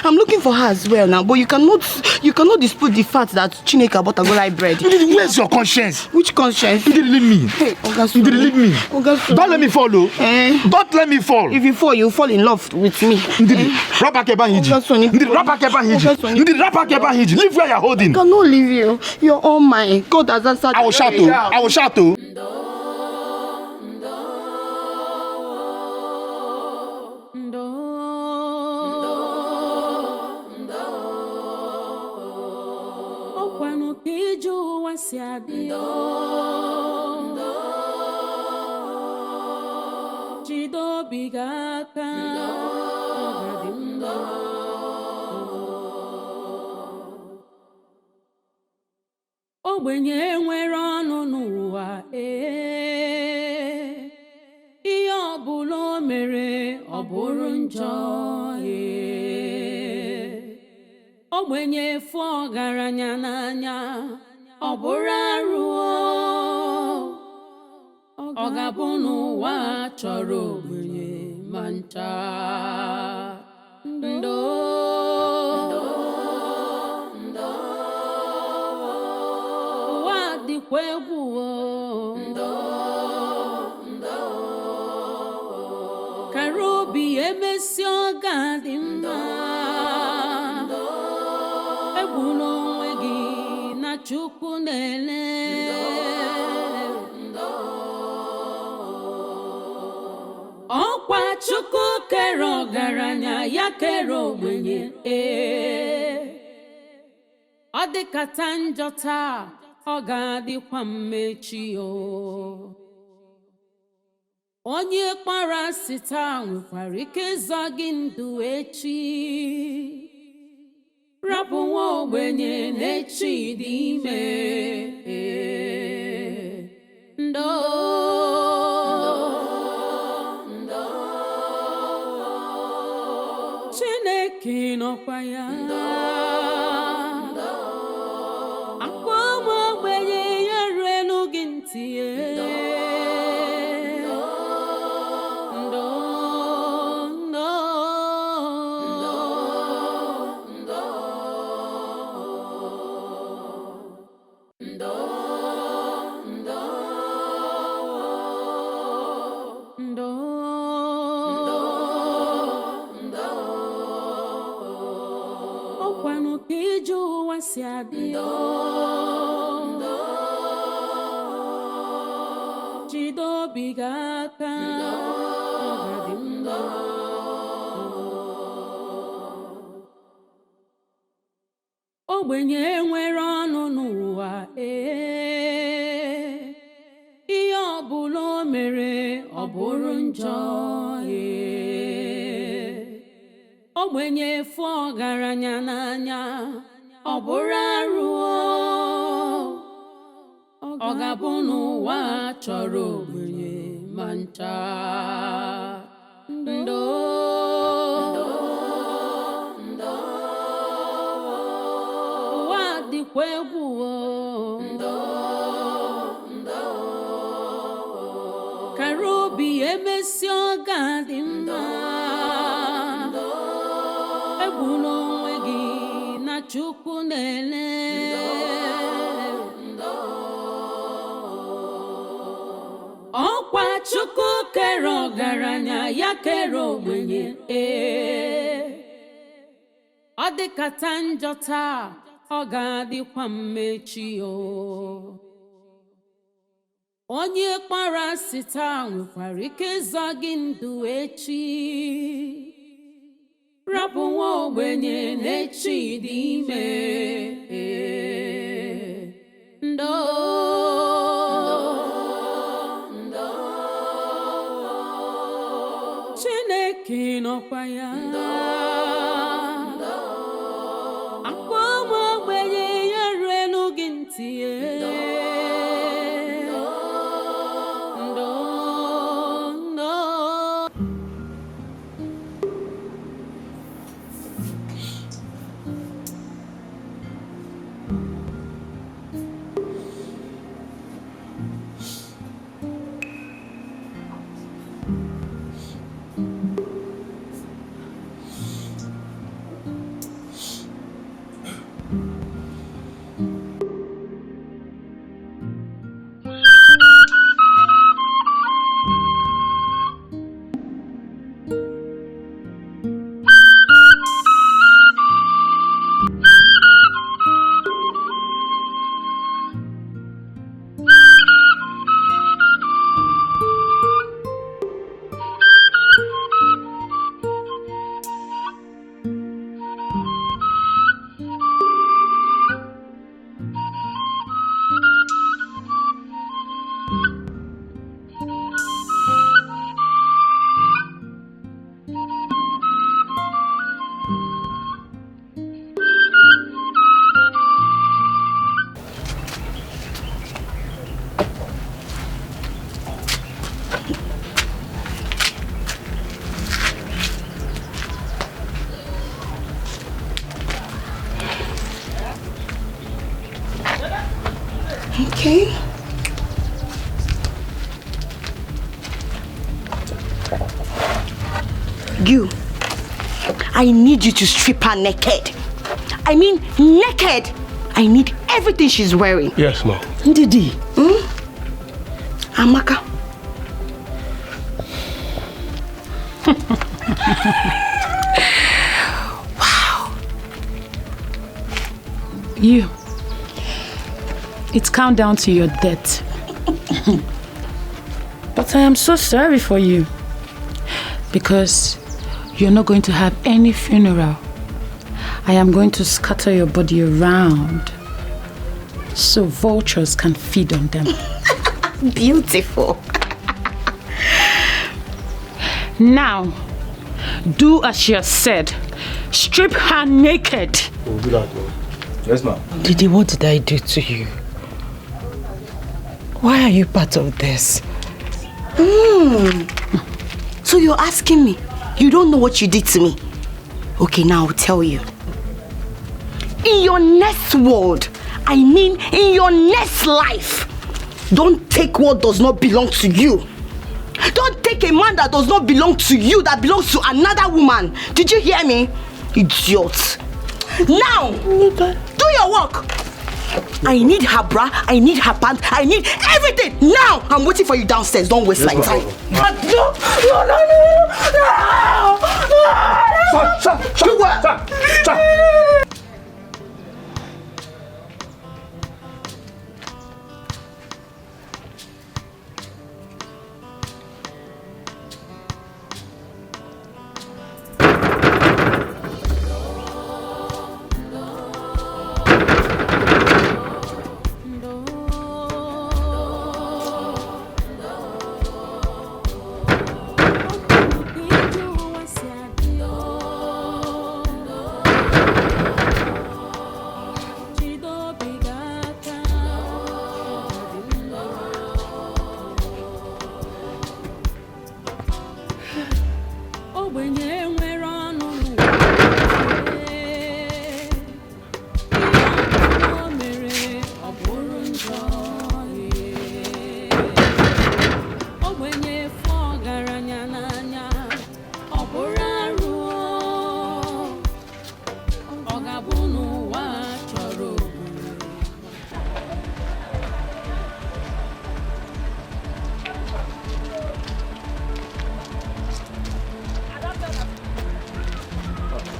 I'm looking for her as well now, but you cannot dispute the fact that Chineke bought a golai bread. Ndidi, where's your conscience? Which conscience? Ndidi, leave me. Hey, Oga Sonny. Ndidi, leave me. Oga Sonny. Don't let me fall, though. Don't let me fall. If you fall, you fall in love with me. Ndidi, Rapakeba Hiji. Ndidi, Rapakeba Hiji. Ndidi, Rapakeba Hiji. Leave where you're holding. I cannot leave you. You're all mine. God has answered. I will shout. Ogbenye nwere ọnụ n'ụwa ihe ọbụla o mere ọ bụrụ njọ ogbenye fụ ọgaranya n'anya ọ bụrụ arụ ọ ga-abụ n'ụwa chọrọ ogbenye ma ncha ụwa dịkwa egwu kara obi emesi ọ ga-adị mma egwu n'onwe gị na Chukwu na-ele ọkwa Chukwu kere ọgaranya ya kere ogbenye ọ dịkata njọ taa ọ ga-adịkwa mmechi onye kpara asị taa nwekwara ike ịzọ gị ndụ echi rapụ nwa ogbenye n'echi dị ime Chineke nọkwa ya akwa ụmụ ogbenye ya ruelu gị ntị si adị jide obi gị aka ogbenye nwere ọnụ n'ụwa ihe ọbụla o mere ọ bụrụ njọ ogbenye fụ ọgaranya n'anya ọ bụrụ arụ ọ ga-abụ n'ụwa chọrọ ogbenye ma ncha ụwa dịkwa egwu kara obi emesi oga dị mma egbuna onwe gị na Chukwu na-ele ọkwa Chukwu kere ọgaranya ya kere ogbenye ọ dịkata njọ taa ọ ga-adịkwa mma echi onye kpara asị taa nwekwara ike ịzọ gị ndụ echi rapụ nwa ogbenye n'echi dị ime ndo Chineke nọkwa ya akwa nwa ogbenye ya ruelu gị ntị Okay. You, I need you to strip her naked. I mean naked. I need everything she's wearing. Yes, ma'am. Ndidi. Amaka. Wow. You. It's countdown to your death. But I am so sorry for you. Because you're not going to have any funeral. I am going to scatter your body around so vultures can feed on them. Beautiful. Now, do as she has said. Strip her naked. We'll do that, ma'am. Yes, ma'am. Didi, what did I do to you? Why are you part of this? So you're asking me? You don't know what you did to me? Okay, now I'll tell you. In your next world, I mean in your next life, don't take what does not belong to you. Don't take a man that does not belong to you, that belongs to another woman. Did you hear me? Idiot. Now, do your work. I need her bra, I need her pants, I need everything. Now, I'm waiting for you downstairs. Don't waste my time. No. Stop.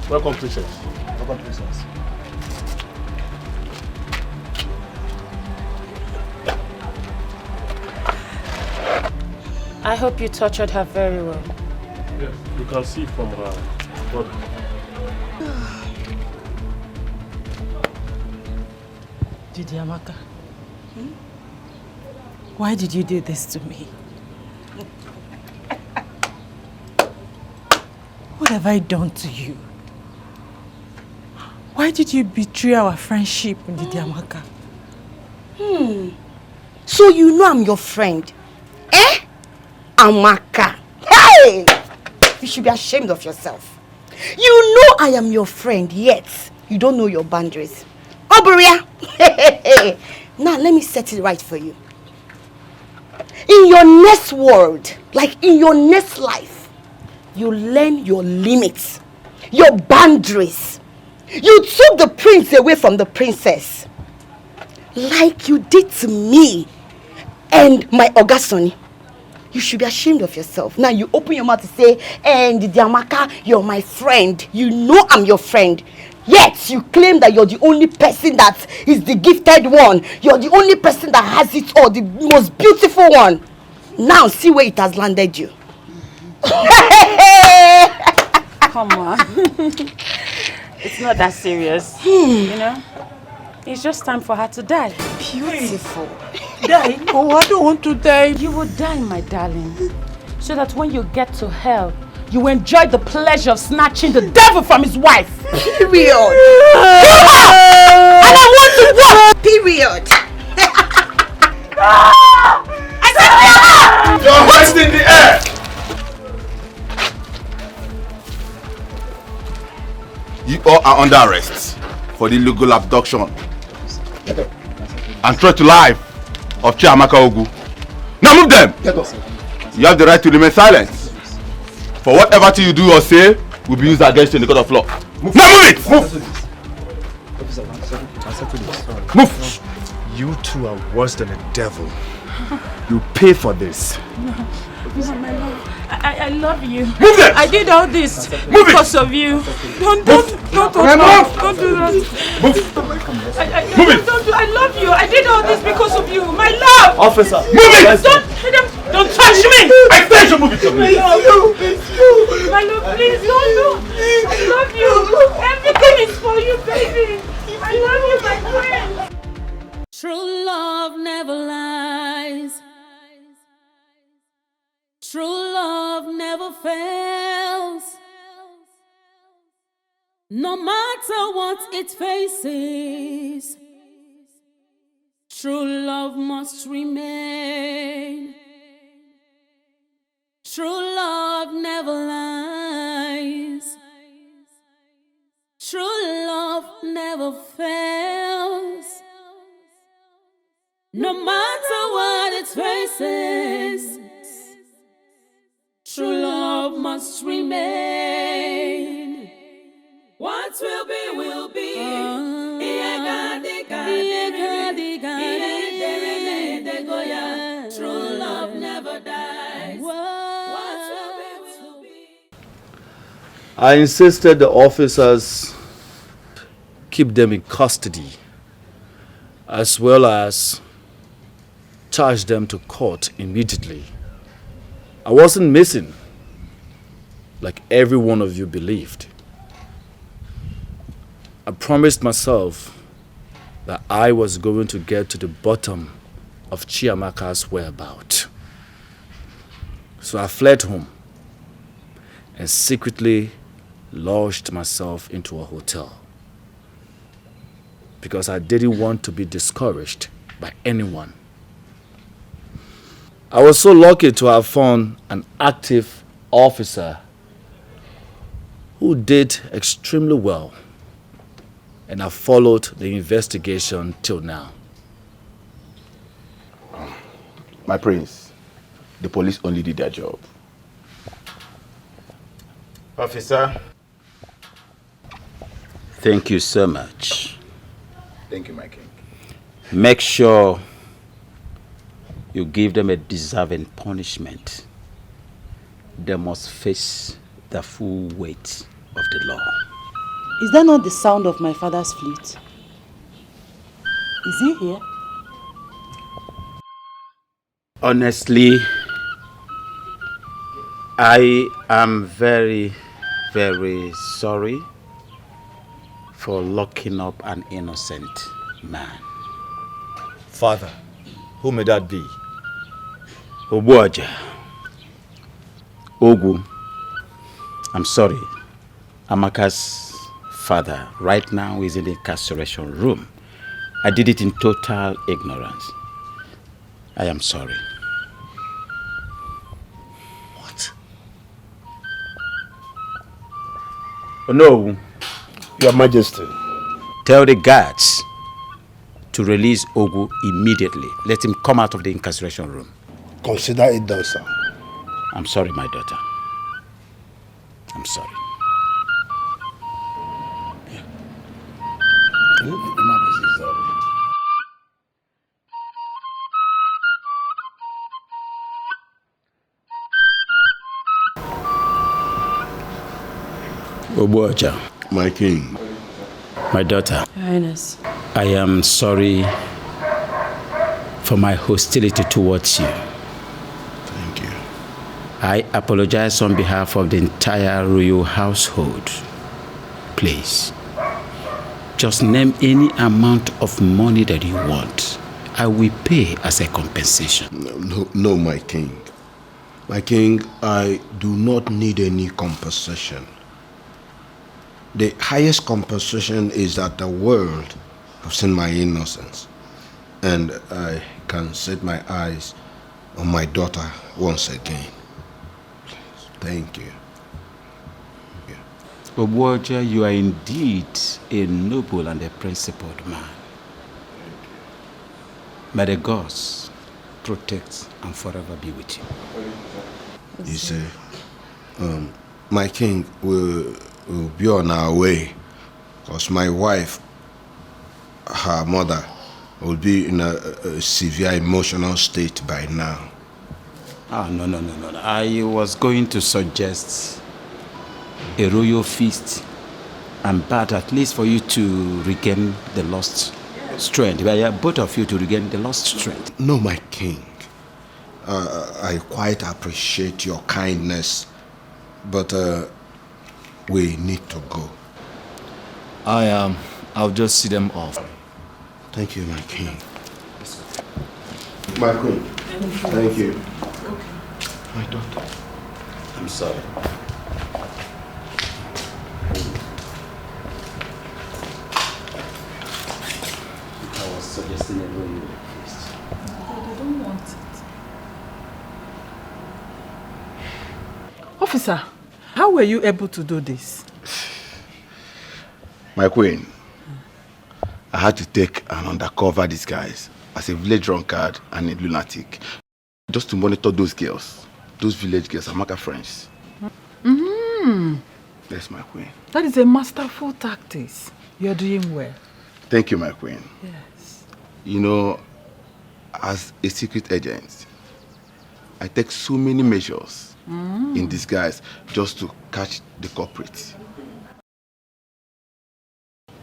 Welcome, Princess. Welcome, Princess. I hope you tortured her very well. Yes, you can see from her body. Didi Amaka, why did you do this to me? What have I done to you? Why did you betray our friendship, Didi Amaka? So you know I'm your friend? Eh? Amaka. Hey! You should be ashamed of yourself. You know I am your friend, yet you don't know your boundaries. Oberia! Now let me set it right for you. In your next world, like in your next life, you learn your limits, your boundaries. You took the prince away from the princess, like you did to me and my Ogasoni. You should be ashamed of yourself. Now you open your mouth to say, and Didi Amaka, you're my friend. You know I'm your friend. Yet you claim that you're the only person that is the gifted one. You're the only person that has it all, the most beautiful one. Now see where it has landed you. Come on. It's not that serious. You know? It's just time for her to die. Beautiful. Die? Oh, I don't want to die. You will die, my darling. So that when you get to hell, you enjoy the pleasure of snatching the devil from his wife. Period. And I want to walk. Period. I said, your hands in the air. You all are under arrest for the illegal abduction and threat to life of Chiamaka Ogu. Now move them! You have the right to remain silent. For whatever thing you do or say will be used against you in the court of law. Move. Now move it! Move! Move! You two are worse than a devil. You pay for this. No, my love. I love you. Move them! I did all this because of you. Don't do that. Move! I love you. I did all this because of you. My love! Officer! Move it! Don't touch me! I said you move it! My love, please don't do. I love you. Everything is for you, baby. I love you, my friend. True love never lies. True love never fails. No matter what it faces, true love must remain. True love never lies. True love never fails. No matter what it faces, true love must remain. What will be, will be. True love never dies. What will be. I insisted the officers keep them in custody, as well as charge them to court immediately. I wasn't missing, like every one of you believed. I promised myself that I was going to get to the bottom of Chiamaka's whereabouts. So I fled home and secretly lodged myself into a hotel because I didn't want to be discouraged by anyone. I was so lucky to have found an active officer who did extremely well, and I followed the investigation till now. My prince, the police only did their job. Officer. Thank you so much. Thank you, my king. Make sure you give them a deserving punishment. They must face the full weight of the law. Is that not the sound of my father's flute? Is he here? Honestly, I am very, very sorry for locking up an innocent man. Father, who may that be? Obuaja. Ogu. I'm sorry. Amaka's father right now is in the incarceration room. I did it in total ignorance. I am sorry. What? Oh, no. Your Majesty. Tell the guards to release Ogu immediately. Let him come out of the incarceration room. Consider it done, sir. I'm sorry, my daughter. I'm sorry. Obuaja. My king. My daughter. Your Highness. I am sorry for my hostility towards you. Thank you. I apologize on behalf of the entire royal household. Please, just name any amount of money that you want. I will pay as a compensation. No, my king. My king, I do not need any compensation. The highest compensation is that the world have seen my innocence, and I can set my eyes on my daughter once again. Please, thank you. Obuaja, you are indeed a noble and a principled man. May the gods protect and forever be with you. You say, my king will be on our way, because my wife, her mother, will be in a severe emotional state by now. No. I was going to suggest a royal feast and bath, at least for you to regain the lost strength. Both of you to regain the lost strength. No, my king. I quite appreciate your kindness, but we need to go. I'll just see them off. Thank you, my king. My queen. Thank you. Okay. My daughter. I'm sorry. I was suggesting a royal feast. I don't want it. Officer, how were you able to do this? My queen, I had to take an undercover disguise as a village drunkard and a lunatic, just to monitor those girls, those village girls, Amaka friends. Yes, my queen. That is a masterful tactic. You're doing well. Thank you, my queen. Yes. You know, as a secret agent, I take so many measures in disguise just to catch the culprit.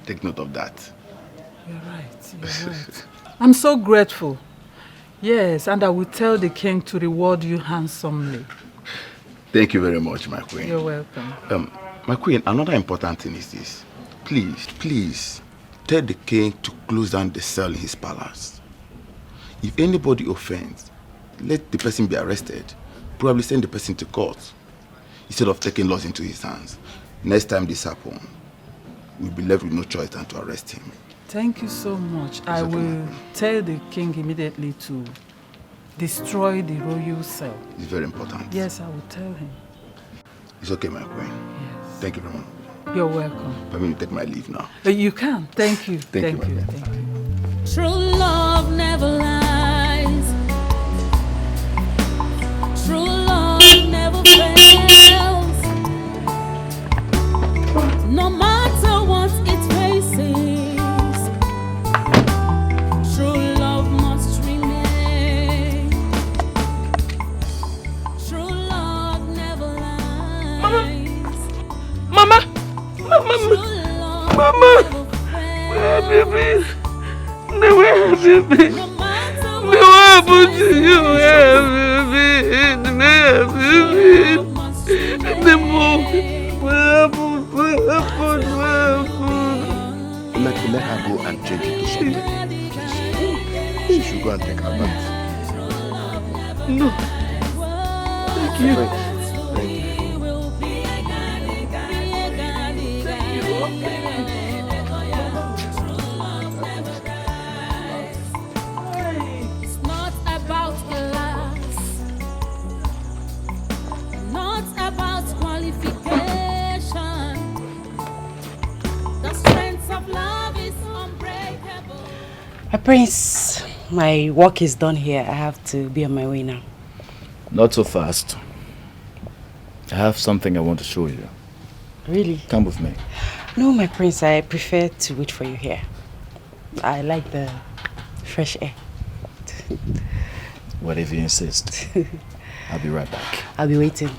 Take note of that. You're right. I'm so grateful. Yes, and I will tell the king to reward you handsomely. Thank you very much, my queen. You're welcome. My queen, another important thing is this. Please, tell the king to close down the cell in his palace. If anybody offends, let the person be arrested. Probably send the person to court instead of taking laws into his hands. Next time this happens, we'll be left with no choice than to arrest him. Thank you so much. I will tell the king immediately to destroy the royal cell. It's very important. Yes, I will tell him. It's okay, my queen. Yes. Thank you very much. You're welcome. Let me take my leave now. You can. Thank you. Thank you. True love never lies. True love never fails. No matter what it faces, true love must remain. True love never lies. Mama! True love food, Let her go and change into something. She should go and take her bath. No. Thank you. It's not about class, not about qualification. The strength of love is unbreakable. Prince, my work is done here. I have to be on my way now. Not so fast. I have something I want to show you. Really? Come with me. No, my prince, I prefer to wait for you here. I like the fresh air. Whatever you insist. I'll be right back. I'll be waiting.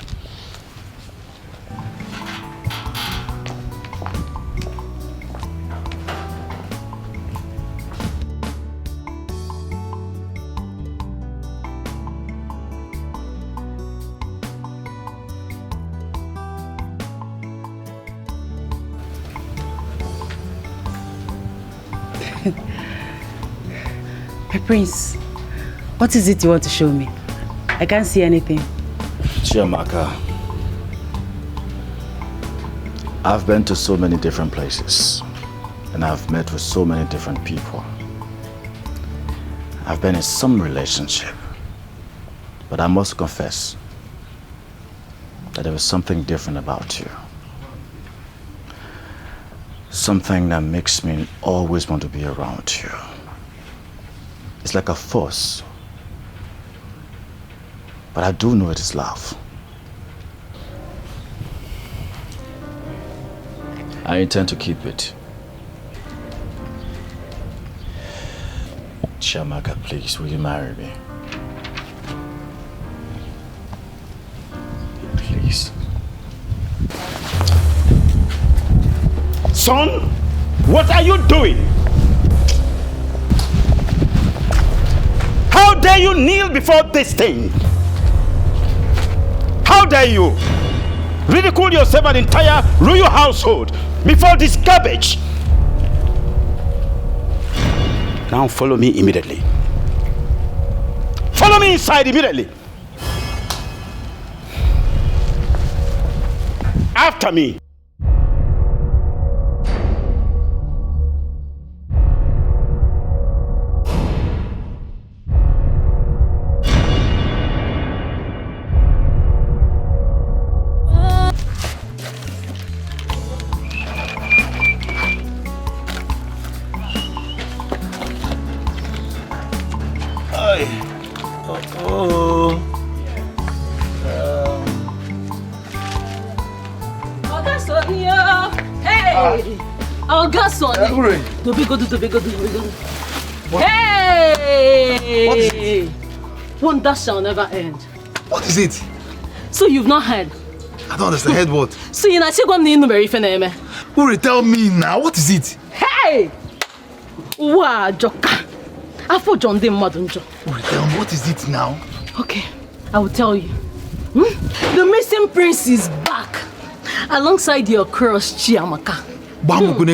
My prince, what is it you want to show me? I can't see anything. Chiamaka, I've been to so many different places and I've met with so many different people. I've been in some relationship, but I must confess that there was something different about you. Something that makes me always want to be around you. It's like a force. But I do know it is love. I intend to keep it. Chiamaka, please, will you marry me? Please. Son, what are you doing? How dare you kneel before this thing? How dare you ridicule yourself and entire royal household before this garbage? Now follow me immediately. Follow me inside immediately. After me. Hey! What is it? Wonder shall never end. What is it? So you've not heard? I don't understand. Heard what? So you know, Uri, tell me now. What is it? Hey! Wow, Joka. I thought John didn't Madunjo. Uri, tell me, what is it now? Okay, I will tell you. The missing prince is back. Alongside your crush, Chiamaka.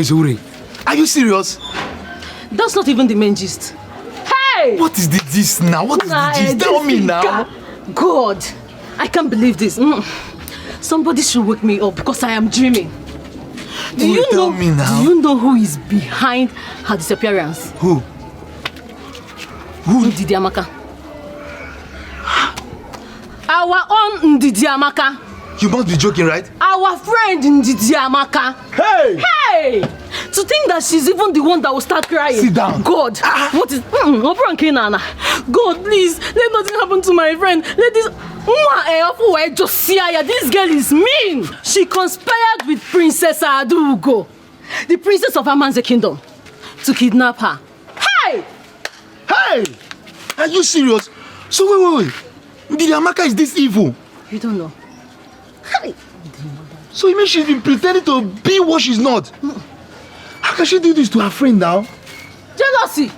Uri. Are you serious? That's not even the main gist. Hey! What is this now? What is the gist? Tell me now. God, I can't believe this. Somebody should wake me up because I am dreaming. Do you know who is behind her disappearance? Who? Ndidi Amaka. Our own Ndidi Amaka. You must be joking, right? Our friend Ndidi Amaka. Hey! Hey! To think that she's even the one that will start crying. Sit down. God, what is... God, please, let nothing happen to my friend. Let this... This girl is mean. She conspired with Princess Adugo, the princess of Amanze kingdom, to kidnap her. Hey! Hey! Are you serious? So wait. Ndidi Amaka is this evil? You don't know. Hey! So you mean she's been pretending to be what she's not? How can she do this to her friend now? Jealousy,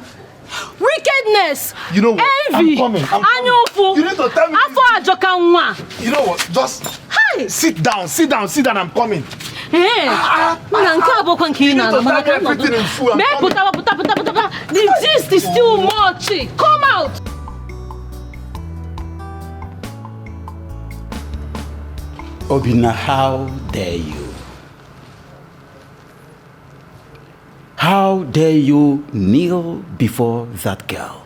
wickedness, you know what? envy, I'm coming. You need to tell me. You know what? Just sit down. I'm coming. Hey, the gist is still much. Come out. Obina, how dare you? How dare you kneel before that girl?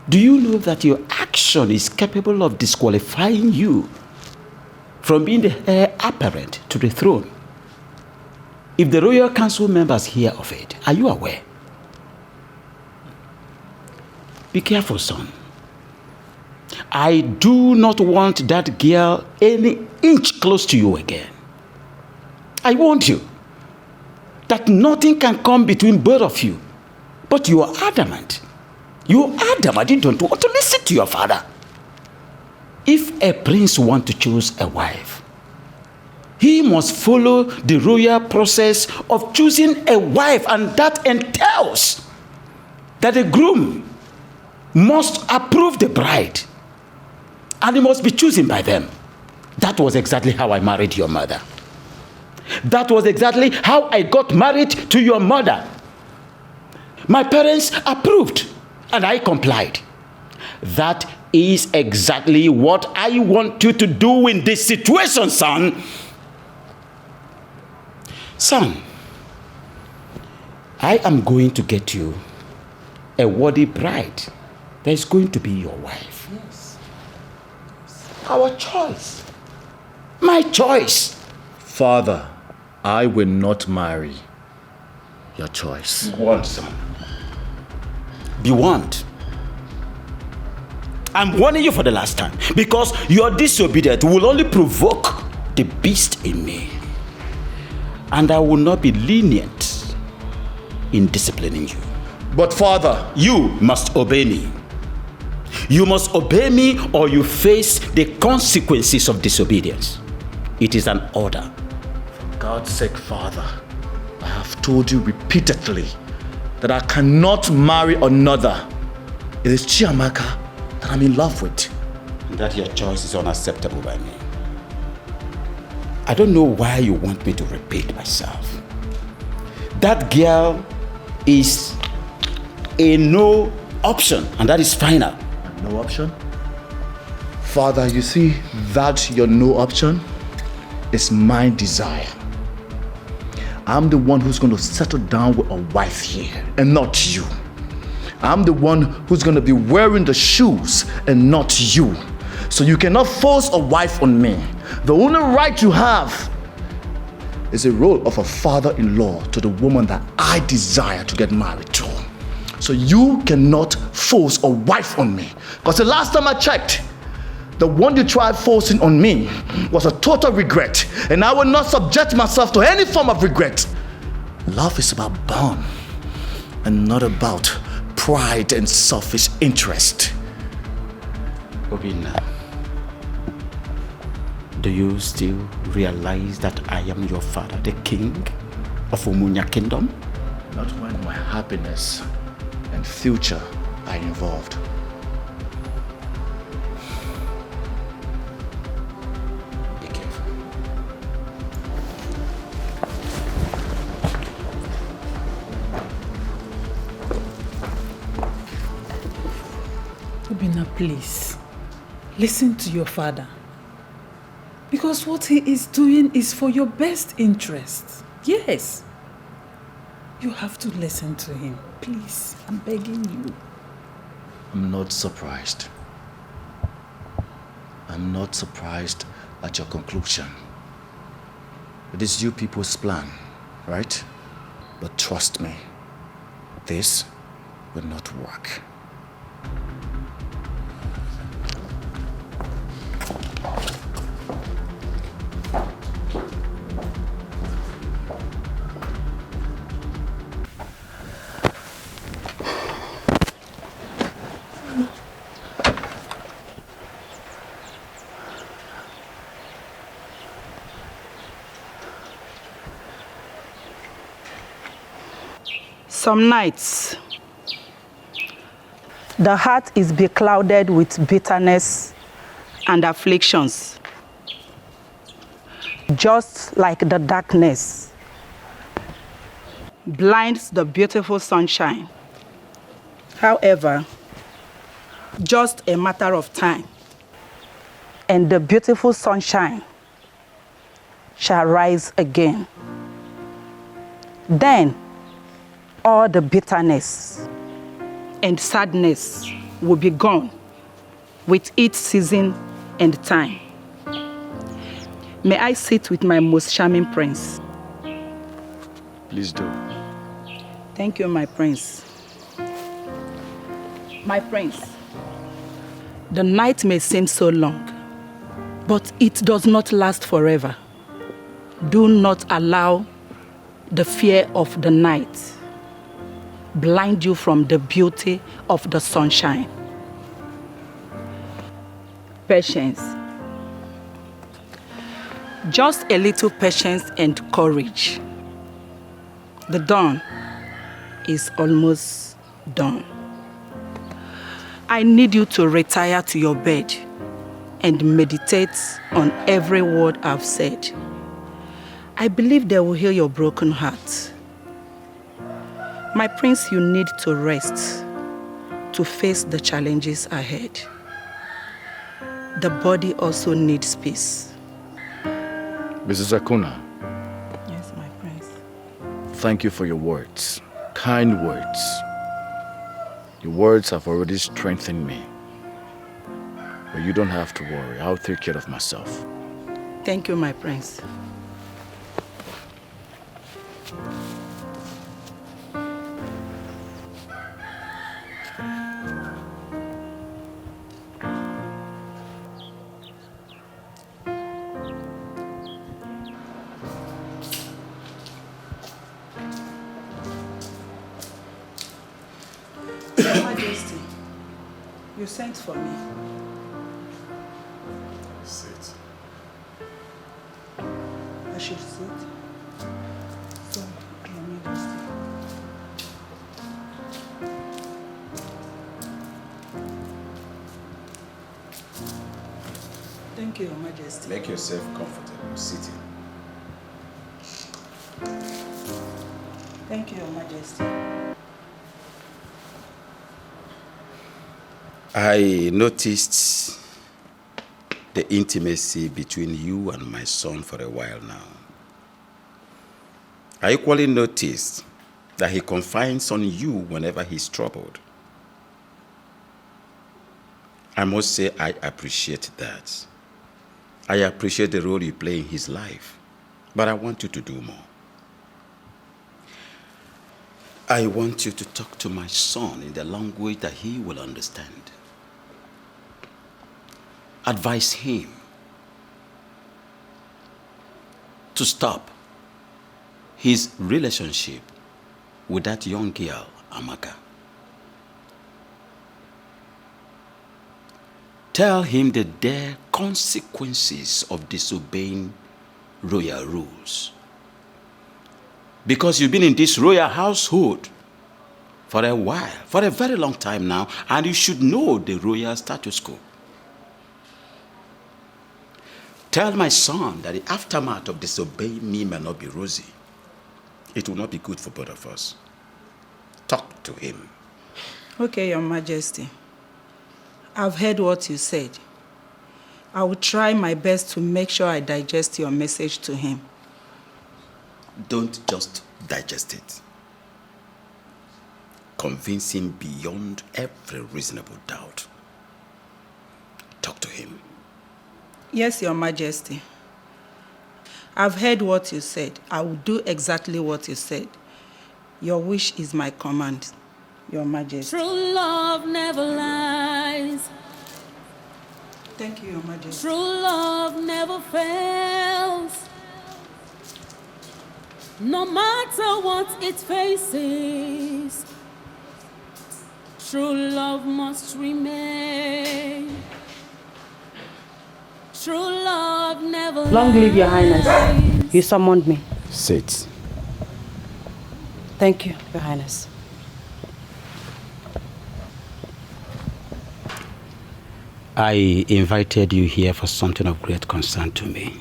Do you know that your action is capable of disqualifying you from being the heir apparent to the throne? If the royal council members hear of it, are you aware? Be careful, son. I do not want that girl any inch close to you again. I warned you that nothing can come between both of you, but you are adamant. You are adamant you don't want to listen to your father. If a prince wants to choose a wife, he must follow the royal process of choosing a wife, and that entails that the groom must approve the bride, and he must be chosen by them. That was exactly how I married your mother. That was exactly how I got married to your mother. My parents approved, and I complied. That is exactly what I want you to do in this situation, son. Son, I am going to get you a worthy bride that is going to be your wife. Yes. Our choice. My choice. Father, I will not marry. Your choice. Be warned, son. Be warned. I'm warning you for the last time, because your disobedience will only provoke the beast in me. And I will not be lenient in disciplining you. But Father, you must obey me. You must obey me, or you face the consequences of disobedience. It is an order. For God's sake, Father, I have told you repeatedly that I cannot marry another. It is Chiamaka that I'm in love with. And that your choice is unacceptable by me. I don't know why you want me to repeat myself. That girl is a no option, and that is final. No option? Father, you see that your no option is my desire. I'm the one who's going to settle down with a wife here, and not you. I'm the one who's going to be wearing the shoes, and not you. So you cannot force a wife on me. The only right you have is the role of a father-in-law to the woman that I desire to get married to. So you cannot force a wife on me. Because the last time I checked, the one you tried forcing on me was a total regret. And I will not subject myself to any form of regret. Love is about bond and not about pride and selfish interest. Obina, do you still realize that I am your father, the king of Umunya Kingdom? Not when my happiness and future are involved. Be careful. Obina, please, listen to your father. Because what he is doing is for your best interest. Yes. You have to listen to him. Please, I'm begging you. I'm not surprised. I'm not surprised at your conclusion. It is you people's plan, right? But trust me, this will not work. Some nights, the heart is beclouded with bitterness and afflictions. just like the darkness blinds the beautiful sunshine. However, just a matter of time, and the beautiful sunshine shall rise again. Then all the bitterness and sadness will be gone with each season and time. May I sit with my most charming prince? Please do. Thank you, my prince. My prince, the night may seem so long, but it does not last forever. Do not allow the fear of the night blind you from the beauty of the sunshine. Patience. Just a little patience and courage. The dawn is almost done. I need you to retire to your bed and meditate on every word I've said. I believe they will heal your broken heart. My prince, you need to rest to face the challenges ahead. The body also needs peace. Mrs. Akuna. Yes, my prince. Thank you for your words. Kind words. Your words have already strengthened me. But you don't have to worry. I'll take care of myself. Thank you, my prince. Majesty, you sent for me. Sit. I should sit. So, Your Majesty. Thank you, Your Majesty. Make yourself comfortable sitting. Thank you, Your Majesty. I noticed the intimacy between you and my son for a while now. I equally noticed that he confides on you whenever he's troubled. I must say I appreciate that. I appreciate the role you play in his life, but I want you to do more. I want you to talk to my son in the language that he will understand. Advise him to stop his relationship with that young girl, Amaka. Tell him the dire consequences of disobeying royal rules. Because you've been in this royal household for a while, for a very long time now, and you should know the royal status quo. Tell my son that the aftermath of disobeying me may not be rosy. It will not be good for both of us. Talk to him. Okay, Your Majesty. I've heard what you said. I will try my best to make sure I digest your message to him. Don't just digest it. Convince him beyond every reasonable doubt. Talk to him. Yes, Your Majesty. I've heard what you said. I will do exactly what you said. Your wish is my command, Your Majesty. True love never lies. Thank you, Your Majesty. True love never fails. No matter what it faces, true love must remain. True love never Long live Your Highness. You summoned me. Sit. Thank you, Your Highness. I invited you here for something of great concern to me.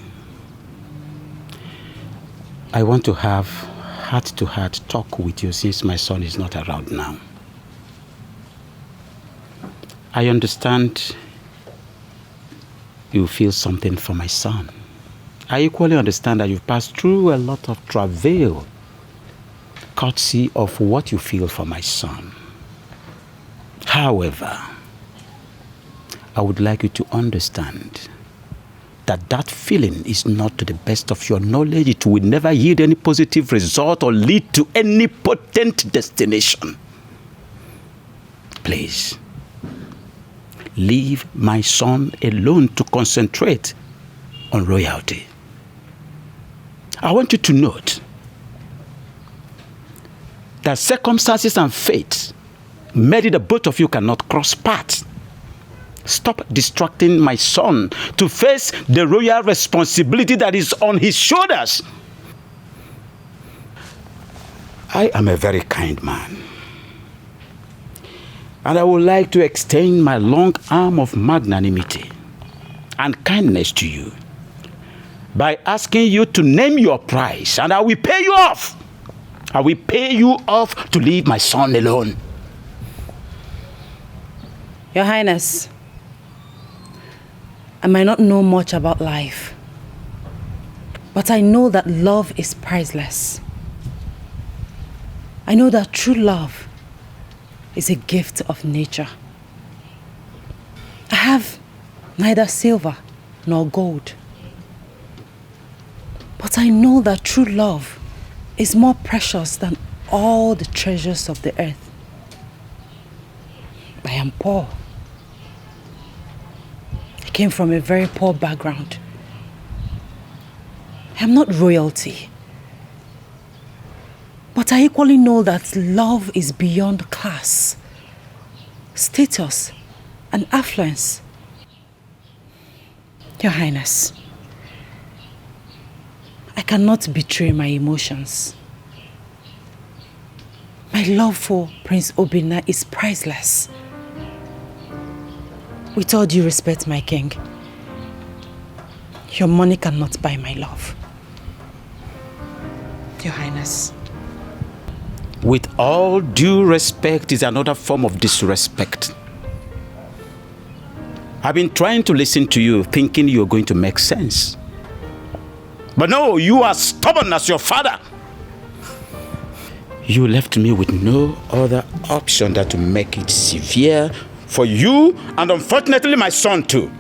I want to have heart-to-heart talk with you since my son is not around now. I understand you feel something for my son. I equally understand that you've passed through a lot of travail, courtesy of what you feel for my son. However, I would like you to understand that that feeling is not to the best of your knowledge. It will never yield any positive result or lead to any potent destination. Please, leave my son alone to concentrate on royalty. I want you to note that circumstances and fate made it that both of you cannot cross paths. Stop distracting my son to face the royal responsibility that is on his shoulders. I am a very kind man, and I would like to extend my long arm of magnanimity and kindness to you by asking you to name your price, and I will pay you off. I will pay you off to leave my son alone. Your Highness, I might not know much about life, but I know that love is priceless. I know that true love is a gift of nature. I have neither silver nor gold, but I know that true love is more precious than all the treasures of the earth. I am poor. I came from a very poor background. I am not royalty. But I equally know that love is beyond class, status, and affluence. Your Highness, I cannot betray my emotions. My love for Prince Obinna is priceless. With all due respect, my king, your money cannot buy my love. Your Highness. With all due respect is another form of disrespect. I've been trying to listen to you, thinking you're going to make sense. But no, you are stubborn as your father. You left me with no other option than to make it severe for you and unfortunately my son too.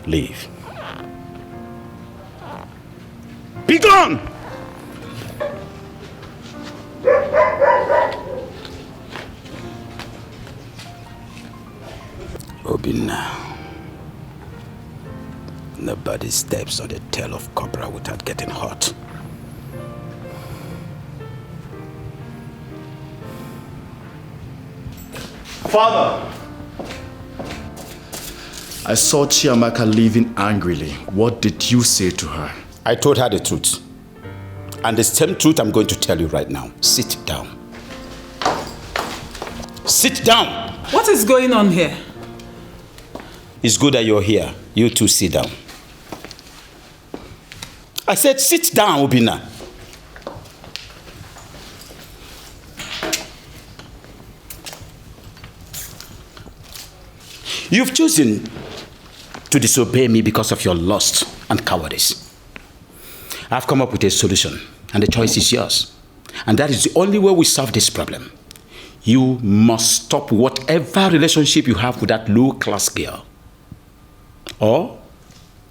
Leave. Be gone! Obinna. Nobody steps on the tail of cobra without getting hot. Father! I saw Chiamaka leaving angrily. What did you say to her? I told her the truth. And the same truth I'm going to tell you right now. Sit down. Sit down! What is going on here? It's good that you're here. You two sit down. I said sit down, Obinna. You've chosen to disobey me because of your lust and cowardice. I've come up with a solution, and the choice is yours. And that is the only way we solve this problem. You must stop whatever relationship you have with that low-class girl, or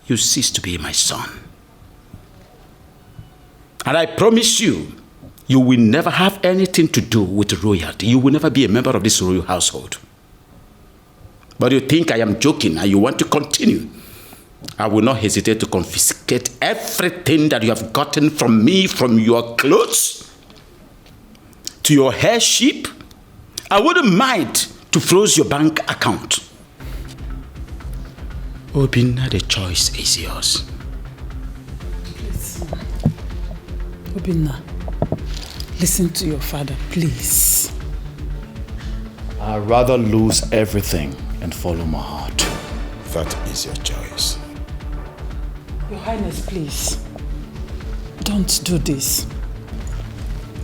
you cease to be my son. And I promise you, you will never have anything to do with royalty. You will never be a member of this royal household. But you think I am joking and you want to continue. I will not hesitate to confiscate everything that you have gotten from me, from your clothes to your hairship. I wouldn't mind to freeze your bank account. Obinna, the choice is yours. Please. Obinna, listen to your father, please. I'd rather lose everything and follow my heart. That is your choice. Your Highness, please. Don't do this.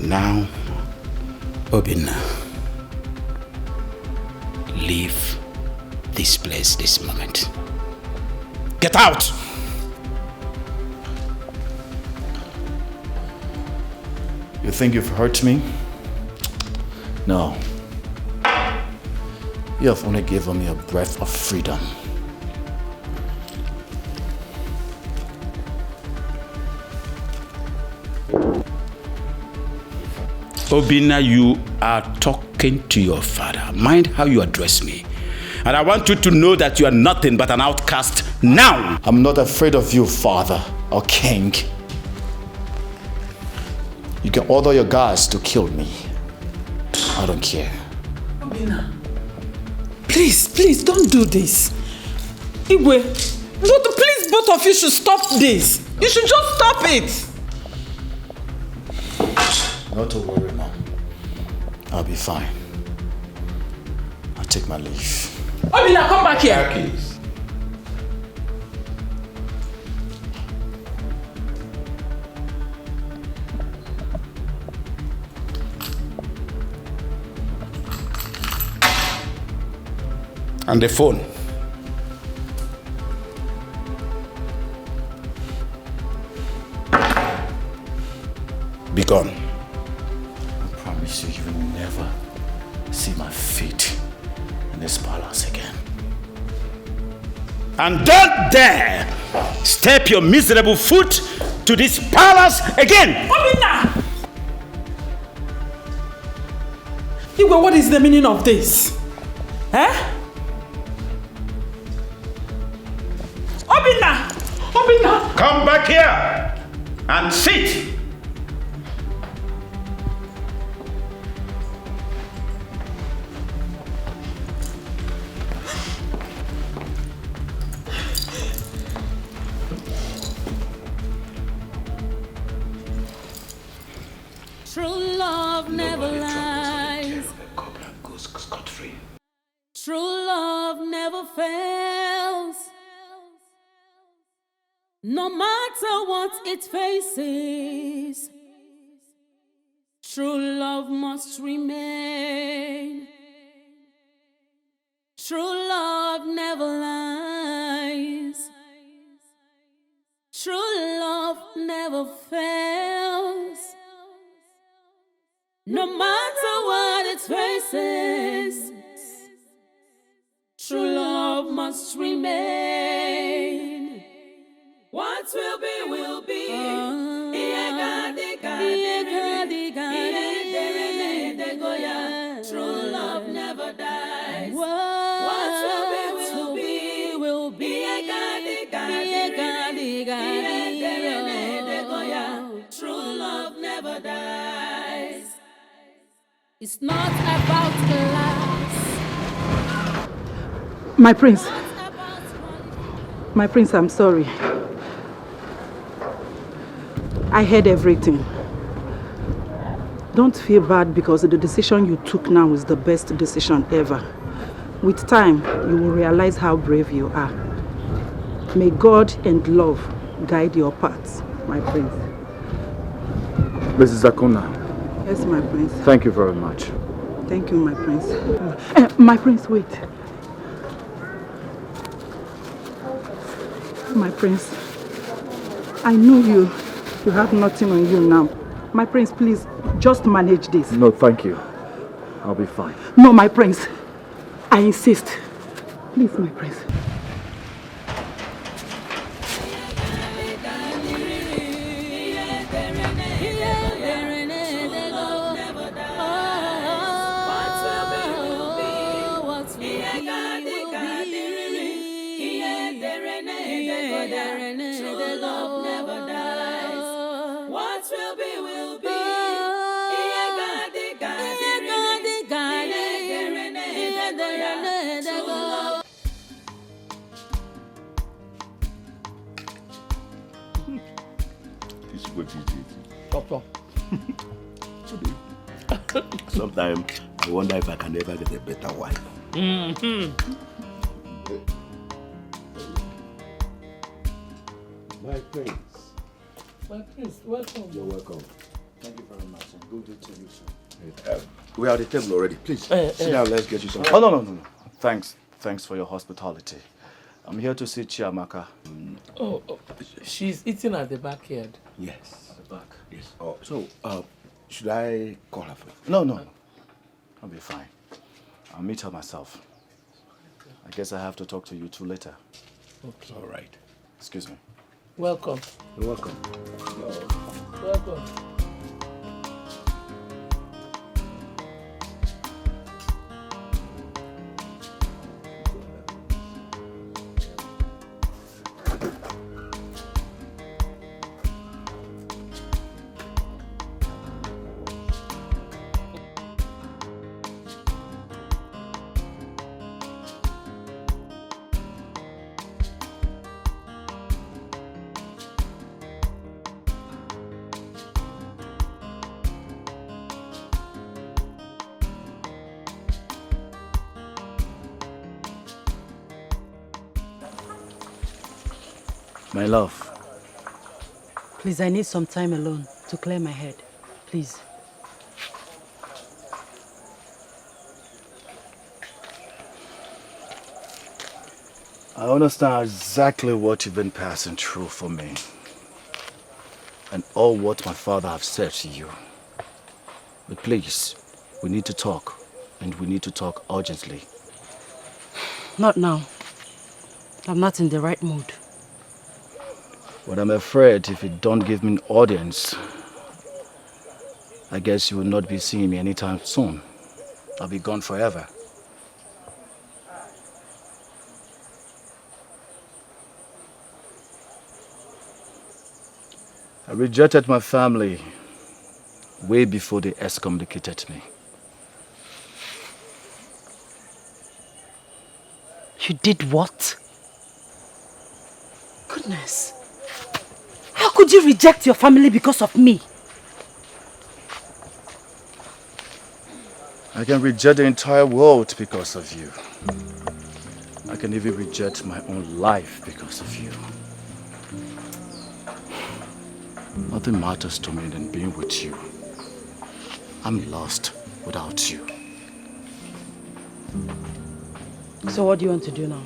Now, Obinna, leave this place this moment. Get out! You think you've hurt me? No. You have only given me a breath of freedom. Obinna, you are talking to your father. Mind how you address me. And I want you to know that you are nothing but an outcast now. I'm not afraid of you, father or king. You can order your guards to kill me. I don't care. Obinna, please don't do this. Igwe, please both of you should stop this. You should just stop it. Not to worry, Mom. I'll be fine. I'll take my leave. Obinna, come back here. Please. And the phone. Be gone. I promise you, you will never see my feet in this palace again. And don't dare step your miserable foot to this palace again! Obinna! Igwe, what is the meaning of this? Eh? Obinna! Obinna! Come back here and sit! True love never lies. True love never fails. No matter what it faces, true love must remain. True love never lies. True love never fails. No matter what it faces, true love must remain. What will be, will be. True love never dies. What will be, will be. True love never dies. It's not about last. My prince, I'm sorry. I heard everything. Don't feel bad because the decision you took now is the best decision ever. With time, you will realize how brave you are. May God and love guide your paths, my prince. Mrs. Akuna. Yes, my prince. Thank you very much. Thank you, my prince. My prince, wait. My prince, I know you have nothing on you now. My prince, please, just manage this. No, thank you. I'll be fine. No, my prince, I insist. Please, my prince. Sometimes I wonder if I can ever get a better wife. My friends, My priest, welcome. You're welcome. Thank you very much, and good day to you, sir. We are at the table already. Please, sit down. Let's get you some. Oh, no. Thanks for your hospitality. I'm here to see Chiamaka. Oh, she's eating at the backyard. Yes. At the back. Yes. Oh, so, should I call her for you? No. I'll be fine. I'll meet her myself. I guess I have to talk to you two later. Okay. All right. Excuse me. Welcome. You're welcome. Welcome. My love. Please, I need some time alone to clear my head. Please. I understand exactly what you've been passing through for me. And all what my father have said to you. But please, we need to talk. And we need to talk urgently. Not now. I'm not in the right mood. But I'm afraid if you don't give me an audience, I guess you will not be seeing me anytime soon. I'll be gone forever. I rejected my family way before they excommunicated me. You did what? Goodness. How could you reject your family because of me? I can reject the entire world because of you. I can even reject my own life because of you. Nothing matters to me than being with you. I'm lost without you. So what do you want to do now?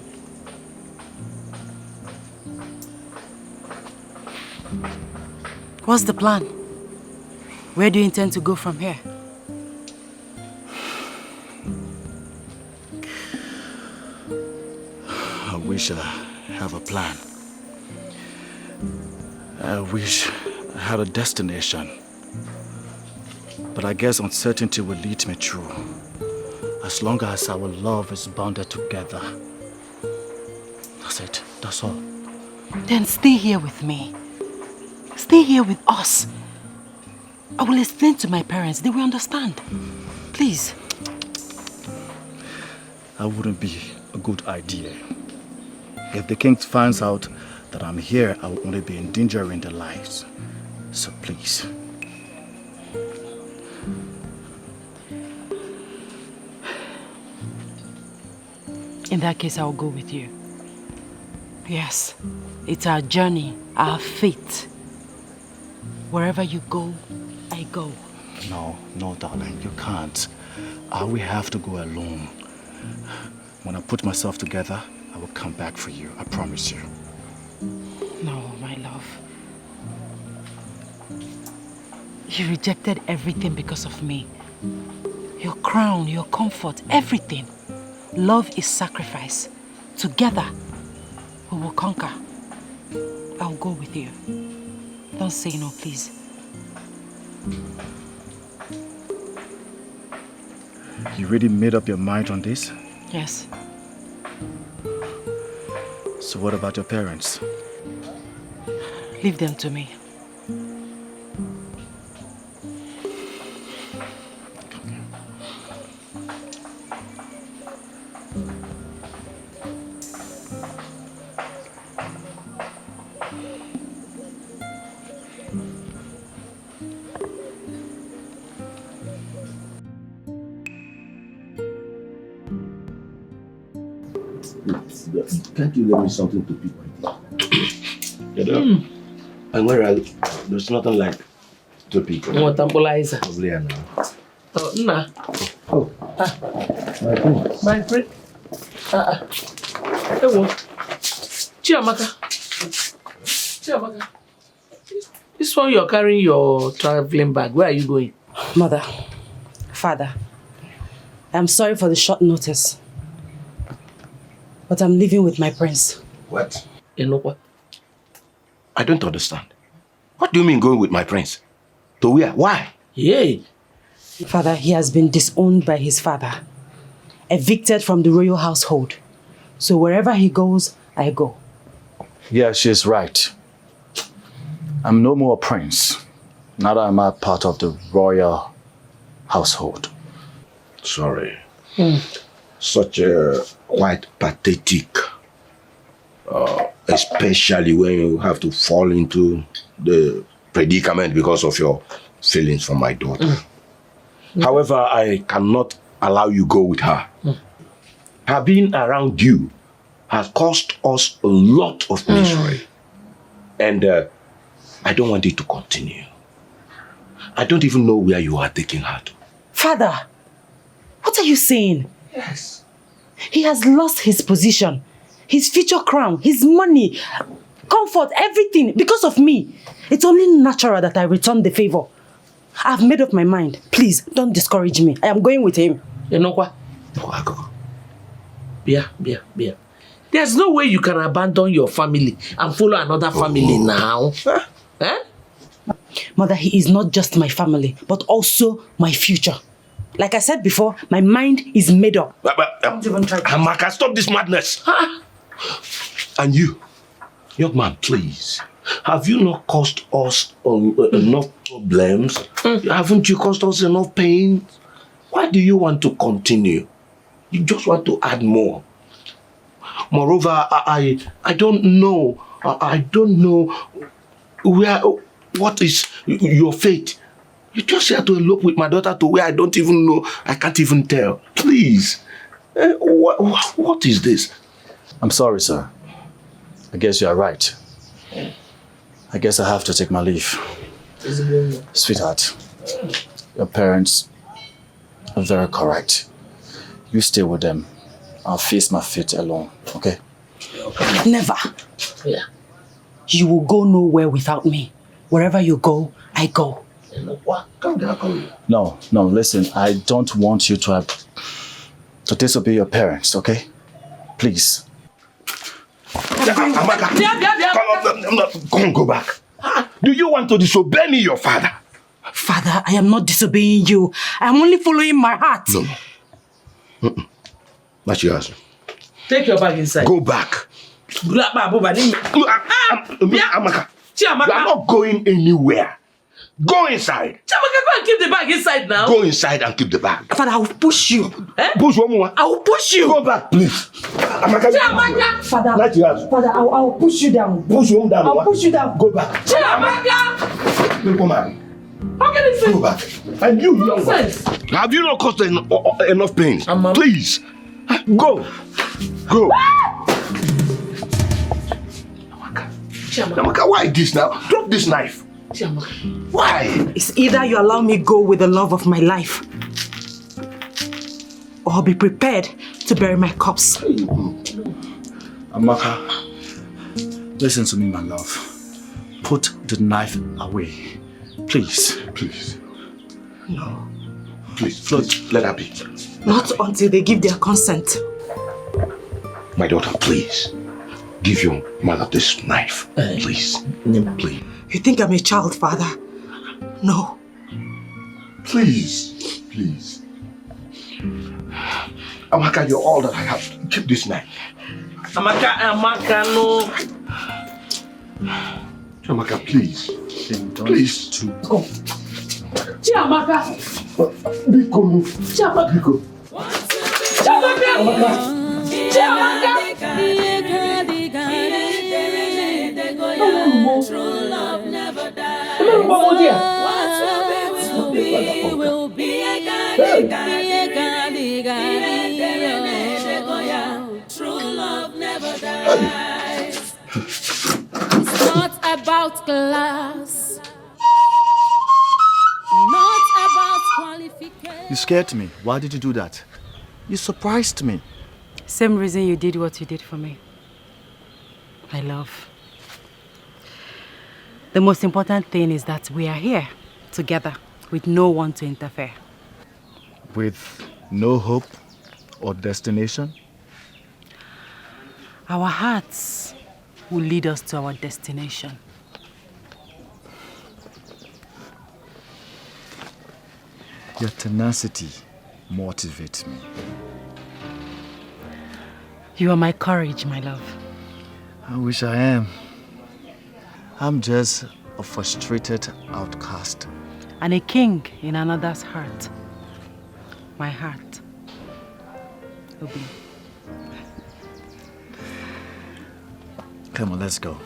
What's the plan? Where do you intend to go from here? I wish I have a plan. I wish I had a destination. But I guess uncertainty will lead me through. As long as our love is bounded together. That's it. That's all. Then stay here with me. Stay here with us. I will explain to my parents. They will understand. Please. That wouldn't be a good idea. If the king finds out that I'm here, I will only be endangering their lives. So please. In that case, I'll go with you. Yes, it's our journey, our fate. Wherever you go, I go. No, darling, you can't. I will have to go alone. When I put myself together, I will come back for you. I promise you. No, my love. You rejected everything because of me. Your crown, your comfort, everything. Love is sacrifice. Together, we will conquer. I'll go with you. Don't say no, please. You really made up your mind on this? Yes. So what about your parents? Leave them to me. Can't you let me something to pick my teeth? Get up. And where are there's nothing like two people. What ambulance? Probably now. Oh, nah. Oh. My friend. Hello. Chiamaka. This one you're carrying your traveling bag. Where are you going? Mother, father, I'm sorry for the short notice, but I'm living with my prince. What? You know what? I don't understand. What do you mean going with my prince? To where? Why? Yay. Father, he has been disowned by his father, evicted from the royal household. So wherever he goes, I go. Yeah, she's right. I'm no more a prince. Neither am I part of the royal household. Sorry. Such a quite pathetic. Especially when you have to fall into the predicament because of your feelings for my daughter. However, I cannot allow you go with her. Her being around you has caused us a lot of misery. And I don't want it to continue. I don't even know where you are taking her to. Father, what are you saying? Yes. He has lost his position, his future crown, his money, comfort, everything because of me. It's only natural that I return the favor. I've made up my mind. Please, don't discourage me. I am going with him. You know what? Bia. There's no way you can abandon your family and follow another family now. Eh? Mother, he is not just my family, but also my future. Like I said before, my mind is made up. Don't even try to... Amaka, stop this madness. And you, young man, please. Have you not caused us enough problems? Haven't you caused us enough pain? Why do you want to continue? You just want to add more. Moreover, I don't know. I don't know what is your fate. You just here to elope with my daughter to where I don't even know. I can't even tell. Please. What is this? I'm sorry, sir. I guess you are right. I guess I have to take my leave. Sweetheart, your parents are very correct. You stay with them. I'll face my fate alone, okay? Never. Yeah. You will go nowhere without me. Wherever you go, I go. No, listen, I don't want you to disobey your parents, okay? Please. Amaka, come on, go back. Do you want to disobey me, your father? Father, I am not disobeying you. I am only following my heart. No. That's yours. Take your bag inside. Go back. Amaka, you are not going anywhere. Go inside. Chiamaka, go and keep the bag inside now. Go inside and keep the bag. Father, I will push you. Push one more. I will push you. Go back, please. Amaka, Father, that's yours. Father, I will push you down. Push him down. I will push you down. Go back. Chiamaka! Come on. How can this Go back. And you, young man, sense? have you not caused enough pain? Please. Go. Amaka, why this now? Drop this knife. Why? It's either you allow me go with the love of my life, or be prepared to bury my corpse. Amaka, listen to me, my love. Put the knife away. Please. No. Please, let her be. Not until they give their consent. My daughter, please. Give your mother this knife. Please. Please. You think I'm a child, Father? No. Please. Amaka, you're all that I have. Keep this knife. Amaka, no. Amaka, please. Please. Go. Chiamaka. Biko. Chiamaka. True love never dies. Will be True love never dies. It's not about about class, not about qualification. You scared me. Why did you do that? You surprised me. Same reason you did what you did for me. My love. The most important thing is that we are here together with no one to interfere. With no hope or destination? Our hearts will lead us to our destination. Your tenacity motivates me. You are my courage, my love. I wish I am. I'm just a frustrated outcast. And a king in another's heart. My heart. Obi. Come on, let's go.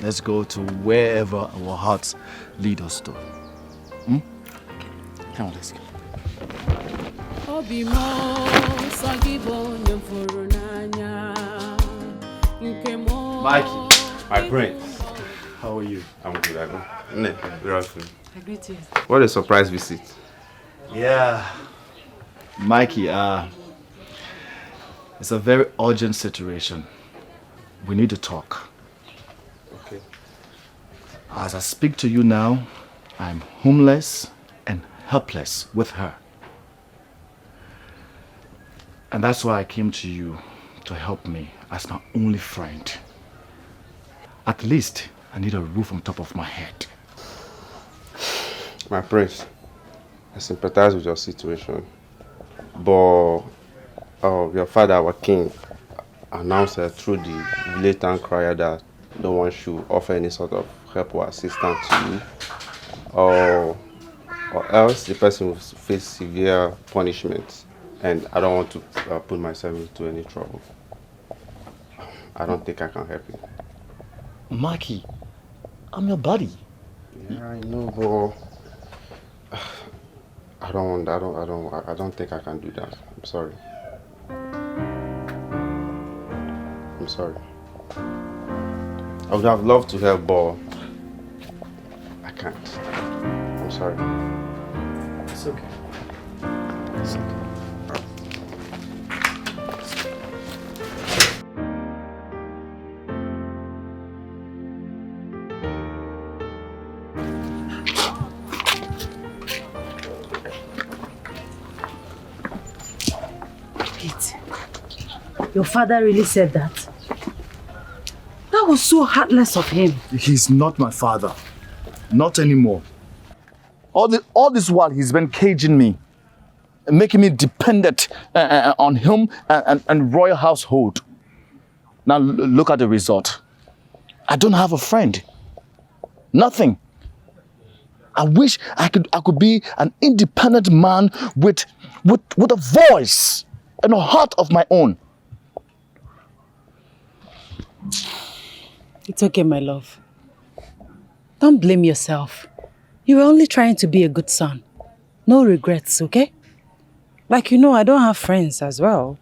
Let's go to wherever our hearts lead us to. Come on, let's go. Mikey, my prince. How are you? I'm good, I know. Ne, good afternoon. I greet you. What a surprise visit. Yeah. Mikey, it's a very urgent situation. We need to talk. Okay. As I speak to you now, I'm homeless and helpless with her. And that's why I came to you to help me as my only friend. At least I need a roof on top of my head. My prince, I sympathize with your situation. But your father, our king, announced through the blatant crier that no one should offer any sort of help or assistance to you. Or else the person will face severe punishment. And I don't want to put myself into any trouble. I don't think I can help you. Mikey, I'm your buddy. Yeah, I know, but I don't think I can do that. I'm sorry. I'm sorry. I would have loved to help, but I can't. I'm sorry. It's okay. It's okay. Your father really said that? That was so heartless of him. He's not my father. Not anymore. All this while he's been caging me, making me dependent on him and royal household. Now look at the result. I don't have a friend. Nothing. I wish I could be an independent man with a voice and a heart of my own. It's okay, my love. Don't blame yourself. You were only trying to be a good son. No regrets, okay? Like you know, I don't have friends as well.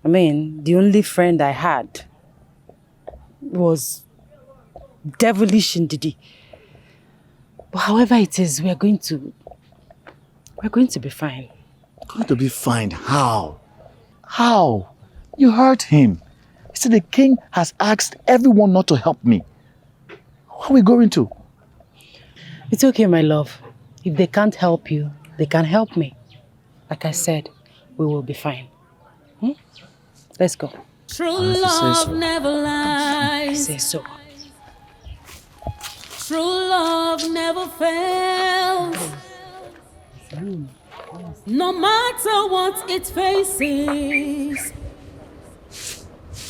I mean, the only friend I had was devilish Ndidi. But however it is, we're going to be fine. Going to be fine? How? How? You hurt him. He said the king has asked everyone not to help me. How are we going to? It's okay, my love. If they can't help you, they can help me. Like I said, we will be fine. Let's go. True love never lies. I say so. True love never fails. No matter what it faces,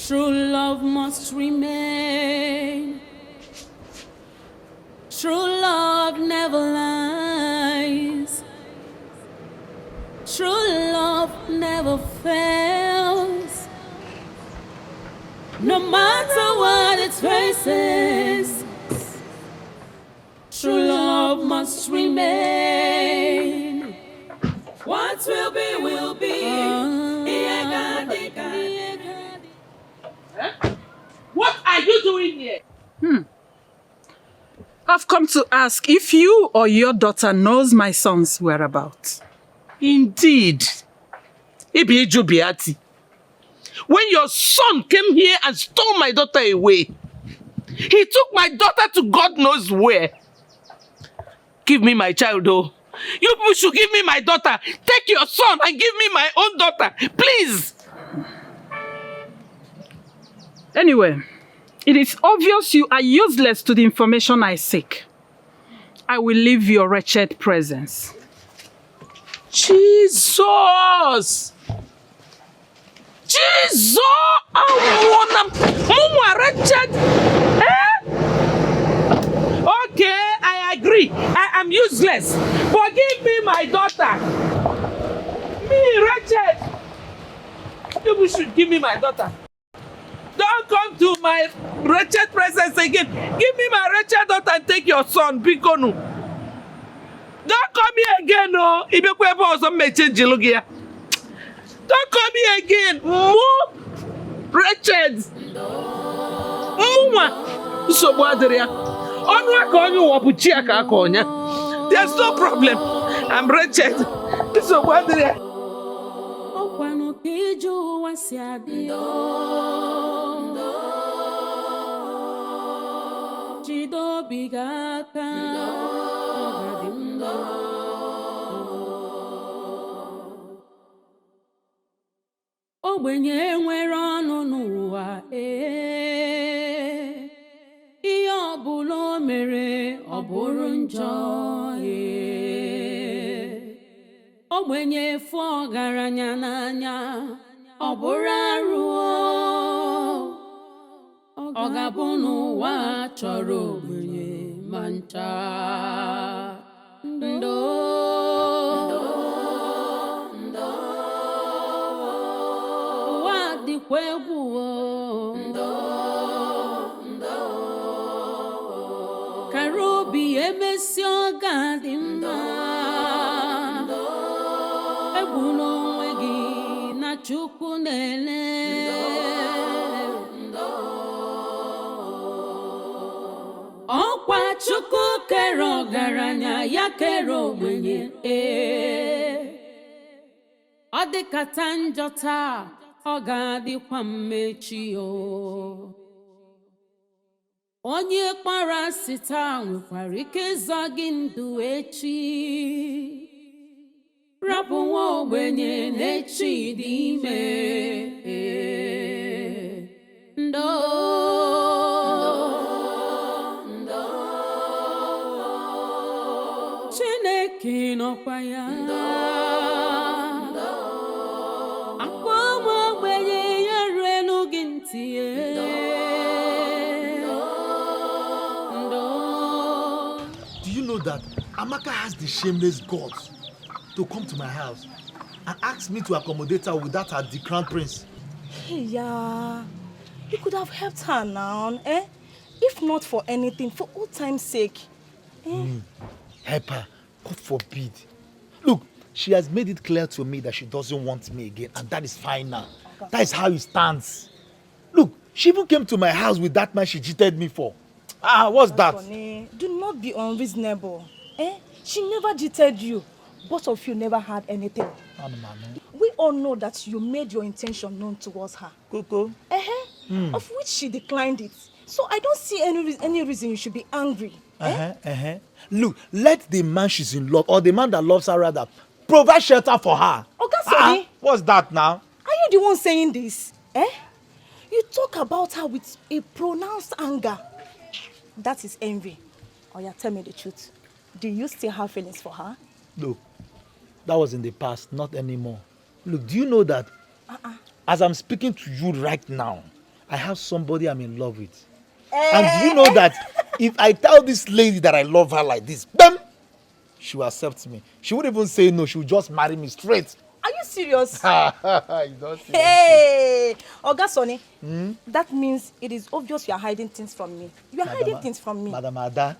true love must remain. True love never lies. True love never fails. No matter what it faces, true love must remain. What will be, will be. What are you doing here? I've come to ask if you or your daughter knows my son's whereabouts. Indeed. Ibi Jubiati. When your son came here and stole my daughter away, he took my daughter to God knows where. Give me my child, though. You people should give me my daughter. Take your son and give me my own daughter. Please. Anyway, it is obvious you are useless to the information I seek. I will leave your wretched presence. Jesus! Jesus! Wretched! Okay, I agree. I am useless. But give me my daughter. Me, wretched. You should give me my daughter. Don't come to my wretched presence again. Give me my wretched daughter and take your son, Bikonu. Don't come here again, no. Don't come here again. More wretched. There's no problem. I'm wretched. Ogbenye nwere ọnụ n'ụwa ihe ọbụla o mere ọ bụrụ njọ ogbenye fụ ọgaranya n'anya ọ bụrụ arụ ọ ga-abụ n'ụwa chọrọ ogbenye ma ncha ndo Karobi emesi oga dị mma egwu n'onwe gị na Chukwu na-ele ọkwa Chukwu kere ọgaranya ya kere ogbenye ọ dịkata njọ taa ọ ga-adịkwa mmechi onye kpara asị taa nwekwara ike ịzọ gị ndụ echi rapụ nwa ogbenye n'echi dị ime ndo Chineke nọkwa ya That Amaka has the shameless guts to come to my house and ask me to accommodate her without her the crown prince. Hey, yeah. You could have helped her now, eh? If not for anything, for old time's sake. Help her. God forbid. Look, she has made it clear to me that she doesn't want me again, and that is fine now. That is how it stands. Look, she even came to my house with that man she cheated me for. What's that? Funny. Do not be unreasonable. She never cheated you. Both of you never had anything. We all know that you made your intention known towards her. Coco. Of which she declined it. So I don't see any reason you should be angry. Look, let the man she's in love, or the man that loves her rather, provide shelter for her. Sorry. What's that now? Are you the one saying this? You talk about her with a pronounced anger. That is envy. Oh yeah, tell me the truth. Do you still have feelings for her? Look, that was in the past, not anymore. Look, do you know that as I'm speaking to you right now, I have somebody I'm in love with. And do you know that if I tell this lady that I love her like this, bam, she will accept me. She wouldn't even say no, she will just marry me straight. Are you serious? You don't see Hey, Oga Sonny, that means it is obvious you are hiding things from me. You are hiding things from me. Madam Ada.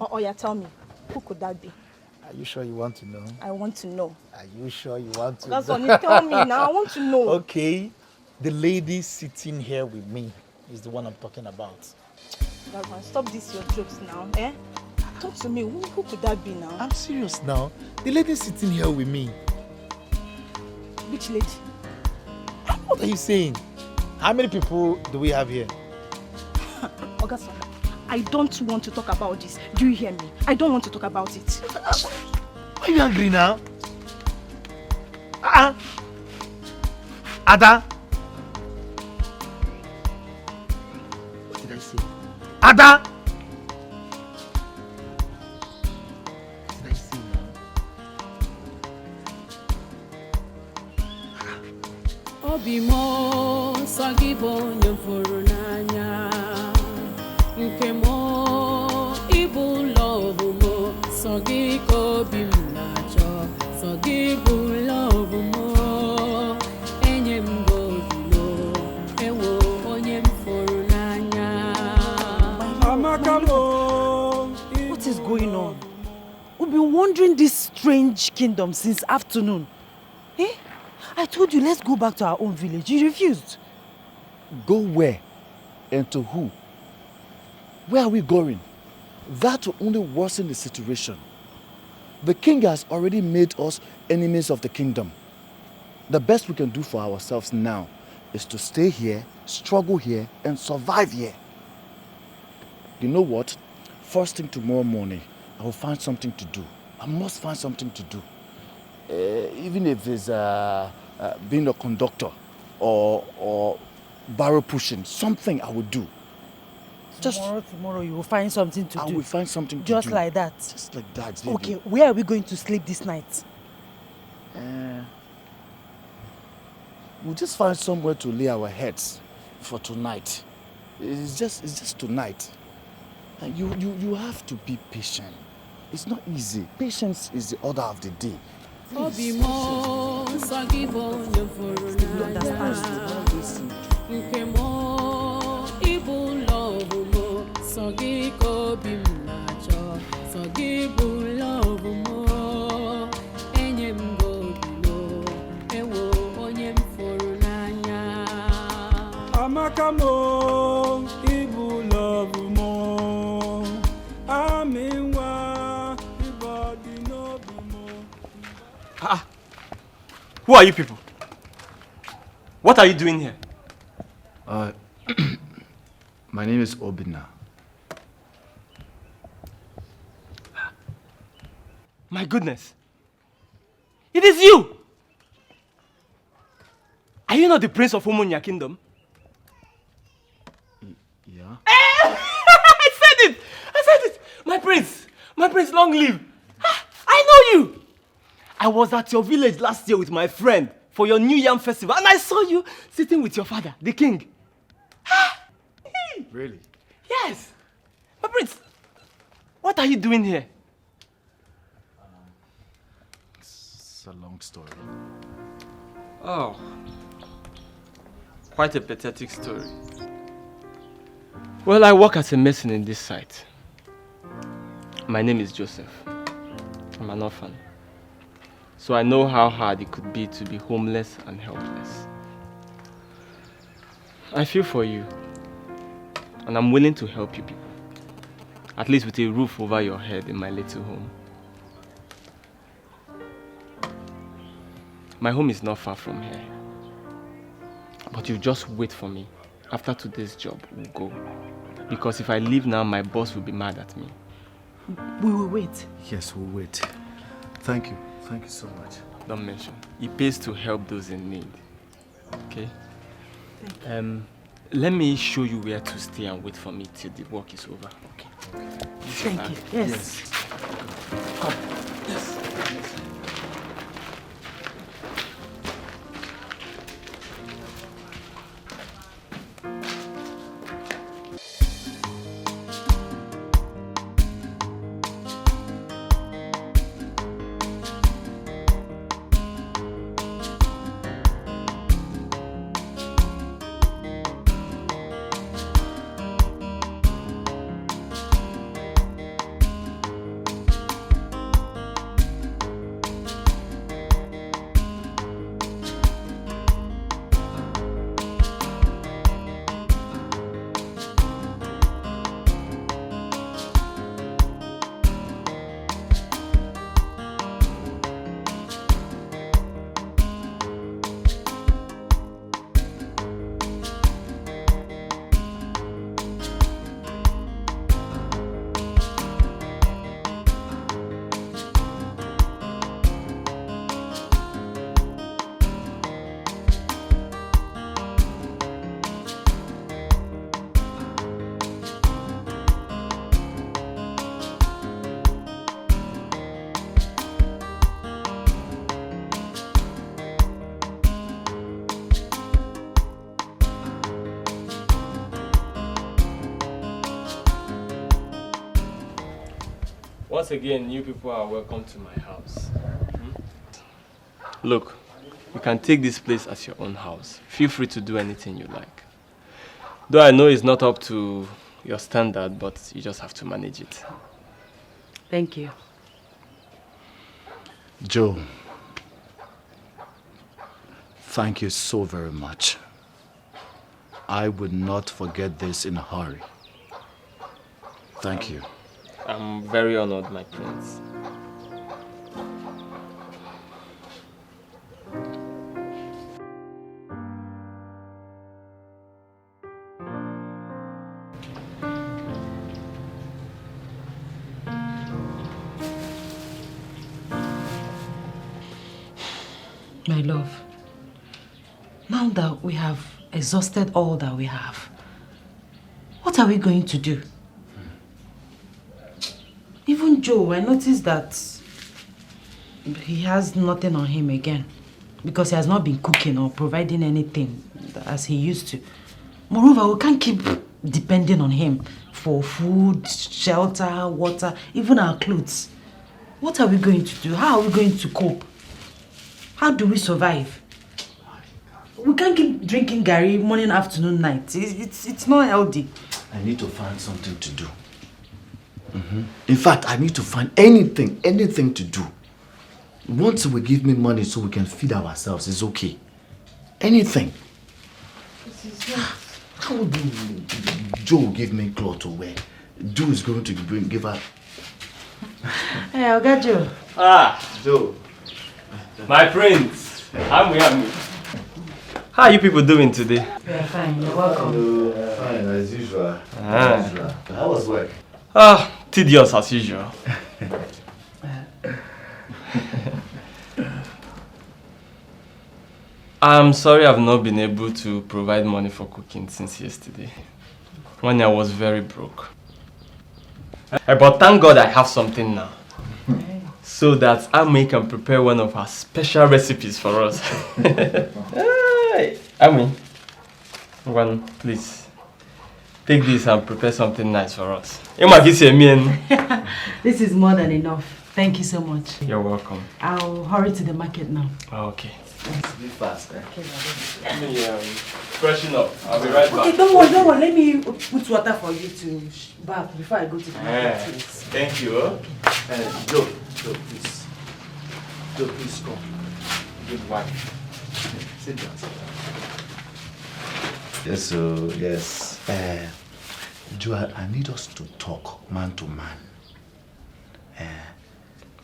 Oh yeah, tell me, who could that be? Are you sure you want to know? I want to know. Are you sure you want to Oga know? Sonny, tell me now, I want to know. Okay, the lady sitting here with me is the one I'm talking about. Galvan, stop this your jokes now, eh? Talk to me. Who could that be now? I'm serious now. The lady sitting here with me. Which lady? What are you saying? How many people do we have here? Ogason, I don't want to talk about this. Do you hear me? I don't want to talk about it. Why are you angry now? Ada? What did I say? Ada? What did I say now? Obi mo sagibo nyamfuru n'anya nke mo ibu love mo sagiko bi m na-achọ sagibu love mo enye m godilo ewo onye m furu n'anya Amaka mo. What is going on? We've been wandering this strange kingdom since afternoon. Eh? I told you, let's go back to our own village. You refused. Go where? And to who? Where are we going? That will only worsen the situation. The king has already made us enemies of the kingdom. The best we can do for ourselves now is to stay here, struggle here, and survive here. You know what? First thing tomorrow morning, I will find something to do. I must find something to do. Even if it's being a conductor or barrel pushing, something I will do. Tomorrow you will find something to do. I will find something to do. Just like that? Just like that, baby. Okay, where are we going to sleep this night? We'll just find somewhere to lay our heads for tonight. It's just tonight. And you have to be patient. It's not easy. Patience is the order of the day. Obi mo sagibo nyamfuru n'anya nke mo ibu love mo sagiko bi m na-achọ sagibu love mo enye m godilo ewo onye m furu n'anya Amaka mo, ibu love mo. Aminwa, ibadi no be mo. Who are you people? What are you doing here? My name is Obina. My goodness. It is you! Are you not the prince of Umunya kingdom? Yeah? I said it! My prince, long live. I know you! I was at your village last year with my friend for your New Yam festival and I saw you sitting with your father, the king. Really? Yes! My prince, what are you doing here? It's a long story. Oh, quite a pathetic story. Well, I work as a mason in this site. My name is Joseph. I'm an orphan. So I know how hard it could be to be homeless and helpless. I feel for you. And I'm willing to help you people. At least with a roof over your head in my little home. My home is not far from here. But you just wait for me. After today's job, we'll go. Because if I leave now, my boss will be mad at me. We will wait. Yes, we'll wait. Thank you. Thank you so much. Don't mention. It pays to help those in need. Okay? Let me show you where to stay and wait for me till the work is over. Okay? Thank you. Yes. Come. Yes. Once again, you people are welcome to my house. Look, you can take this place as your own house. Feel free to do anything you like. Though I know it's not up to your standard, but you just have to manage it. Thank you. Joe, thank you so very much. I would not forget this in a hurry. Thank you. I'm very honored, my prince. My love, now that we have exhausted all that we have, what are we going to do? Even Joe, I noticed that he has nothing on him again because he has not been cooking or providing anything as he used to. Moreover, we can't keep depending on him for food, shelter, water, even our clothes. What are we going to do? How are we going to cope? How do we survive? We can't keep drinking Gary morning, afternoon, night. It's not healthy. I need to find something to do. In fact, I need to find anything to do. Once will give me money so we can feed ourselves, it's okay. Anything. How would Joe give me clothes to wear? Joe is going to give her... Hey, I got Joe. Joe. My prince, I'm with. How are you people doing today? We are fine, you're welcome. Hello. Fine, as usual. How was work? Tedious as usual. I'm sorry I've not been able to provide money for cooking since yesterday, when I was very broke. But thank God I have something now, so that Amy can prepare one of her special recipes for us. Hey, Amy, please, take this and prepare something nice for us. This is more than enough. Thank you so much. You're welcome. I'll hurry to the market now. Okay. Be fast, eh? Let me freshen up. I'll be right back. Okay, don't worry. Let me put water for you to bath before I go to the market. Thank you. Joe, please. Joe, please come. Good wife. Sit down. Yes, so, yes. Joe, I need us to talk man to man.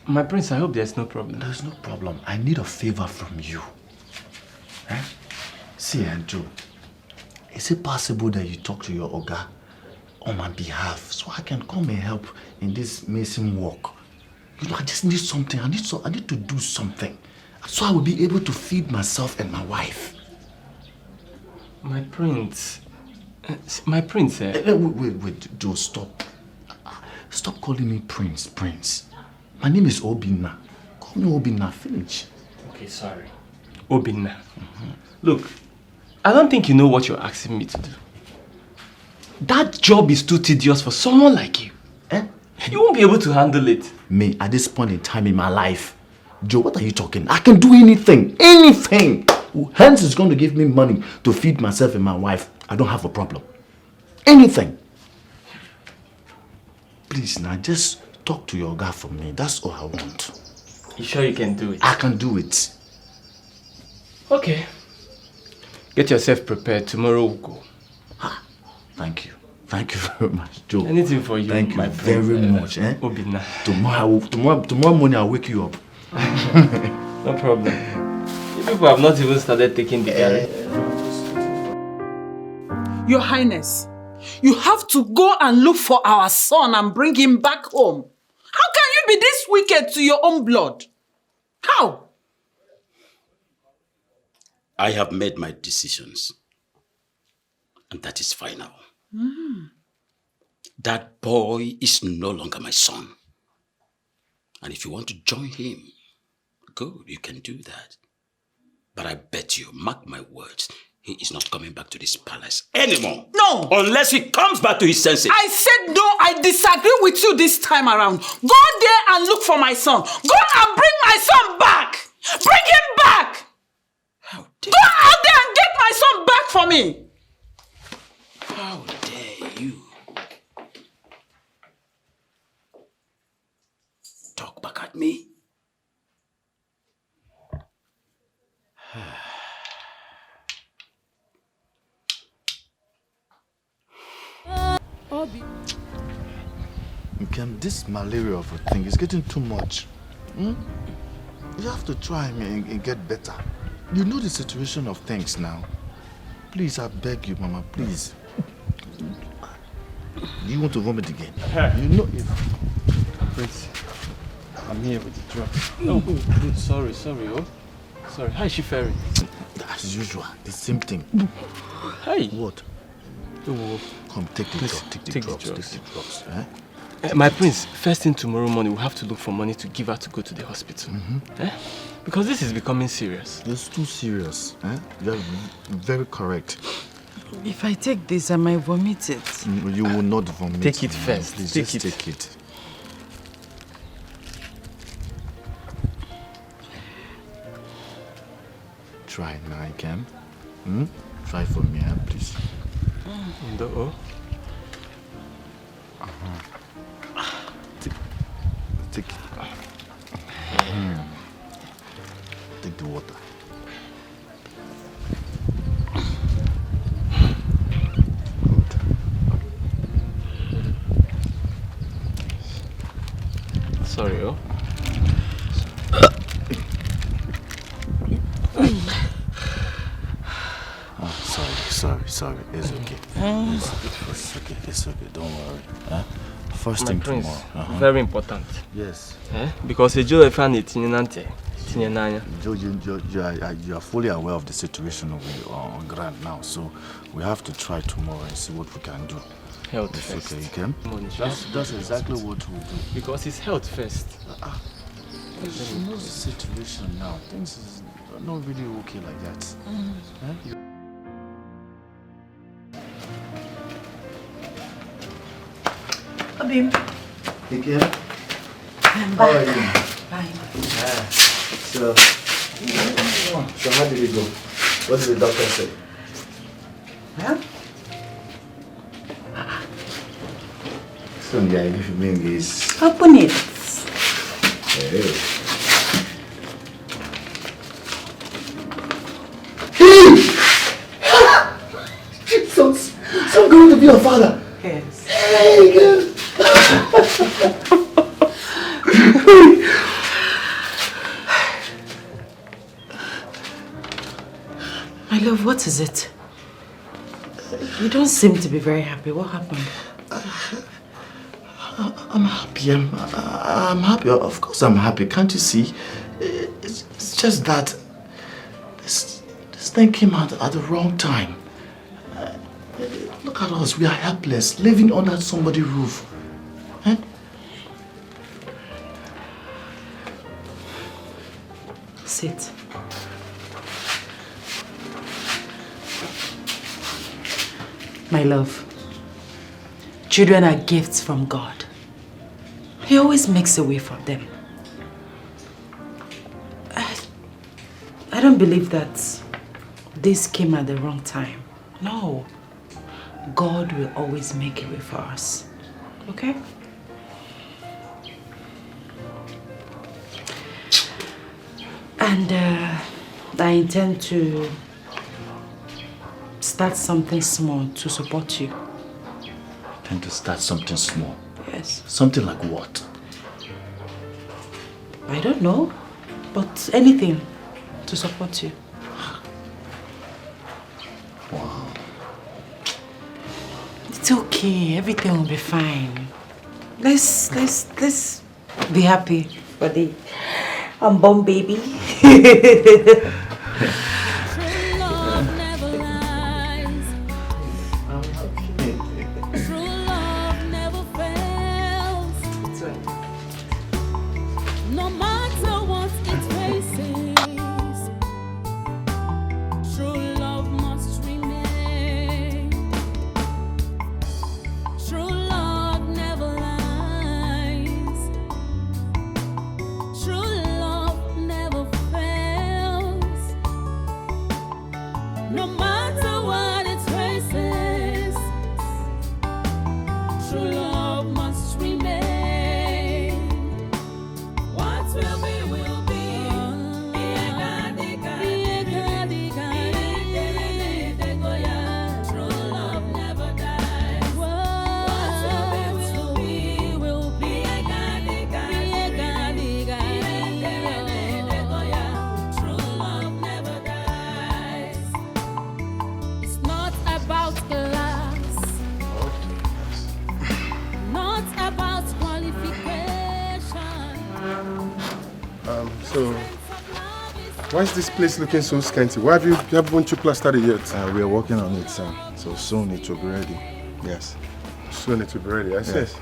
My prince, I hope there's no problem. There's no problem. I need a favor from you. See, Joe, is it possible that you talk to your Oga on my behalf so I can come and help in this mason work? You know, I just need something. I need to do something so I will be able to feed myself and my wife. My prince. Wait, Joe, stop. Stop calling me Prince. My name is Obinna. Call me Obinna, finish. Okay, sorry. Obinna. Look, I don't think you know what you're asking me to do. That job is too tedious for someone like you. You won't be able to handle it. Me, at this point in time in my life, Joe, what are you talking? I can do anything. Anything. Hence is going to give me money to feed myself and my wife. I don't have a problem. Anything. Please, now just talk to your guy for me. That's all I want. You sure you can do it? I can do it. Okay. Get yourself prepared. Tomorrow we'll go. Thank you. Thank you very much, Joe. Anything for you, Thank you my very much. Obinna. Tomorrow morning I'll wake you up. No problem. You people have not even started taking the Gary. Your Highness, you have to go and look for our son and bring him back home. How can you be this wicked to your own blood? How? I have made my decisions. And that is final. That boy is no longer my son. And if you want to join him, good, you can do that. But I bet you, mark my words, he is not coming back to this palace anymore. No! Unless he comes back to his senses. I said no, I disagree with you this time around. Go there and look for my son. Go and bring my son back! Bring him back! Go out there and get my son back for me! How dare you? Talk back at me. This malaria of a thing is getting too much. You have to try and get better. You know the situation of things now. Please, I beg you, Mama, please. Do you want to vomit again? You know if... Prince, I'm here with the drugs. Oh, good. Sorry, oh. Sorry. How is she faring? As usual, the same thing. Hey. What? Come, take the drugs. Take the drugs. My prince, first thing tomorrow morning, we'll have to look for money to give her to go to the hospital. Because this is becoming serious. It's too serious. You are very correct. If I take this, I might vomit it. You will not vomit. Take it first. Please, take it. Try now, I can. Try for me, please. Take it. Take the water. Sorry, oh. Sorry. It's okay. It's okay. Don't worry. First My thing prince, tomorrow. very important. Yes. Because you are fully aware of the situation on ground now, so we have to try tomorrow and see what we can do. Health it's first. Okay, you can? That's exactly what we'll do. Because it's health first. You know the situation now. Things are not really okay like that. Abim. Again? I'm How are back. you? Fine. So how did it go? What did the doctor say? Huh? So the idea for me is... Open it. Hey. Jesus! So I'm going to be your father! Yes. Hey, girl! My love, what is it? You don't seem to be very happy. What happened? I'm happy. I'm happy. Of course I'm happy. Can't you see? It's just that this thing came out at the wrong time. Look at us. We are helpless, living under somebody's roof. Sit. My love, children are gifts from God. He always makes a way for them. I don't believe that this came at the wrong time. No. God will always make a way for us. Okay? And I intend to start something small to support you. Tend to start something small. Yes. Something like what? I don't know, but anything to support you. Wow. It's okay. Everything will be fine. Let's be happy for the unborn baby. No matter what it faces, true love must So, why is this place looking so scanty? Why haven't you plastered it yet? We are working on it, sir. So soon it will be ready. Yes. Soon it will be ready, I see. Yes.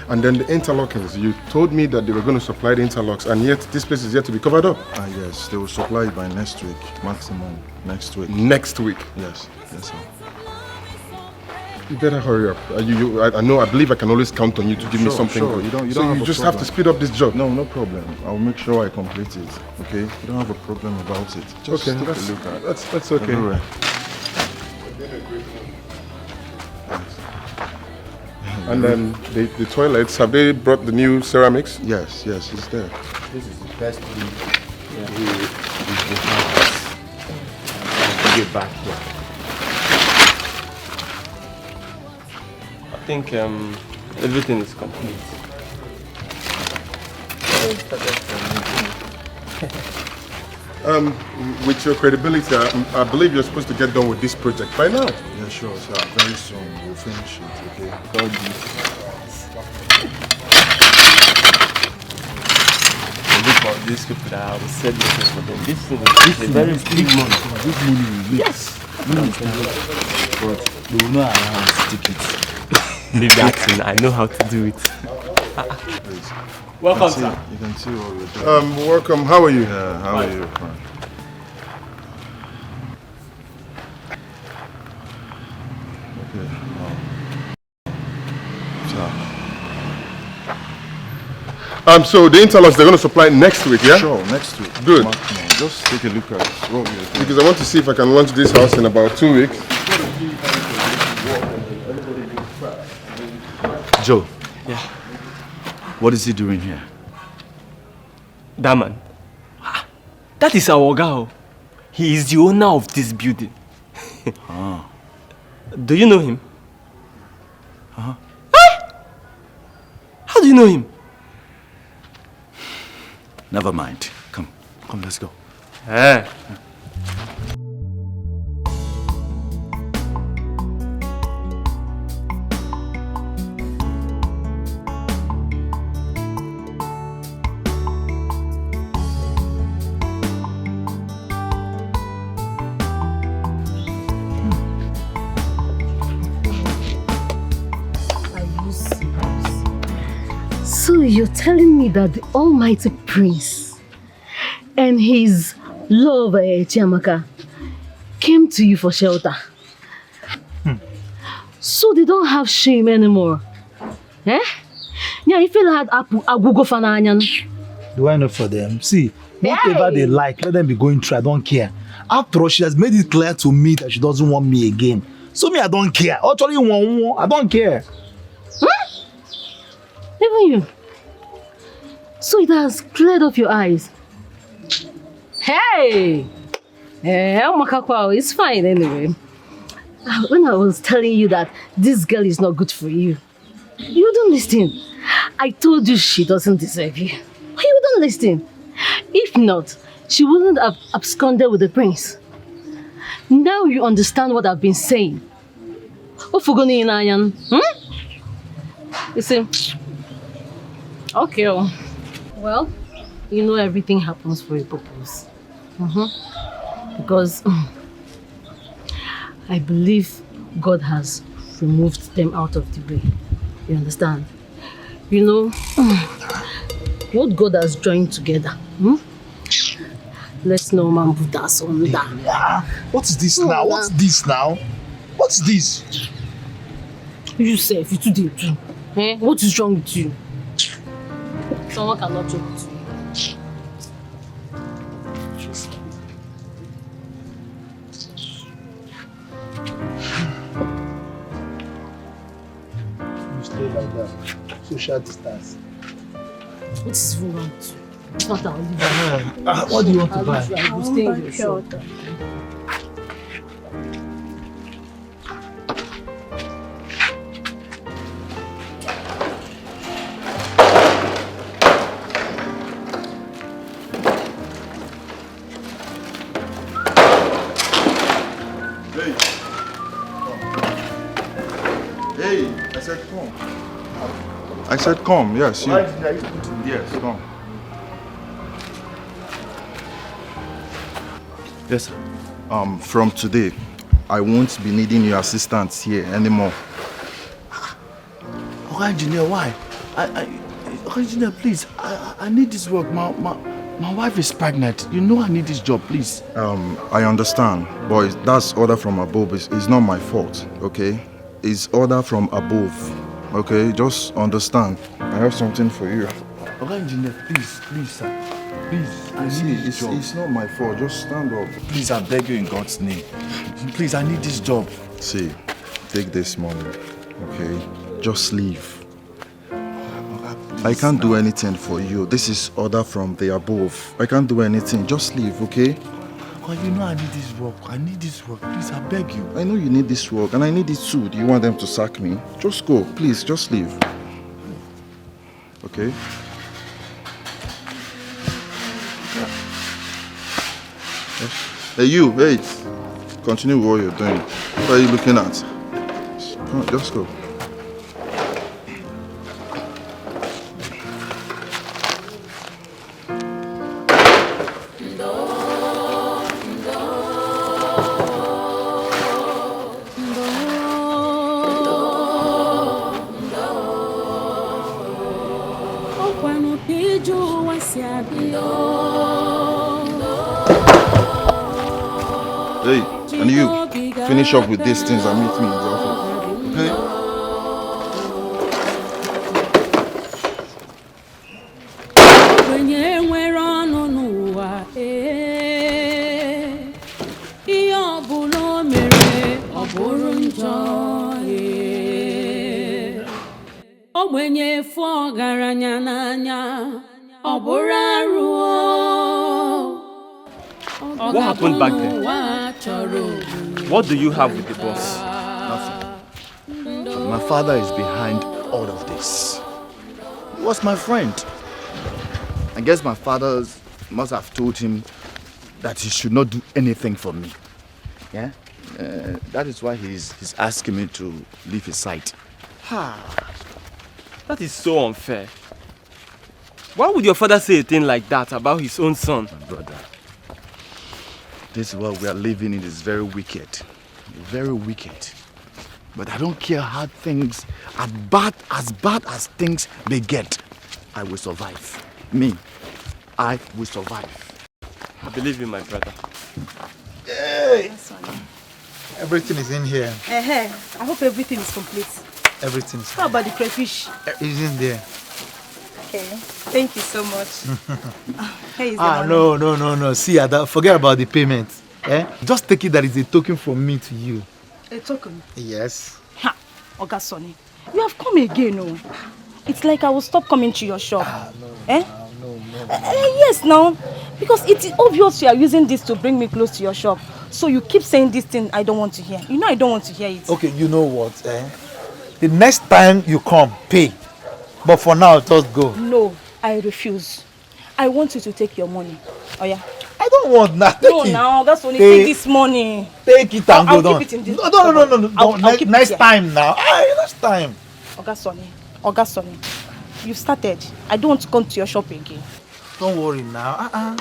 And then the interlockings, you told me that they were going to supply the interlocks, and yet this place is yet to be covered up. Yes, they will supply it by next week, maximum next week. Next week? Yes, yes, sir. You better hurry up. I believe I can always count on you to give me something Sure. good. You don't so have you a just problem. have to speed up this job. No problem. I'll make sure I complete it. Okay? You don't have a problem about it. Just Okay, take that's, a look at that's okay. everywhere. And then the toilets, have they brought the new ceramics? Yes, it's there. This is the first week we have. I'll bring it back here. I think everything is complete. With your credibility, I believe you're supposed to get done with this project by now. Yeah, sure, sir. Very soon we'll finish it, okay? God Look at these people that I will sell this for them. This thing is a very big money. This money will make. Yes. But they will not allow us to take it. Leave that thing. I know how to do it. Welcome, sir. You can see what we're doing. Welcome. How are you? Yeah, how are you? Fine. So the interlocks they're going to supply next week, yeah? Sure, next week. Good. Just take a look at what we're doing. Because I want to see if I can launch this house in about 2 weeks. Joe. Yeah. What is he doing here? That man. That is our Oga. He is the owner of this building. Do you know him? How do you know him? Never mind. Come, let's go. So you're telling me that the almighty prince and his lover, Chiamaka, came to you for shelter? So they don't have shame anymore? Eh? Yeah, if you had Agugo Fananyan. Do I know for them? See, whatever they like, let them be going through. I don't care. After all, she has made it clear to me that she doesn't want me again. So me, I don't care. Actually, I don't care. Even you. So it has cleared up your eyes. Hey! It's fine anyway. When I was telling you that this girl is not good for you, you don't listen. I told you she doesn't deserve you. Why you don't listen? If not, she wouldn't have absconded with the prince. Now you understand what I've been saying. What for going in Ayan? You see? Okay. Well, you know everything happens for a purpose. Because I believe God has removed them out of the way. You understand? You know, what God has joined together. Let's no man put us on that. What is this now? What's this now? What's this? You say if you do too. Eh? What is wrong with you? Someone cannot joke with you. You stay like that. Social distance. What is wrong with you? It's not our living. What do you want to buy? I will stay in your shop. I said come, yes. Why did I put him? Yes, come. Yes, sir. From today, I won't be needing your assistance here anymore. Okay, engineer, why? Okay, engineer, please. I need this work. My wife is pregnant. You know I need this job, please. I understand, but that's order from above. It's not my fault, okay? It's order from above, okay? Just understand. I have something for you. Okay, engineer, please, sir. Please, I need this job. It's not my fault. Just stand up. Please, I beg you in God's name. Please, I need this job. See, take this money, okay? Just leave. I can't do anything for you. This is order from the above. I can't do anything. Just leave, okay? Well, you know I need this work. I need this work. Please, I beg you. I know you need this work, and I need it too. Do you want them to sack me? Just go. Please, just leave. Okay? Hey, you, wait. Continue what you're doing. What are you looking at? Come on, just go. Hey, and you, finish up with these things and meet me in the office, okay? What happened back there? What do you have with the boss? Nothing. My father is behind all of this. He was my friend. I guess my father must have told him that he should not do anything for me. Yeah? That is why he's asking me to leave his side. That is so unfair. Why would your father say a thing like that about his own son? My brother, this world we are living in is very wicked. Very wicked. But I don't care how things, as bad as things may get, I will survive. Me, I will survive. I believe you, my brother. Hey! Everything is in here. I hope everything is complete. Everything is How about the crayfish? It's in there. Okay. Thank you so much. Hey, is the money? No. See, Ada, forget about the payment. Just take it that it's a token from me to you. A token? Yes. Ha! Oga Sonny, you have come again, no? It's like I will stop coming to your shop. No. Yes, no. Because it is obvious you are using this to bring me close to your shop. So you keep saying this thing I don't want to hear. You know I don't want to hear it. Okay, you know what? The next time you come, pay. But for now, just go. No, I refuse. I want you to take your money. Oh yeah. I don't want that. No, now that's only take this money. Take it and go down. I'll keep it in this. No. Next time now. Next time. Oga Sonny, you started. I don't want to come to your shop again. Don't worry now.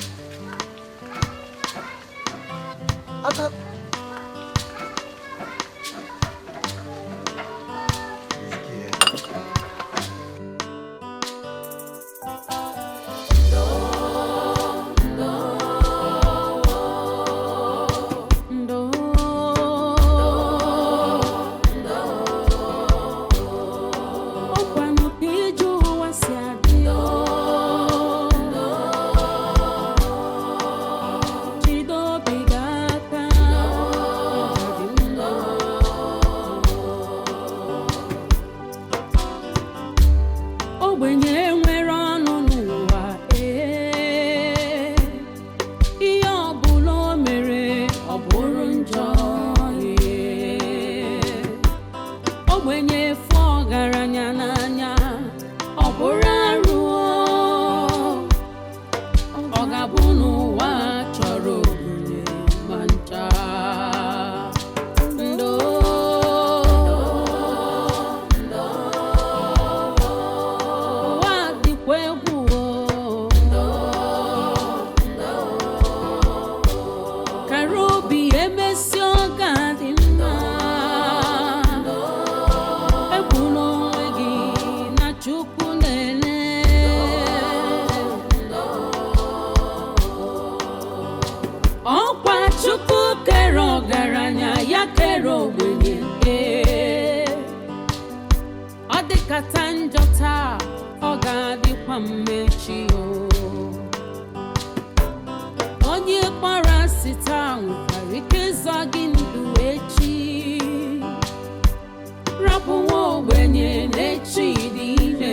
kata njọ taa, ọ ga-adịkwa mma echi o. Onye kpọrọ asị taa nwekwara ike ịzọ gị ndụ echi. Rapụ nwa ogbenye n'echi dị ime.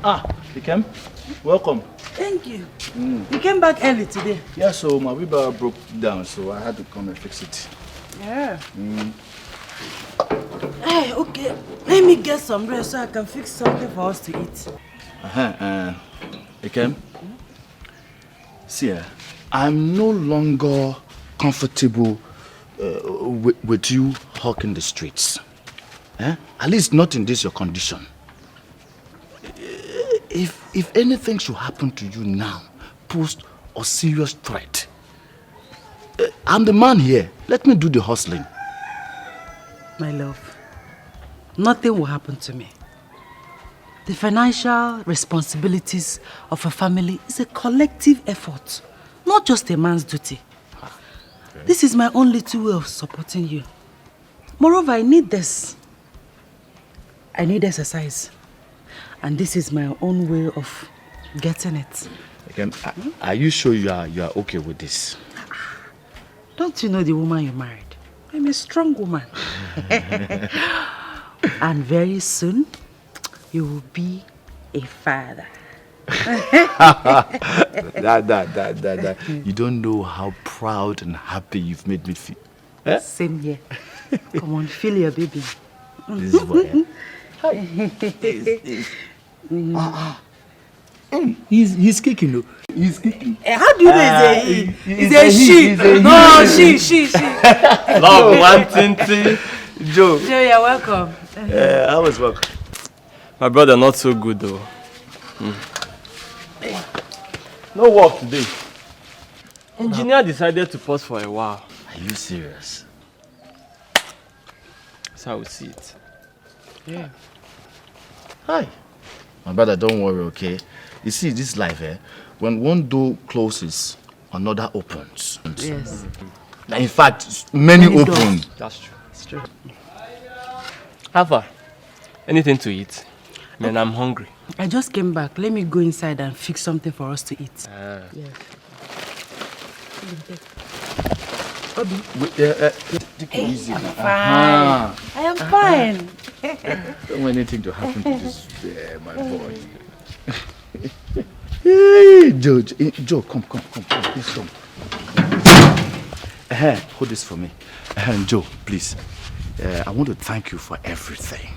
Ah, you came? Welcome. Thank you. You came back early today. Yeah, so my wheelbarrow broke down, so I had to come and fix it. Yeah. Hey, okay. Let me get some rest so I can fix something for us to eat. Ikem? See, I'm no longer comfortable with you hawking the streets. At least not in this your condition. If anything should happen to you now, pose a serious threat, I'm the man here. Let me do the hustling. My love, nothing will happen to me. The financial responsibilities of a family is a collective effort, not just a man's duty. Okay. This is my only way of supporting you. Moreover, I need this. I need exercise. And this is my own way of getting it. Again, are you sure you are okay with this? Don't you know the woman you married? I'm a strong woman. And very soon, you will be a father. You don't know how proud and happy you've made me feel. Eh? Same here. Come on, feel your baby. This is boy. He's kicking though. He's kicking. How do you know he's a she? No, she. Love, one tinty. Joe. Joe, you're welcome. I was welcome. My brother not so good though. No work today. Engineer decided to pause for a while. Are you serious? That's how we see it. Yeah. Hi. My brother, don't worry, okay? You see, this life, when one door closes, another opens. Yes. In fact, many open. That's true. It's true. How far? Anything to eat? Man, I'm hungry. I just came back. Let me go inside and fix something for us to eat. Yes. Obi. Take it easy. I'm fine. I am fine. Don't want anything to happen to this, my boy. Hey, Joe, come, please come. Hold this for me. Joe, please. I want to thank you for everything.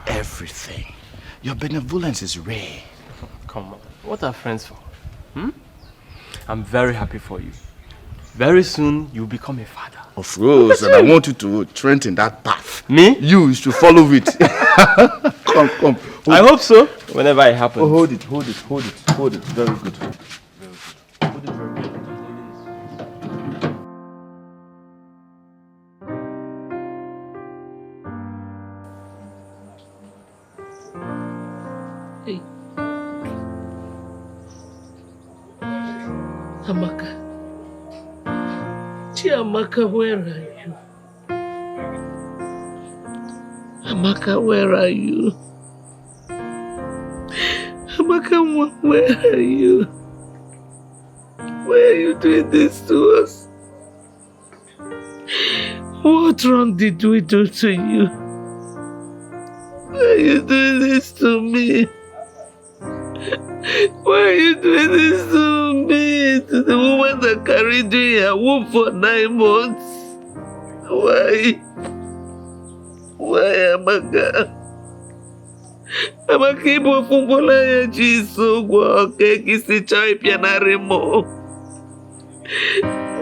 Everything. Your benevolence is rare. Come on. What are friends for? I'm very happy for you. Very soon, you'll become a father. Of course, and I want you to trend in that path. Me? You should follow it. Come. I hope so. Whenever it happens. Oh, hold it. Very good. Hold it very good. Hey. Amaka. Chiamaka, where are you? Amaka, where are you? Amaka, where are you? Why are you doing this to us? What wrong did we do to you? Why are you doing this to me? Why are you doing this to me? To the woman that carried you in her womb for 9 months? Why? Why, Amaka? Amaka, ibo fungola ya jiso gwa keki si chai pianare mo.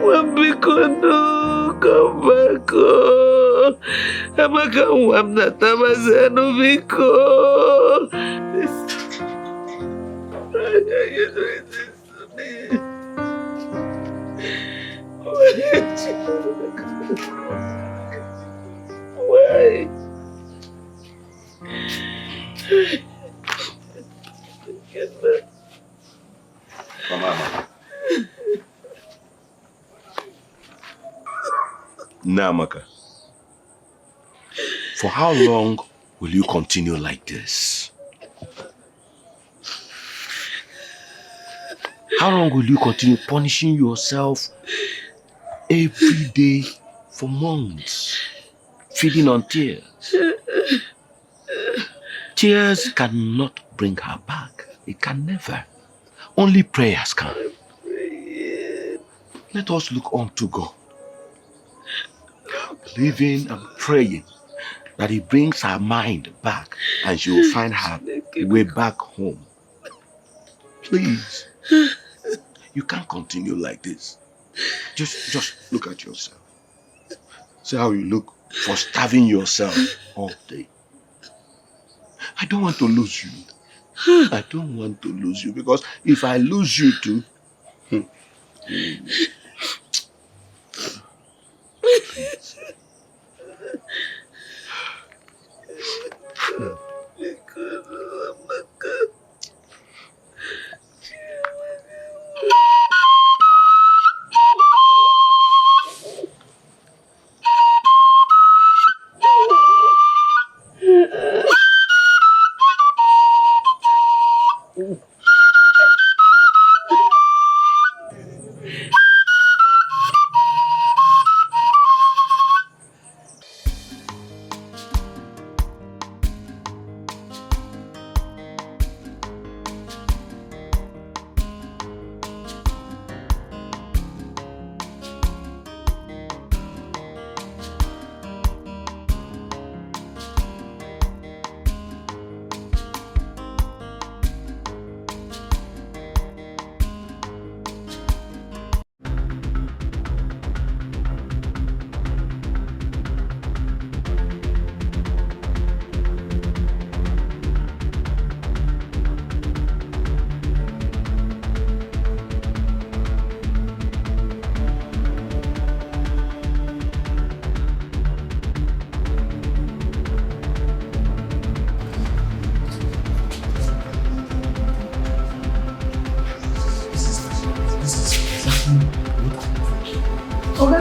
Wambiko no, come back. Amaka, wamna tamazeno biko. Why are you doing this to me? Why? Come on. Namaka, for how long will you continue like this? How long will you continue punishing yourself every day for months, feeding on tears? Tears cannot bring her back. It can never. Only prayers can. Let us look unto God, believing and praying that He brings her mind back and she will find her way back home. Please. You can't continue like this. Just look at yourself. See how you look for starving yourself all day. I don't want to lose you. I don't want to lose you because if I lose you too,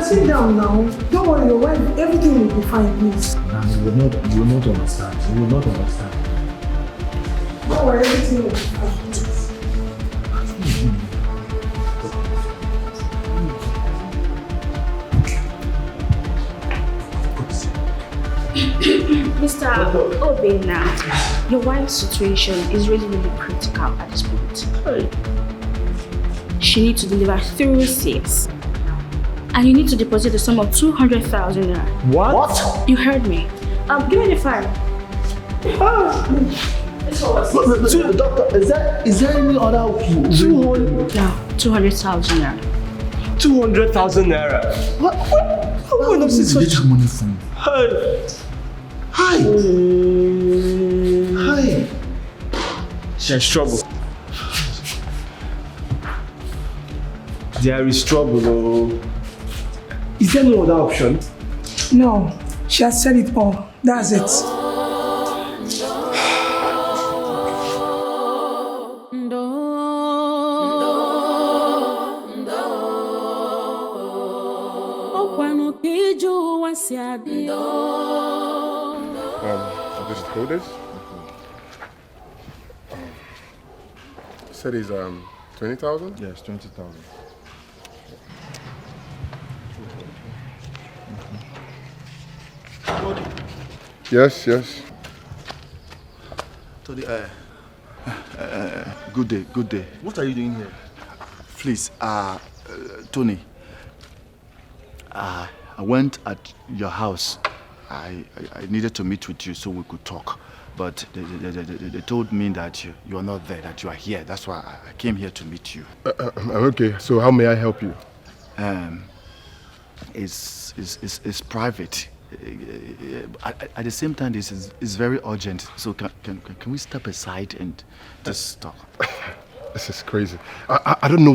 Sit down now. Don't worry, your wife, everything will be fine, please. You will not understand. You will not understand. Don't worry, everything will be fine. Mr. Obey now, your wife's situation is really critical at this point. She needs to deliver 3 6. And you need to deposit the sum of 200,000 naira. What? You heard me. Give me the file. Doctor, is there any other 200,000 naira. 200,000 naira. What kind of situation? Where did you get money from? Hi. There's trouble. There is trouble. Oh. Is there no other option? No, she has said it all. That's it. This is coded. Said he's 20,000? Yes, 20,000. Yes. Tony, good day. What are you doing here? Please, Tony, I went at your house. I needed to meet with you so we could talk. But they told me that you are not there, that you are here. That's why I came here to meet you. Okay, so how may I help you? It's private. At the same time, this is very urgent. So can we step aside and just talk? This is crazy. I don't know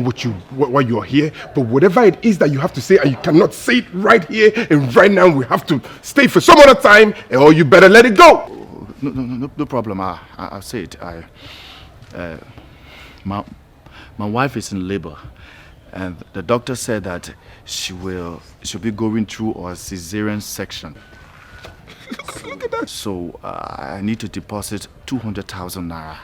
why you are here, but whatever it is that you have to say, and you cannot say it right here and right now, we have to stay for some other time, or you better let it go. No problem. I'll say it. My wife is in labor, and the doctor said that she'll be going through a cesarean section. Look at that. So I need to deposit 200,000 naira,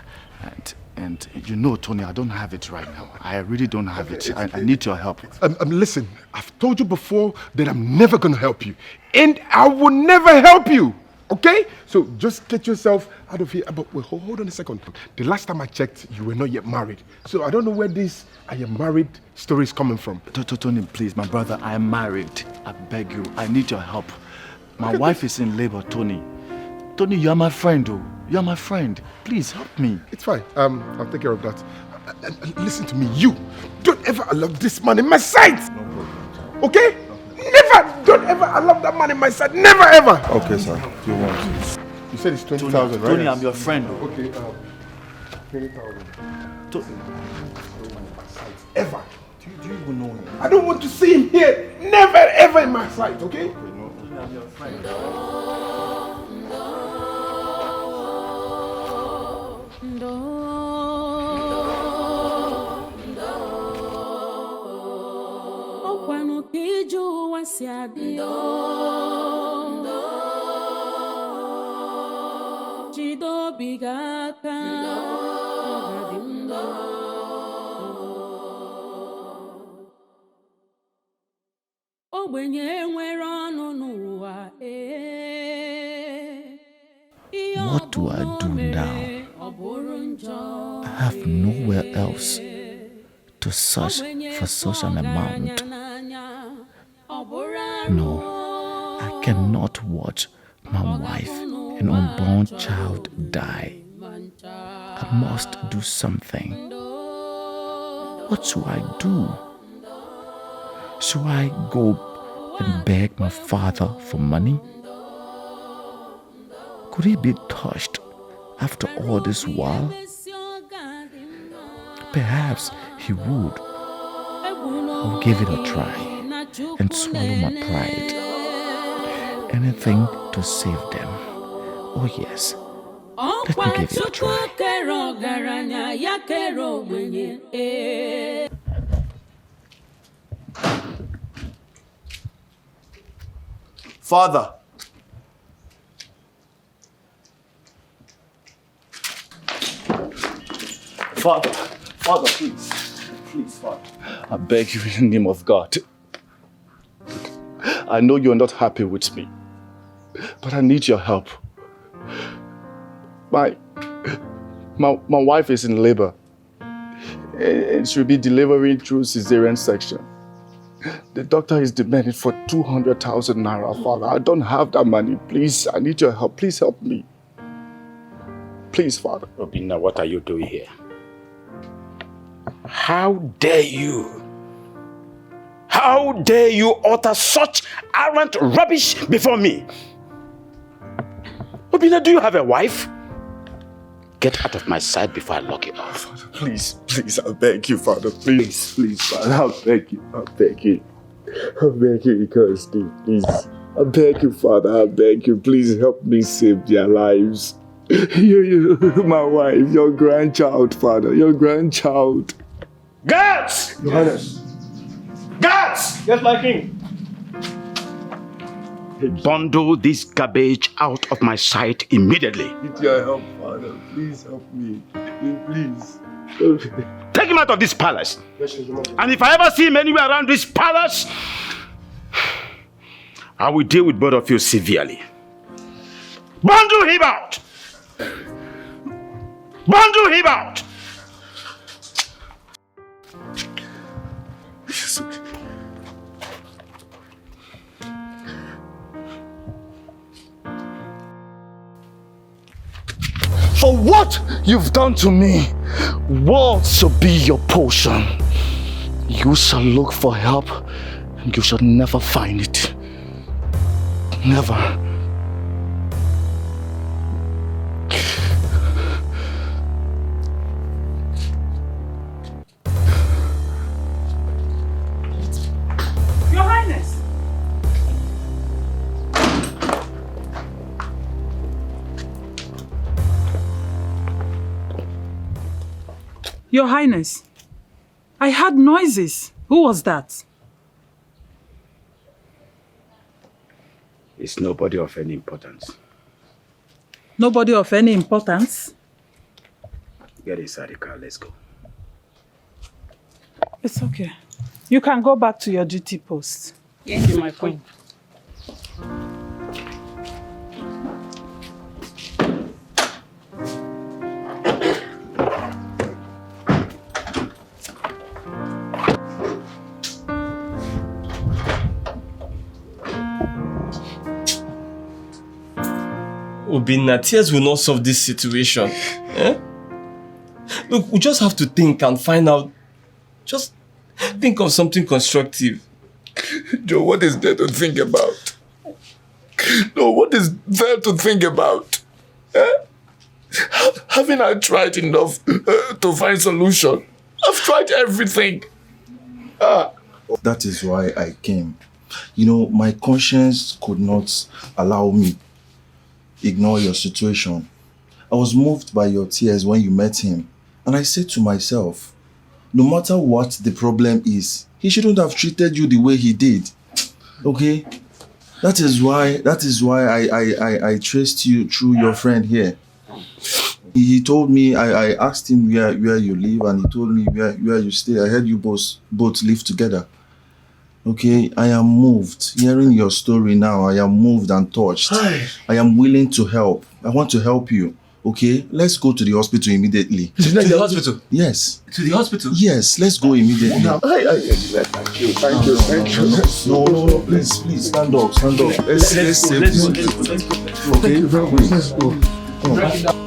and you know, Tony, I don't have it right now. I really don't have it. I need your help. Listen, I've told you before that I'm never going to help you, and I will never help you. Okay? So just get yourself out of here. But wait, hold on a second. The last time I checked, you were not yet married. So I don't know where this I am married story is coming from. Tony, please, my brother, I am married. I beg you. I need your help. My wife is in labor, Tony. Tony, you are my friend, oh. You are my friend. Please help me. It's fine. I'll take care of that. Listen to me, you. Don't ever allow this man in my sight. No problem. Okay? Never! Don't ever allow that man in my sight. Never ever! Okay, sir. Do you want? You said it's 20,000, right? Tony, I'm your friend. Okay, 20,000. Ever. Do you even know him? I don't want to see him here. Never ever in my sight, okay? No. I'm your friend. What do I do now? I have nowhere else to search for such an amount. No, I cannot watch my wife and unborn child die. I must do something. What should I do? Should I go and beg my father for money? Could he be touched after all this while? Perhaps he would. I'll give it a try and swallow my pride. Anything to save them. Oh yes, let me give it a try. Father. Father, please. Please, Father. I beg you in the name of God. I know you're not happy with me, but I need your help. My wife is in labor. And she'll be delivering through cesarean section. The doctor is demanding for 200,000 naira, Father. I don't have that money. Please, I need your help. Please help me. Please, Father. Obinna, what are you doing here? How dare you? How dare you utter such arrant rubbish before me? Obinna, do you have a wife? Get out of my sight before I lock you up. Father, please, I beg you, Father. Please, Father, I beg you. I beg you, because please. I beg you, Father, I beg you. Please help me save their lives. You, my wife, your grandchild, Father, your grandchild. Guards! Your Highness. Guards! Yes, my king. Bundle this garbage out of my sight immediately. Need your help, Father. Please help me. Please. Take him out of this palace. And if I ever see him anywhere around this palace, I will deal with both of you severely. Bundle him out! Bundle him out! For what you've done to me, what shall be your portion? You shall look for help, and you shall never find it. Never. Your Highness! Your Highness, I heard noises. Who was that? It's nobody of any importance. Nobody of any importance? Get inside the car, let's go. It's okay. You can go back to your duty post. Thank you, my queen. Obinna, tears will not solve this situation. Eh? Look, we just have to think and find out. Just think of something constructive. Joe, what is there to think about? No, what is there to think about? Eh? Haven't I tried enough to find solution? I've tried everything. That is why I came. You know, my conscience could not allow me ignore your situation. I was moved by your tears when you met him. And I said to myself, no matter what the problem is, he shouldn't have treated you the way he did. Okay? That is why I traced you through your friend here. He told me, I asked him where you live, and he told me where you stay. I heard you both live together. Okay, I am moved. Hearing your story now, I am moved and touched. I am willing to help. I want to help you. Okay, let's go to the hospital immediately. To the hospital? Yes. To the hospital? Yes, let's go immediately. Thank you. No, please, stand up. Let's save this. Okay, let's go. Come on.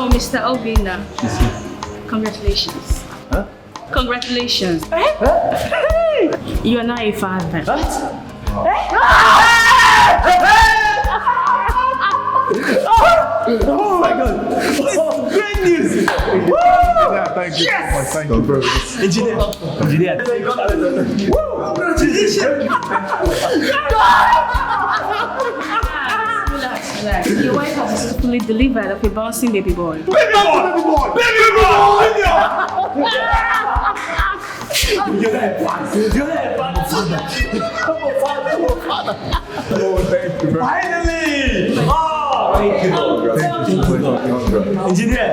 Mr. Obinna, congratulations. Huh? Congratulations. You are now a father. What? Oh my God! Great news! Thank you. Yes! Thank you very much. Engineer. Congratulations. Your wife has successfully delivered of a bouncing baby boy. Baby boy! Baby boy! You're there, father. Oh, thank you very much. Finally! Oh, thank you. Engineer.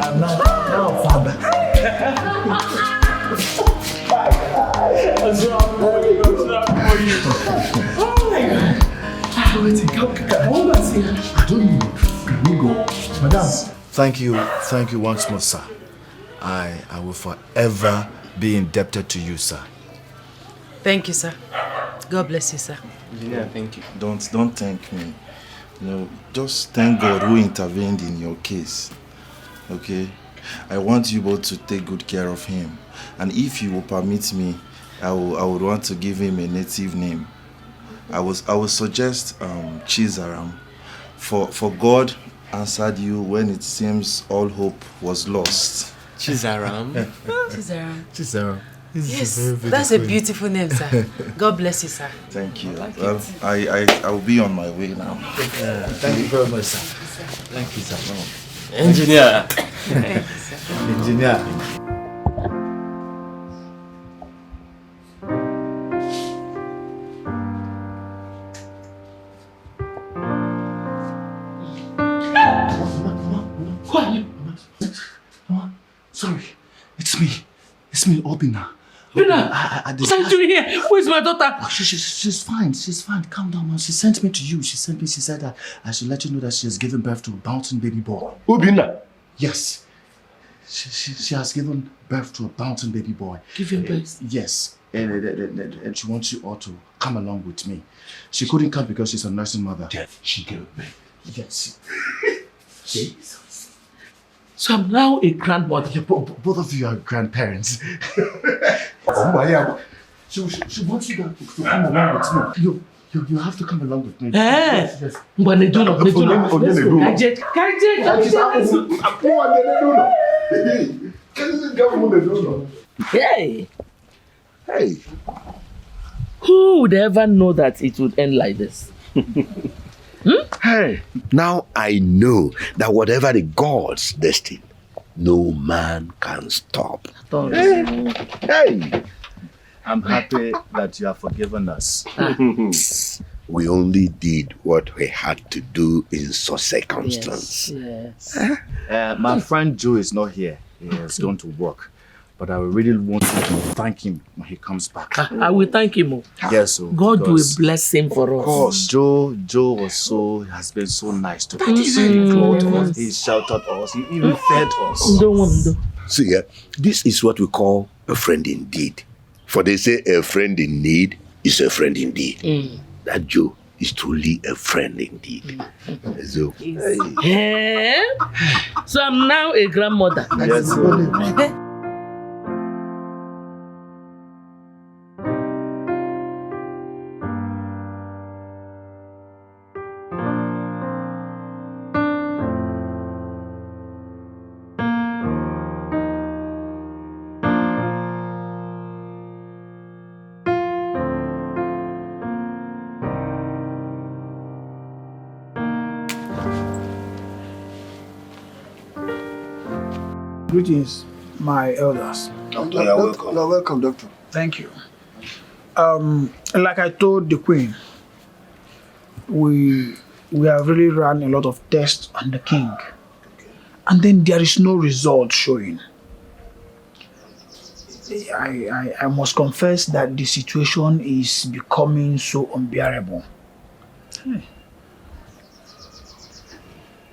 I'm now father. What's wrong for you? Oh my God. I don't know. Can we go? Madam. Thank you once more, sir. I will forever be indebted to you, sir. Thank you, sir. God bless you, sir. Yeah, thank you. Don't thank me. No, just thank God who intervened in your case. Okay? I want you both to take good care of him. And if you will permit me, I would want to give him a native name. I would suggest Chizaram. For God answered you when it seems all hope was lost. Chizaram? Chizaram. Yes, that's a beautiful name, sir. God bless you, sir. Thank you. Well, I will be on my way now. Thank you very much, sir. Thank you, sir. Engineer. Engineer. Who are you? Mama, sorry. It's me, Obina. Bina, what are you doing here? Where's my daughter? Oh, she's fine. Calm down, man. She sent me to you. She said that I should let you know that she has given birth to a bouncing baby boy. Obina? Yes. She has given birth to a bouncing baby boy. Giving birth? Yes. And she wants you all to come along with me. She couldn't come because she's a nursing mother. She gave birth. Yes. Jesus. So I'm now a grandmother. Yeah, both of you are grandparents. Oh my God. She wants you to come along with me. You have to come along with me. Yes. Hey. Who would ever know that it would end like this? Hey, now I know that whatever the gods destine, no man can stop. Hey, I'm happy that you have forgiven us. We only did what we had to do in such circumstance. Yes. My friend Joe is not here. He has gone to work. But I really want you to thank him when he comes back. I will thank him. Yes, God will bless him for us. Of course, Joe has been so nice to us. He sheltered us. He even fed us. See, this is what we call a friend indeed. For they say a friend in need is a friend indeed. That Joe is truly a friend indeed. So, so I'm now a grandmother. Yes, Greetings, my elders. Doctor, you're welcome. You're welcome, Doctor. Thank you. Like I told the Queen, we have really run a lot of tests on the King. And then there is no result showing. I must confess that the situation is becoming so unbearable.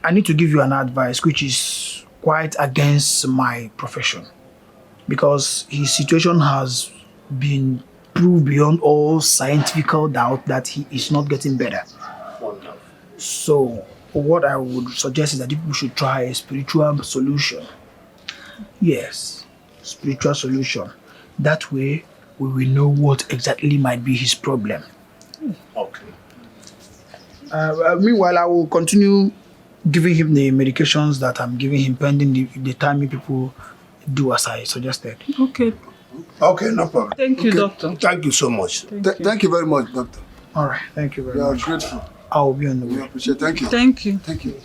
I need to give you an advice which is quite against my profession, because his situation has been proved beyond all scientific doubt that he is not getting better. So what I would suggest is that people should try a spiritual solution. Yes, spiritual solution. That way we will know what exactly might be his problem. Okay. Meanwhile, I will continue giving him the medications that I'm giving him pending the time you people do as I suggested. Okay. Okay, no problem. Thank you, doctor. Thank you so much. Thank you very much, doctor. All right, thank you very We are much. grateful. I will be on the way. We appreciate it. Thank you. Thank you. Thank you.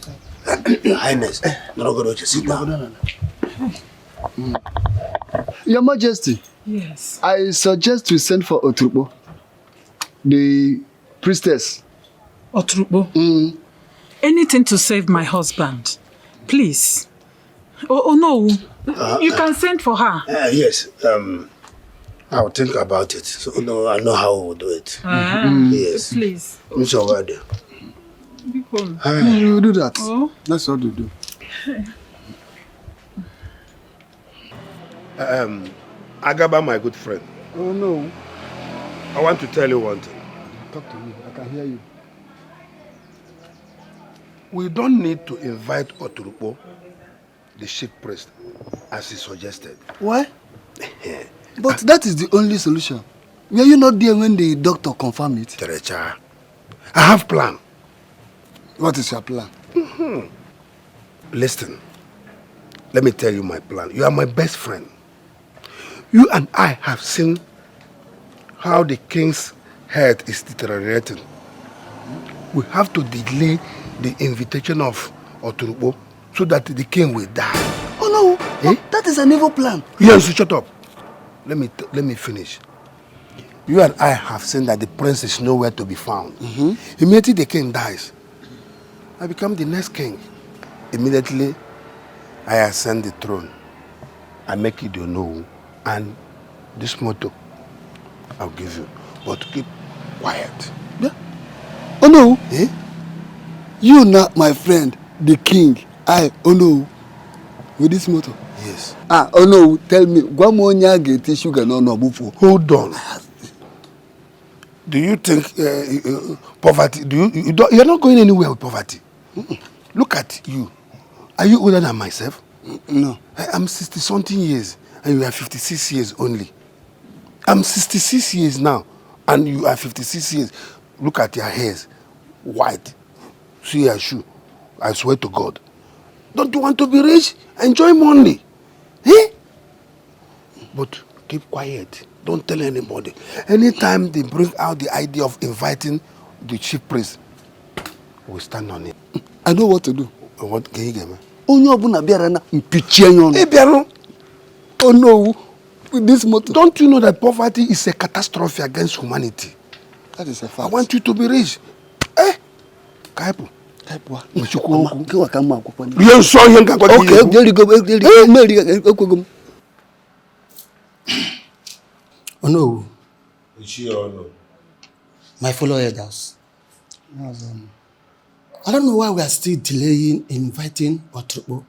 Your Highness, sit down. Your Majesty. Yes. I suggest we send for Otrubo, the priestess. Otrubo? Anything to save my husband. Please. Oh no. You can send for her. Yes. I'll think about it. So no, I know how we'll do it. Yes. Please. Mr. Wade. We will do that. Oh. That's what we do. Agba, my good friend. Oh no. I want to tell you one thing. Talk to me. I can hear you. We don't need to invite Oturupo, the chief priest, as he suggested. Why? But that is the only solution. Were you not there when the doctor confirmed it? Terecha, I have a plan. What is your plan? Listen, let me tell you my plan. You are my best friend. You and I have seen how the king's health is deteriorating. We have to delay the invitation of Oturupo so that the king will die. Oh no, that is an evil plan. Yes, shut up. Let me finish. You and I have seen that the prince is nowhere to be found. Immediately the king dies, I become the next king. Immediately, I ascend the throne. I make it know, and this motto I'll give you. But keep quiet. Yeah. Oh no. You not my friend, the king. Oh no. With this motto. Yes. Oh no. Tell me. Get sugar no bufo. Hold on. Do you think poverty? You're not going anywhere with poverty. Look at you. Are you older than myself? No. I'm 60-something years, and you are 56 years only. I'm 66 years now, and you are 56 years. Look at your hairs, white. See your shoe. I swear to God. Don't you want to be rich? Enjoy money. But keep quiet. Don't tell anybody. Anytime they bring out the idea of inviting the chief priest, we stand on it. I know what to do. What can you get me? Oh no. Oh no. With this motto. Don't you know that poverty is a catastrophe against humanity? That is a fact. I want you to be rich. Kaipu. Okay, there you go. Oh no. My fellow elders. I don't know why we are still delaying inviting Otrubo,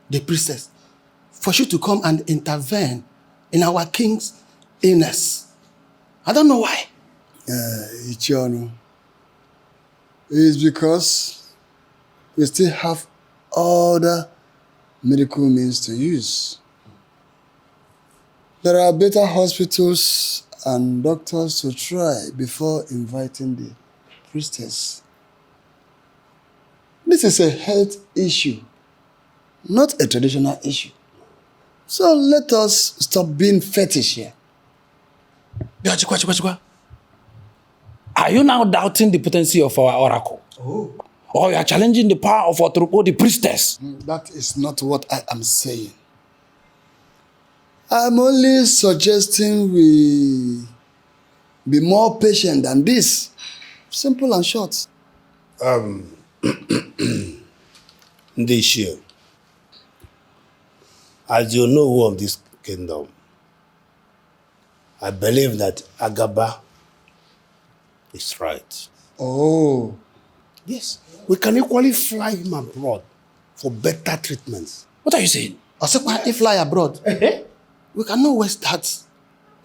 the priestess, for you to come and intervene in our king's illness. I don't know why. Ichiono. It's because we still have other medical means to use. There are better hospitals and doctors to try before inviting the priestess. This is a health issue, not a traditional issue. So let us stop being fetish here. Are you now doubting the potency of our oracle? Or you are challenging the power of Otrupo, the priestess? That is not what I am saying. I'm only suggesting we be more patient than this. Simple and short. This year, as you know who of this kingdom, I believe that Agba is right. Oh. Yes. We can equally fly him abroad for better treatments. What are you saying? If we fly abroad, we cannot waste that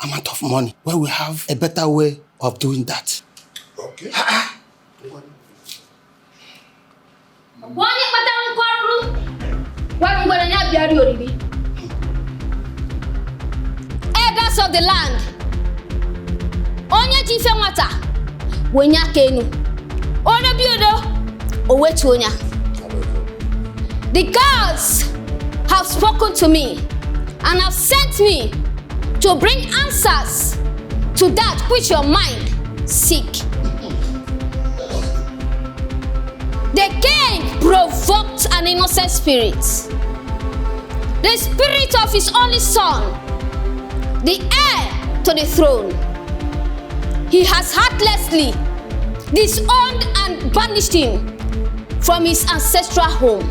amount of money when we have a better way of doing that. Okay. Elders of the land, onye jife nwata, wonya kenu. Ono biodo, owetu onya. The gods have spoken to me and have sent me to bring answers to that which your mind seek. The king provoked an innocent spirit, the spirit of his only son, the heir to the throne. He has heartlessly disowned and banished him from his ancestral home.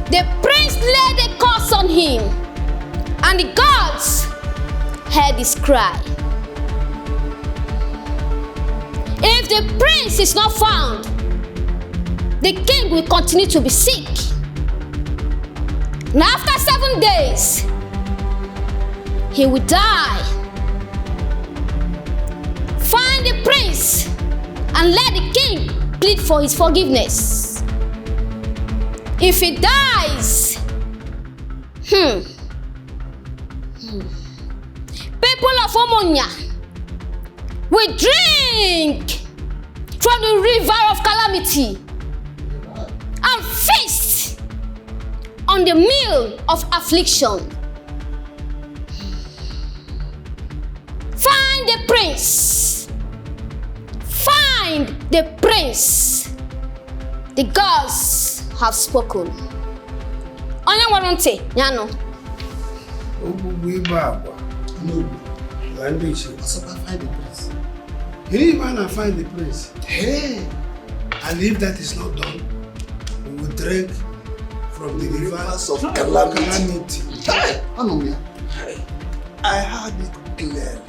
The prince laid a curse on him, and the gods heard his cry. If the prince is not found, the king will continue to be sick. And after 7 days, he will die. Find the prince and let the king plead for his forgiveness. If he dies, people of Omonia will drink from the river of calamity and feast on the meal of affliction. Find the prince. Find the prince. The gods have spoken. Onye warranty, Nyano. Find the prince. You need to find the prince. Hey! And if that is not done, we will drink from the rivers of calamity. Hey! Anomia. I heard it clear.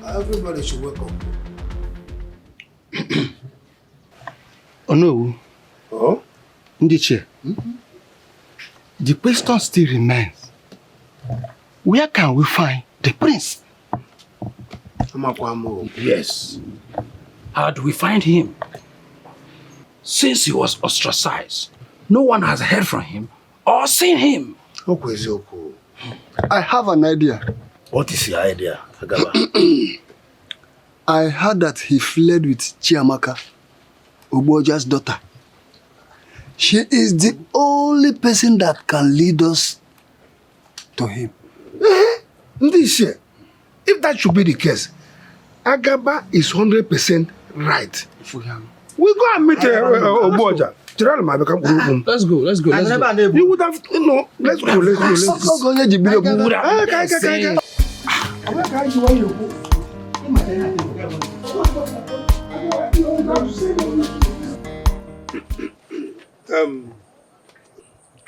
Everybody should wake up. Oh no. Oh? Ndiche. The question still remains. Where can we find the prince? Yes. How do we find him? Since he was ostracized, no one has heard from him or seen him. I have an idea. What is your idea, Agaba? I heard that he fled with Chiamaka, Uboja's daughter. She is the only person that can lead us to him. Ndishe, if that should be the case, Agaba is 100% right. We go and meet Oboja. Let's go. You would have, let's go.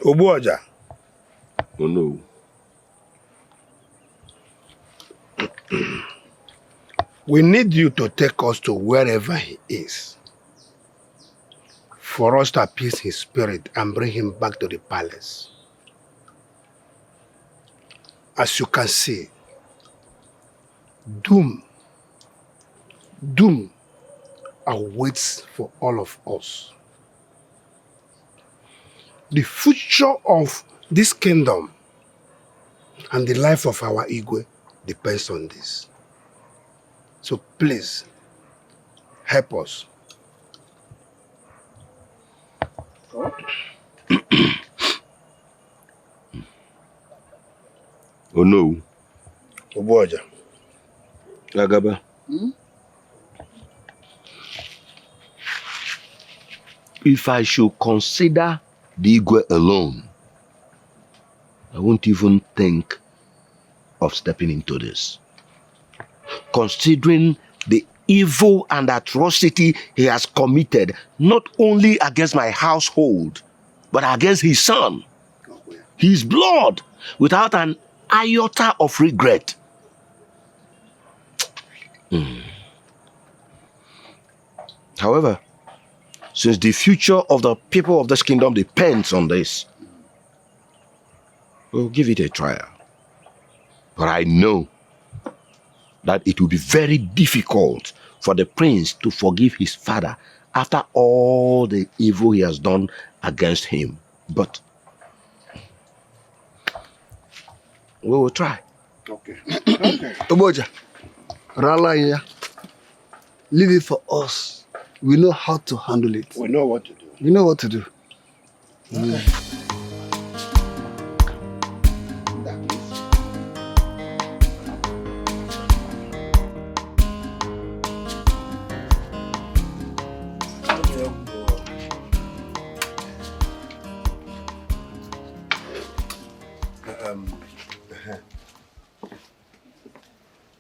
Oboja. Oh no. We need you to take us to wherever he is, for us to appease his spirit and bring him back to the palace. As you can see, doom awaits for all of us. The future of this kingdom and the life of our Igwe depends on this. So please, help us. Oh no. Oboja. Agaba. If I should consider the Igwe alone, I won't even think of stepping into this. Considering the evil and atrocity he has committed, not only against my household, but against his son, his blood, without an iota of regret. However, since the future of the people of this kingdom depends on this, we'll give it a trial. But I know that it will be very difficult for the prince to forgive his father after all the evil he has done against him. But we will try. Okay. Oboja, Ralaya, leave it for us. We know how to handle it. We know what to do. We know what to do. Okay.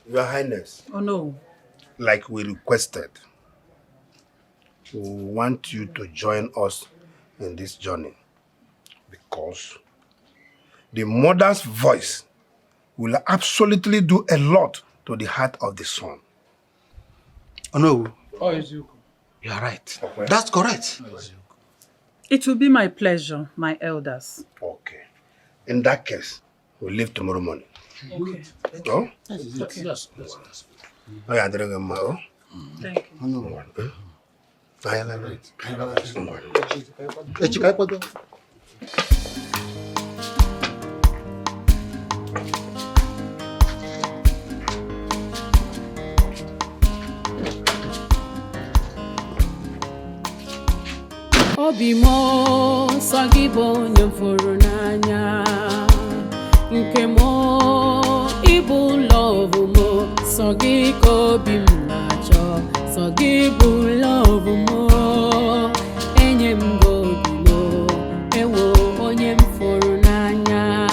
Your Highness. Oh no. Like we requested, we want you to join us in this journey because the mother's voice will absolutely do a lot to the heart of the son. Oh no. Oh, you are right. That's correct. It will be my pleasure, my elders. Okay. In that case, we'll leave tomorrow morning. Okay. Oh? Yes. Oh, yeah, oh. Thank you. No. I elaborate. Obi mo sagi bonyo furunanya nke mo ibu love mo sagi ko bimnacho sagi bu love mo enyem gobi mo ewo onyem furunanya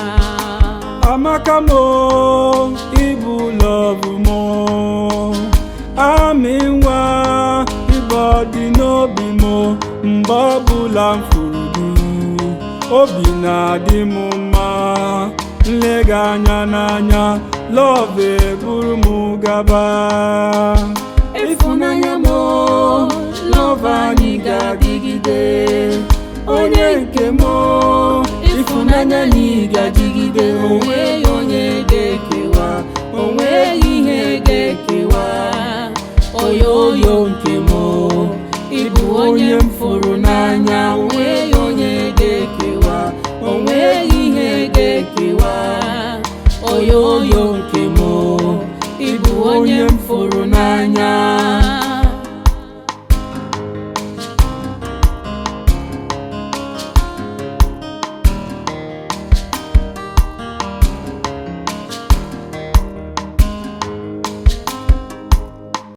amaka mo ibu love mo aminwa ibodi no bimo mbabula mfudu obi na-adị m mma nlega anya n'anya love buru m gaba ịfụnanya m love anyị ga-adịgide onye nke m ịfụnanya anyị ga-adịgide onweghị onye ga-ekewa onweghị ihe ga-ekewa oyoyo nke m Ibu onye m fụrụ n'anya onweghị onye ga-ekewa onweghị ihe ga-ekewa oyoyo nke m Ibu onye m fụrụ n'anya